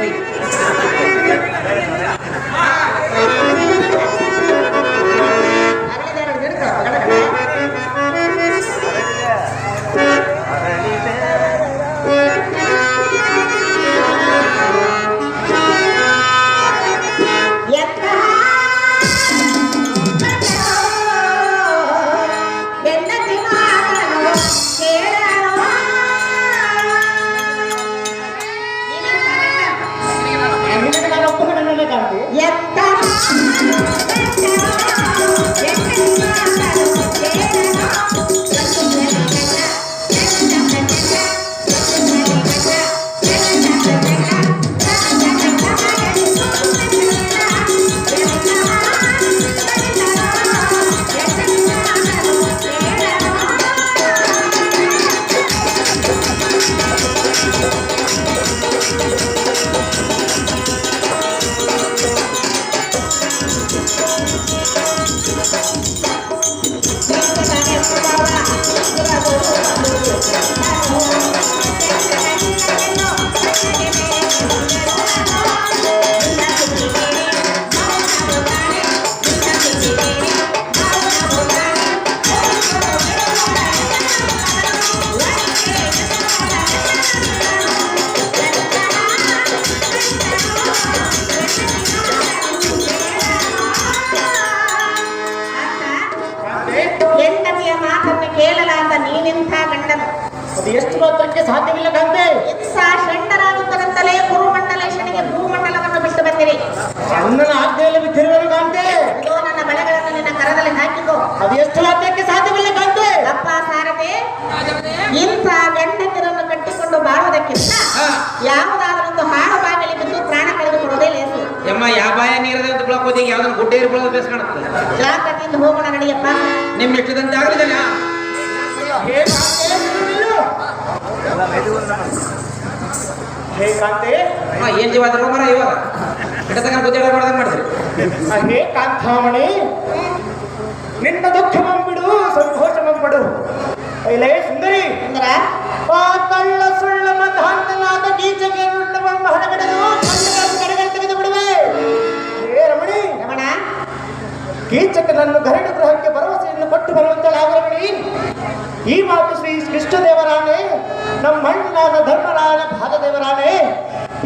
Speaker 2: ಹೆಂಡತಿಯ ಮಾತನ್ನು ಕೇಳಲಾದ ನೀನಿಂಥ ಗಂಡನು
Speaker 3: ಅದು ಎಷ್ಟು ಮಾತ್ರಕ್ಕೆ ಸಾಧ್ಯವಿಲ್ಲ ಕಾಂತೆ.
Speaker 2: ಇಂಥ ಷಂಡರಾಗುತ್ತದಂತಲೇ ಕುರುಮಂಡಲೇಶನಿಗೆ ಭೂಮಂಡಲವನ್ನು ಬಿಟ್ಟು ಬಂದಿರಿ.
Speaker 3: ಅಣ್ಣನ ಆಜ್ಞೆಯಲ್ಲಿ ಬಿದ್ದಿರುವನು ಕಾಂತೆ.
Speaker 2: ಇದು ನನ್ನ ಬಳೆಗಳನ್ನು ನಿನ್ನ ಕರದಲ್ಲಿ ಹಾಕಿಕೋ.
Speaker 3: ಅದು ಎಷ್ಟು ಮಾತ್ರಕ್ಕೆ ಸಾಧ್ಯವಿಲ್ಲ ಕಾಂತೆ.
Speaker 2: ಅಪ್ಪ ಸಾರದೆ ಇಂಥ ಗಂಡಂದಿರನ್ನು ಕಟ್ಟಿಕೊಂಡು ಬಾಳುವುದಕ್ಕಿಂತ ಯಾವುದಾದರೊಂದು ಹಾಳು ಬಾಗಿಲಿ ಬಿದ್ದು ಪ್ರಾಣ ಕಳೆದುಕೊಳ್ಳುವುದೇ ಲೇಸು.
Speaker 1: ಯಮ್ಮ ಯಾವ ಬಾಯ ನೀರದೆ ಅಂತ ಬಿಳಕೋದಿ ಯಾವ್ದೊಂದು ಗುಡ್ಡೆ ಇರ್ಕೊಳ್ಳೋದು ಬೇಸ್ ಕಾಣುತ್ತದೆ.
Speaker 2: ಜಾಗ್ರತೆಯಿಂದ ಹೋಗೋಣ ನಡಿಯಪ್ಪ.
Speaker 1: ನಿಮ್ ಇಷ್ಟದಂತೆ ಆಗಲಿದ್ದಾನೆ
Speaker 3: ಹೇ ಕಾಂತೆ.
Speaker 1: ಏನ್ ಜೀವ ಅದ್ರ ಮರ ಇವಾಗ ಇಡತಕ್ಕ ಗುದ್ದಾಡ ಮಾಡ್ದಂಗ್ ಮಾಡಿದ್ರಿ.
Speaker 3: ಹೇ ಕಾಂತಾಮಣಿ, ನಿನ್ನ ದುಃಖವಂಬಿಡು ಸಂತೋಷವಂಬಿಡು. ಇಲ್ಲೇ ಸುಂದರಿ
Speaker 2: ಅಂದ್ರ
Speaker 3: ಆ ಕಳ್ಳ ಸುಳ್ಳ ಮಧಾಂತನಾದ ಗೀಚಗೆ ಉಳ್ಳವೆಂಬ ಹೊರಗಡೆದು ಕಡೆಗೆ ತೆಗೆದು ಬಿಡುವೆ. ಹೇ ರಮಣಿ,
Speaker 2: ರಮಣ
Speaker 3: ಕೀಚಕನನ್ನು ಗರಡು ಗೃಹಕ್ಕೆ ಭರವಸೆಯನ್ನು ಕೊಟ್ಟು ಬರುವಂತಳಾಗರಮಣಿ. ಈ ಮಾತು ಶ್ರೀ ಕೃಷ್ಣದೇವರಾಣೆ, ನಮ್ಮ ಮಣ್ಣನಾದ ಧರ್ಮರಾಯನ ಭಾಗದೇವರಾಣೆ.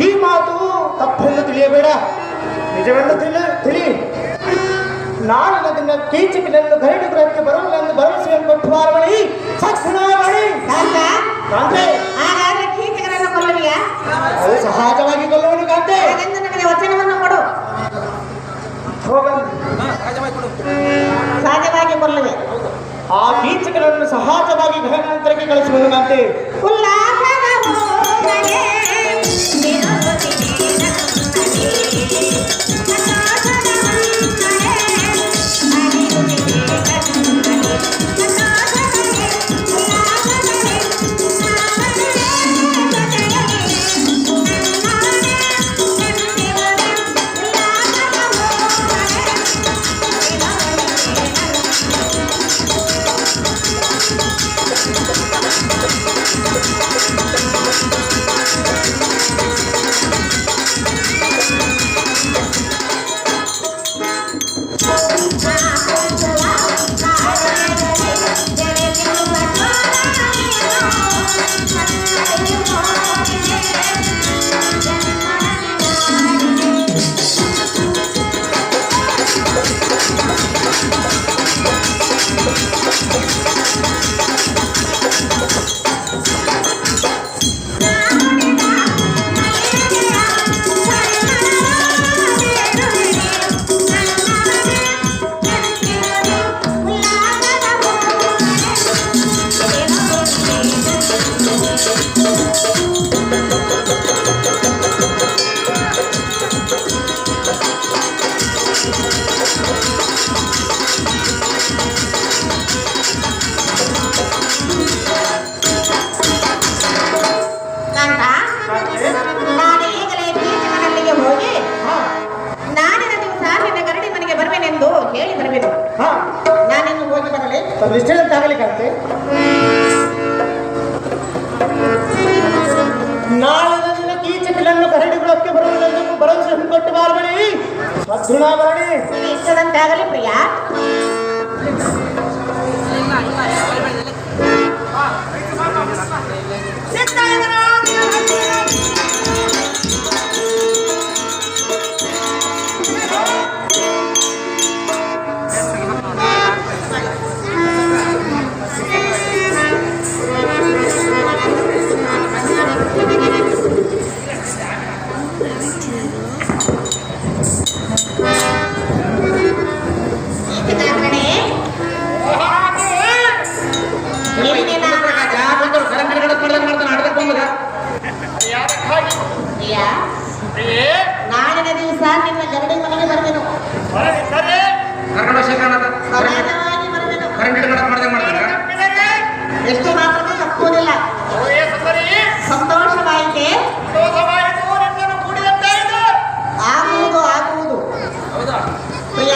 Speaker 3: ಈ ಮಾತು ತಪ್ಪೆಂದು ತಿಳಿಯಬೇಡ, ನಿಜವೆಂದು ತಿಳಿ. ನಾಳಿನ ದಿನ ಕೀಚಕನನ್ನು ಗರಡು ಗೃಹಕ್ಕೆ ಬರುವುದೆಂದು ಭರವಸೆಯನ್ನು ಕೊಟ್ಟು ಬಾರಮಣಿ. ಸತ್ಯನಾಮಣಿ ಕಾಂತೆ.
Speaker 2: ಹಾಗಾದ್ರೆ ಕೀಚಕರನ್ನು ಕೊಲ್ಲಲಿಯಾ?
Speaker 3: ಅದು ಸಹಜವಾಗಿ ಕೊಲ್ಲುವನು ಕಾಂತೆ.
Speaker 2: ಹಾಗೆಂದು ನನಗೆ ವಚನವನ್ನು ಕೊಡು.
Speaker 3: ಹೋಗಲು
Speaker 2: ಸಹಜವಾಗಿ ಕೊಲ್ಲುವೆ.
Speaker 3: ಆ ಕೀಚಕನನ್ನು ಸಹಜವಾಗಿ ಗೃಹಾಂತರಕ್ಕೆ ಕಳಿಸುವನು ಕಾಂತೆ.
Speaker 2: ಉಲ್ಲಾಸದ ಊರಗೆ
Speaker 3: ತನ್ನಿಷ್ಟೇ ನಾಳೆ ದಿನ ಕೀಚಕಲನ್ನು ಕರಡಿಗಳಕ್ಕೆ ಬರುವುದೆಂದು ಭರವಸೆ ಕೊಟ್ಟು ಬಾರಬೇಡಿ ಸದೃಢಾಗಲಿ
Speaker 2: ಇಷ್ಟದಂತಾಗಲಿ ಪ್ರಿಯ. ನಾಳಿನ ದಿವಸ ನಿನ್ನ ಗರಡಿ ಮನೆಗೆ ಬರಬೇಕು. ಸಮಾಜವಾಗಿ ಬರಬೇಕು. ಎಷ್ಟು ಮಾತ್ರ ತಪ್ಪುವುದಿಲ್ಲ. ಸಂತೋಷವಾಯಿತೆ ಆಗುವುದು ಆಗುವುದು ಪ್ರಿಯ.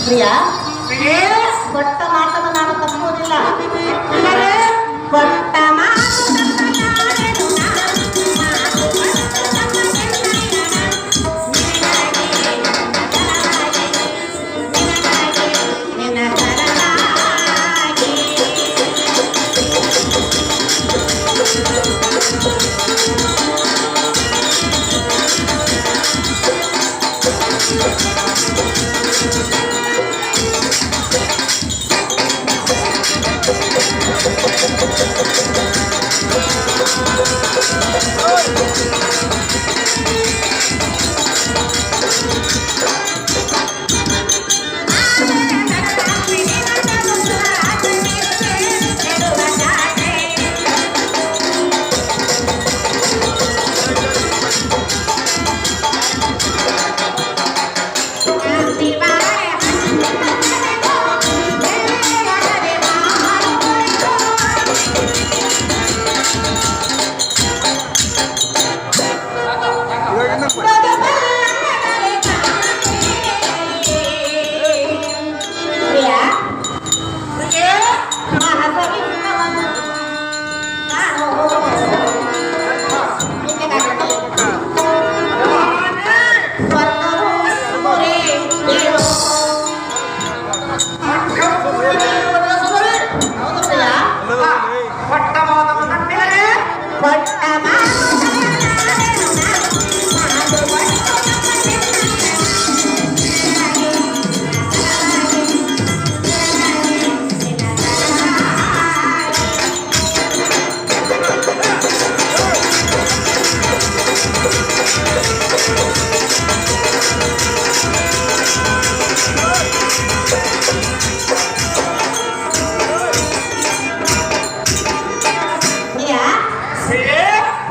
Speaker 2: ಪ್ರಿಯಾ ಕೊಟ್ಟ ಮಾತನ್ನು ನಾನು ತಪ್ಪುವುದಿಲ್ಲ. ಕೊಟ್ಟ ಮಾತು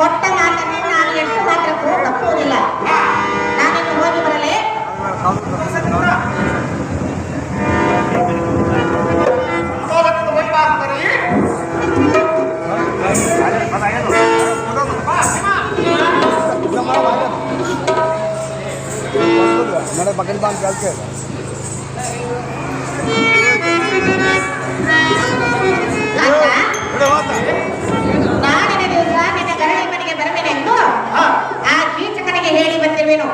Speaker 2: ಕೊಟ್ಟ ಮಾತನ್ನು ನಾನು ಎಷ್ಟು ಮಾತ್ರಕ್ಕೂ ತಪ್ಪುವುದಿಲ್ಲ. ನಾನಿನ್ನು ಹೋಗಿ ಬರಲೇ.
Speaker 5: बगल बांध के
Speaker 2: ನಾಳಿನ ದಿವಸ ನಿನ್ನ ಗರಡಿ ಮನೆಗೆ ಬರಬೇನೆಂದು ಆ ಕೀಚಕನಿಗೆ ಹೇಳಿ ಬಂದಿರುವೆನು.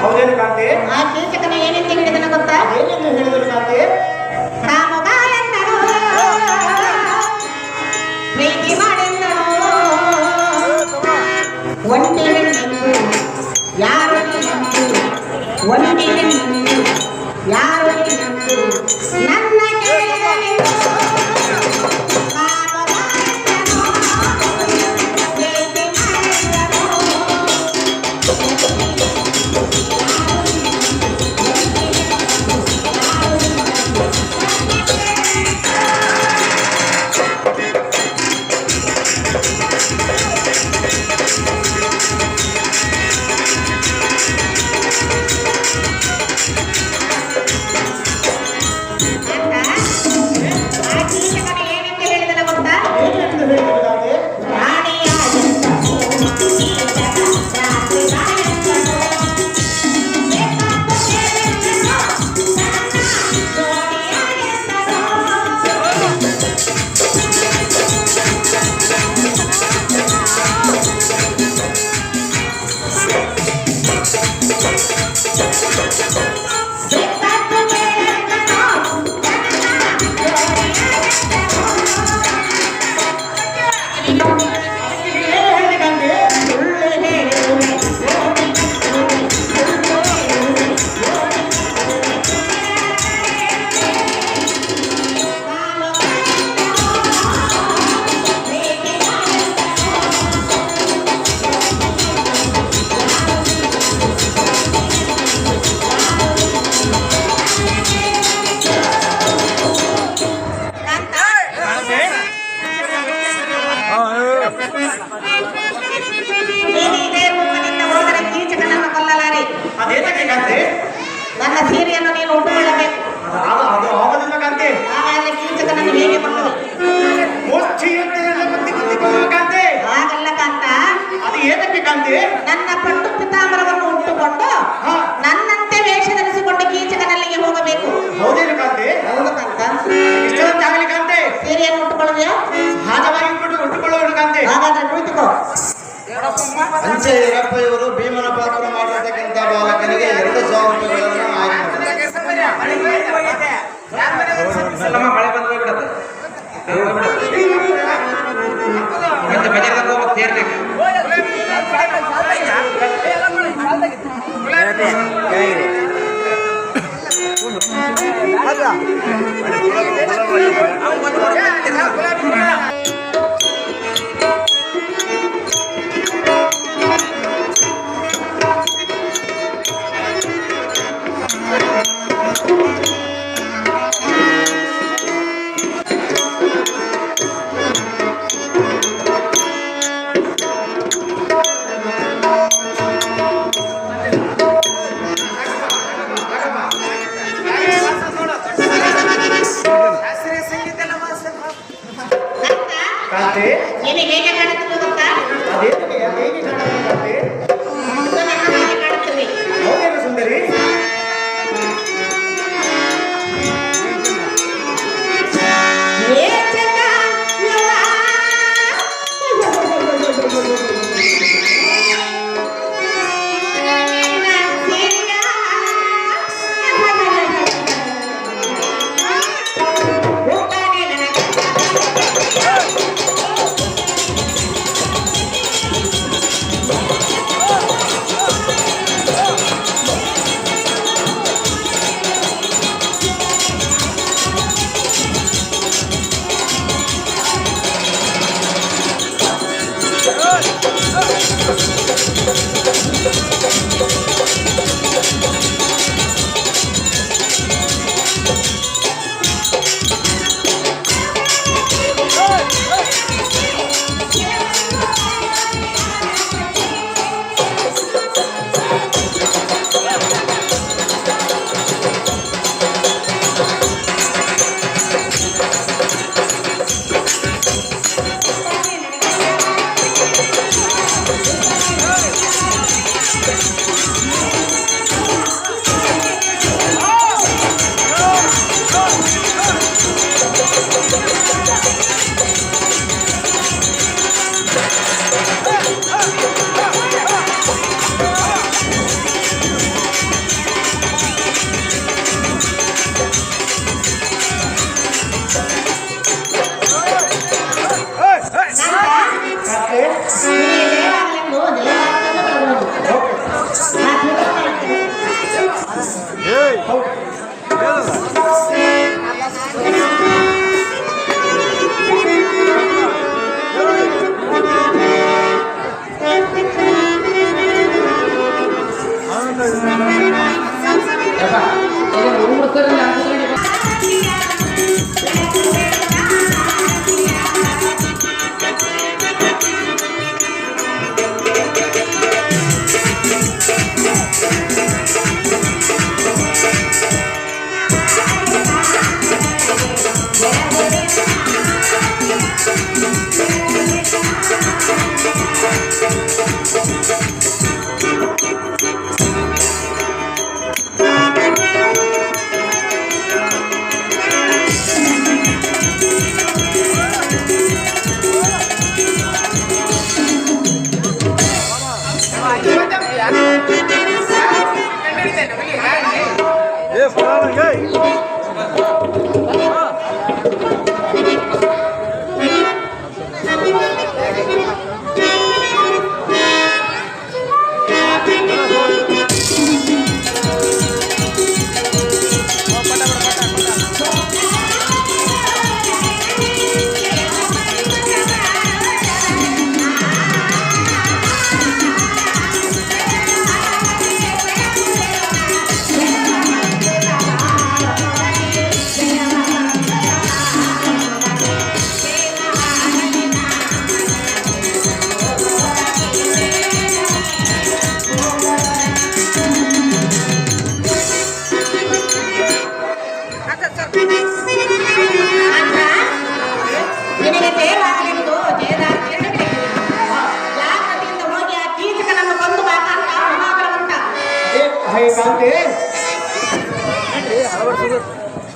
Speaker 3: ಹೌದೇನು ಕಾಂತಿ?
Speaker 2: ಆ ಕೀಚಕನ ಏನೆಂದು ಹೇಳಿದನು ಗೊತ್ತಾ?
Speaker 3: ಏನೆಂದು ಹೇಳಿದರು ಕಾಂತಿ?
Speaker 2: ಕಾಮುಗ ಎಂದನು, ಪ್ರೀತಿ ಮಾಡೆಂದನು, ಒಂಟಿ ಹೆಣ್ಣೆಂದು ಯಾರು ನೀನೆಂದು, ಒಂಟಿ ಹೆಣ್ಣೆಂದು ಯಾರು ನೀನೆಂದು ನನ್ನ ಕೇಳಿದನೆಂದು. ನನ್ನ ಸೀರೆಯನ್ನು ನೀನು ಉಟ್ಟುಕೊಳ್ಳಬೇಕು.
Speaker 3: ಅದು ಆಗೋದಿಲ್ಲ ಕಾಂತಿ.
Speaker 2: ಆಮೇಲೆ ಕೀಚಕನನ್ನು ಹೇಗೆ ಮಾಡುವುದು?
Speaker 3: ಕಾಂತಿ
Speaker 2: ಹಾಗಲ್ಲ ಕಾಂತ.
Speaker 3: ಅದು ಏನಕ್ಕೆ ಕಾಂತಿ?
Speaker 2: ನನ್ನ ಪಟ್ಟು ಪಿತಾಂಬರವನ್ನು ಉಟ್ಟುಕೊಂಡು ನನ್ನಂತೆ ವೇಷ ಧರಿಸಿಕೊಂಡು ಕೀಚಕನಲ್ಲಿಗೆ ಹೋಗಬೇಕು.
Speaker 3: ಹೌದೇನು ಕಾಂತಿ?
Speaker 2: ಹೌದು ಕಾಂತ.
Speaker 3: ಇಷ್ಟೊಂದಾಗಲಿ ಕಾಂತಿ.
Speaker 2: ಸೀರೆಯನ್ನು ಉಟ್ಟುಕೊಳ್ಳುವೆಯಾ?
Speaker 3: ಸಹಜವಾಗಿ ಉಟ್ಟುಕೊಳ್ಳೋಣ ಕಾಂತಿ.
Speaker 2: ಹಾಗಾದ್ರೆ ಕುಳಿತುಕೋ.
Speaker 5: ಅಂಚೆ ಈರಪ್ಪ ಇವರು ಭೀಮನ ಪಾತ್ರ ಮಾಡಿರ್ತಕ್ಕಂಥ ಬಾಲಕನಿಗೆ 2,000 ರೂಪಾಯಿಗಳನ್ನು ಆಯ್ಕೆ ಮಾಡಿದ್ದಾರೆ.
Speaker 2: ನಿನಗೆ ಜಯವಾಗಲೆಂದು ಜಯದಾರ್ತಿಯನ್ನು ಜಾಗ್ರತೆಯಿಂದ ಹೋಗಿ ಆ ಕೀಚಕನನ್ನು ಕೊಂದು ಬಾಕಾಂತ ಮಹಾಬಲವಂತ.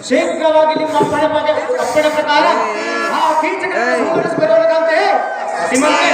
Speaker 3: ಶೀಘ್ರವಾಗಿ ನಿಮ್ಮ ಅಪ್ಪಣೆ ಪ್ರಕಾರ ಆ ಕೀಚಕನನ್ನು ಬರೋಣಂತೆ. ಶ್ರೀಮಂತೆ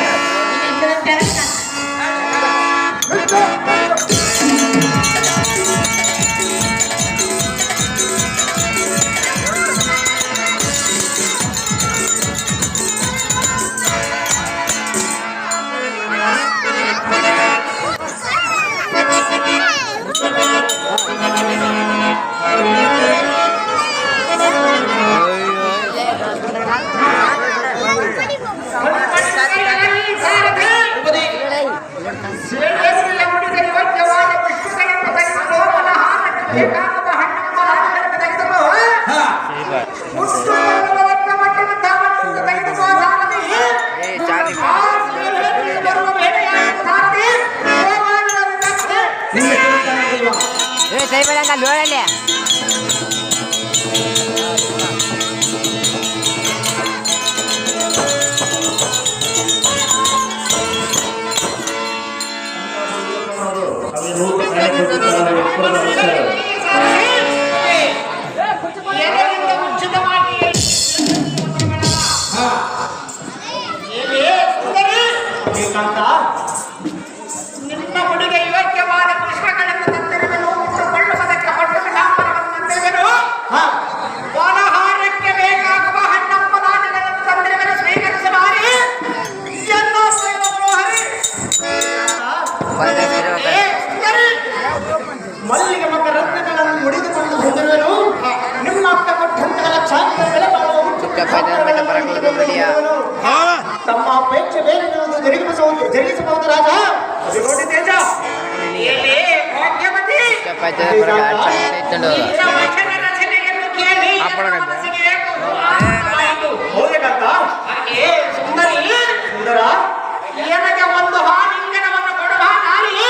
Speaker 3: ನಿಮ್ಮ ಹುಡುಗ ಯೋಗ್ಯವಾದ ಪುಷ್ಪಗಳನ್ನು ತಂದಿರುವೆನು, ಕೊಳ್ಳುವುದಕ್ಕೆ ಹೊಟ್ಟು ವಿಧಾನವನ್ನು ತಂದಿರುವೆನು, ವನಹಾರಕ್ಕೆ ಬೇಕಾಗುವ ಹಣ್ಣಂಪದಾದಿಗಳನ್ನು ತಂದಿರುವೆನು, ಸ್ವೀಕರಿಸಬಾರಿ ಎನ್ನೋ ಮಲ್ಲಿಗೆ ಮಗ ರತ್ನಗಳನ್ನು ಮುಡಿದುಕೊಂಡು ಬಂದಿರುವೆನು. ನಿಮ್ಮ ಅಕ್ಕ ಕೊಟ್ಟಂತಹ ಲಕ್ಷಾಂತರ ಬೆಲೆ ಬಾಳುವ ತಮ್ಮ ಅಪೇಕ್ಷೆ ಬೇರೆ ಜರುಗಿಸಬಹುದು ರಾಜ. ನೋಡಿ ತೇಜ ಸುಂದರ ಏನಕ್ಕೆ ಒಂದು ಹಾಲಿಂಗನವನ್ನು ಕೊಡುವ ನಾರಿ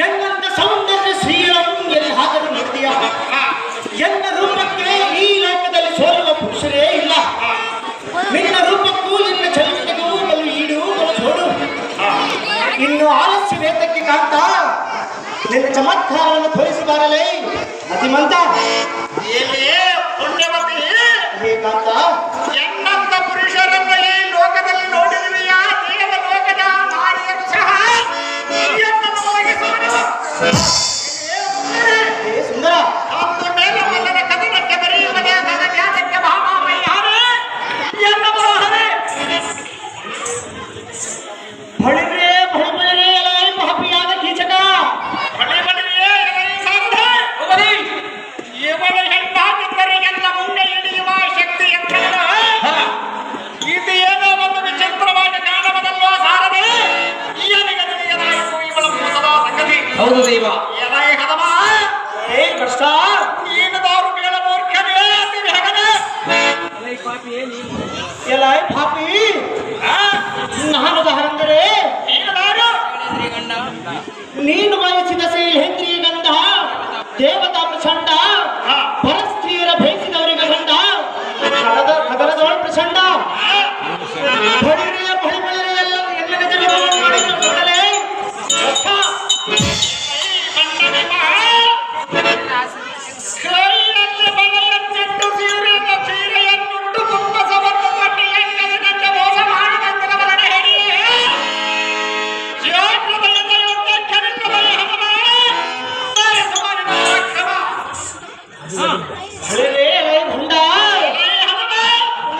Speaker 3: ಎನ್ನಂತ ಸೌಂದರ್ಯ ಶ್ರೀರಂ ಎಲ್ಲಿ ಹಾಕಲು ನೋಡ್ತೀಯ? ಎನ್ನ ರೂಪಕ್ಕೆ ಈ ಲೋಕದಲ್ಲಿ ಸೋಲುವ ಪುರುಷರೇ ಇಲ್ಲ. ನಿನ್ನ ರೂಪಕ್ಕೂ ನಿನ್ನ ಚಲಿಕೆಗೂ ಬಲು ಈಡು ಬಲು ಸೋಡು. ಇನ್ನು ಆಲಸ್ಯ ವೇದಕ್ಕೆ ಕಾಂತ ನಿನ್ನ ಚಮತ್ಕಾರವನ್ನು ತೋರಿಸಬಾರಲೇ ಅತಿಮಂತ. ಪುಣ್ಯವತಿ ಕಾಂತ, ಎನ್ನಂತ ಪುರುಷರನ್ನು ಈ ಲೋಕದಲ್ಲಿ ನೋಡಿರುವೆಯಾ? ದೇವ ಲೋಕದ ನಾರಿಯರು ಸಹ ಸುಂದರ ಅಂದು ಮೇಲವಲ್ಲದ ಕದನಕ್ಕೆ ಬರೆಯುವುದೇ ನನ್ನ ಜ್ಞಾನಕ್ಕೆ ಭಾಮಾಮಯ್ಯಾರೆ ಎನ್ನಬಹುದೇ. ಬಳಿರೇ ಬಳಿಬಳಿರೇ ಎಲೈ ಪಾಪಿಯಾದ ಕೀಚಕ, ಬಳಿಬಳಿರೇ ಎಲೈ ಸಾರದೆ ಇವನ ಹೆಣ್ಣಾಗಿ ಪಾಪಿ ನಾನು ದಾರಂದರೆ ನೀನು ಬಯಸಿದ ಶೈಲೇಂದ್ರಿಯ ಗಂಧ ದೇವತಾ ಪ್ರಚಂಡ ಪರಸ್ತ್ರೀಯರ ಬೇಯಿಸಿದವರಿಗೆ ಗಂಡ ಕದಲದವಳ ಪ್ರಚಂಡ ಬಳಿರೆಯ ಬಳಿ ಬಳಿರೆ ಎಲ್ಲ ಗಜಗಳನ್ನು ಮಾಡಿದ ಕೂಡಲೇ ಕೈಯಲ್ಲಿ ಬಲೆಯನ್ನಿಟ್ಟು ಸೀರೆಯನ್ನುಟ್ಟು ಕುಂಭಸವನ್ನು ಕಟ್ಟಿ ಹೆಂಗಸನಂತೆ ಮೋಸ ಮಾಡಿದಂತವರನ್ನು ಹೇಳಿ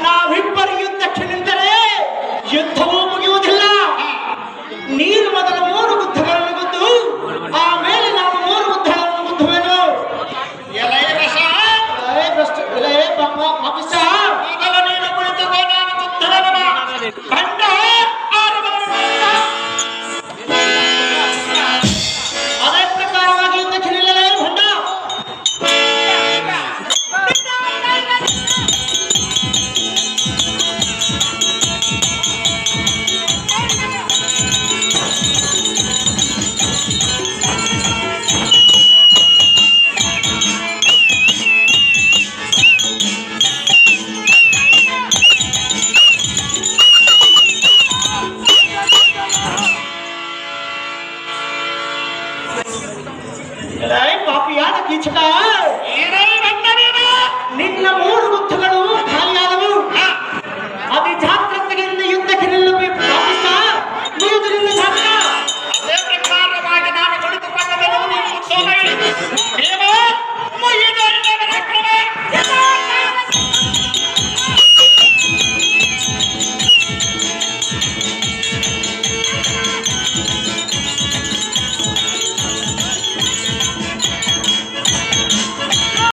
Speaker 3: ನಾವಿಬ್ಬರು ಯುದ್ಧಕ್ಕೆ ನಿಂತರೆ ಯುದ್ಧವೂ ಮುಗಿಯುವುದಿಲ್ಲ. ನೀನು ಮೊದಲ 3 ಗುದ್ದಗಳನ್ನು ಗುದ್ದು ಆಮೇಲೆ ನಾನು 3 ಗುದ್ದಗಳನ್ನು ಗುದ್ದುವೆನು. ನೀನು ಕುಳಿತುಕೋ, ನಾನು ಗಂಡ ಅದೇ ಪ್ರಕಾರವಾಗಿ ಯುದ್ಧಕ್ಕೆ ನಿಲ್ಲಲೇ ಹೊಂಡ. ಪಾಪಿಯಾದ ಕೀಚಕ ನಿನ್ನ 3 ಗುದ್ದ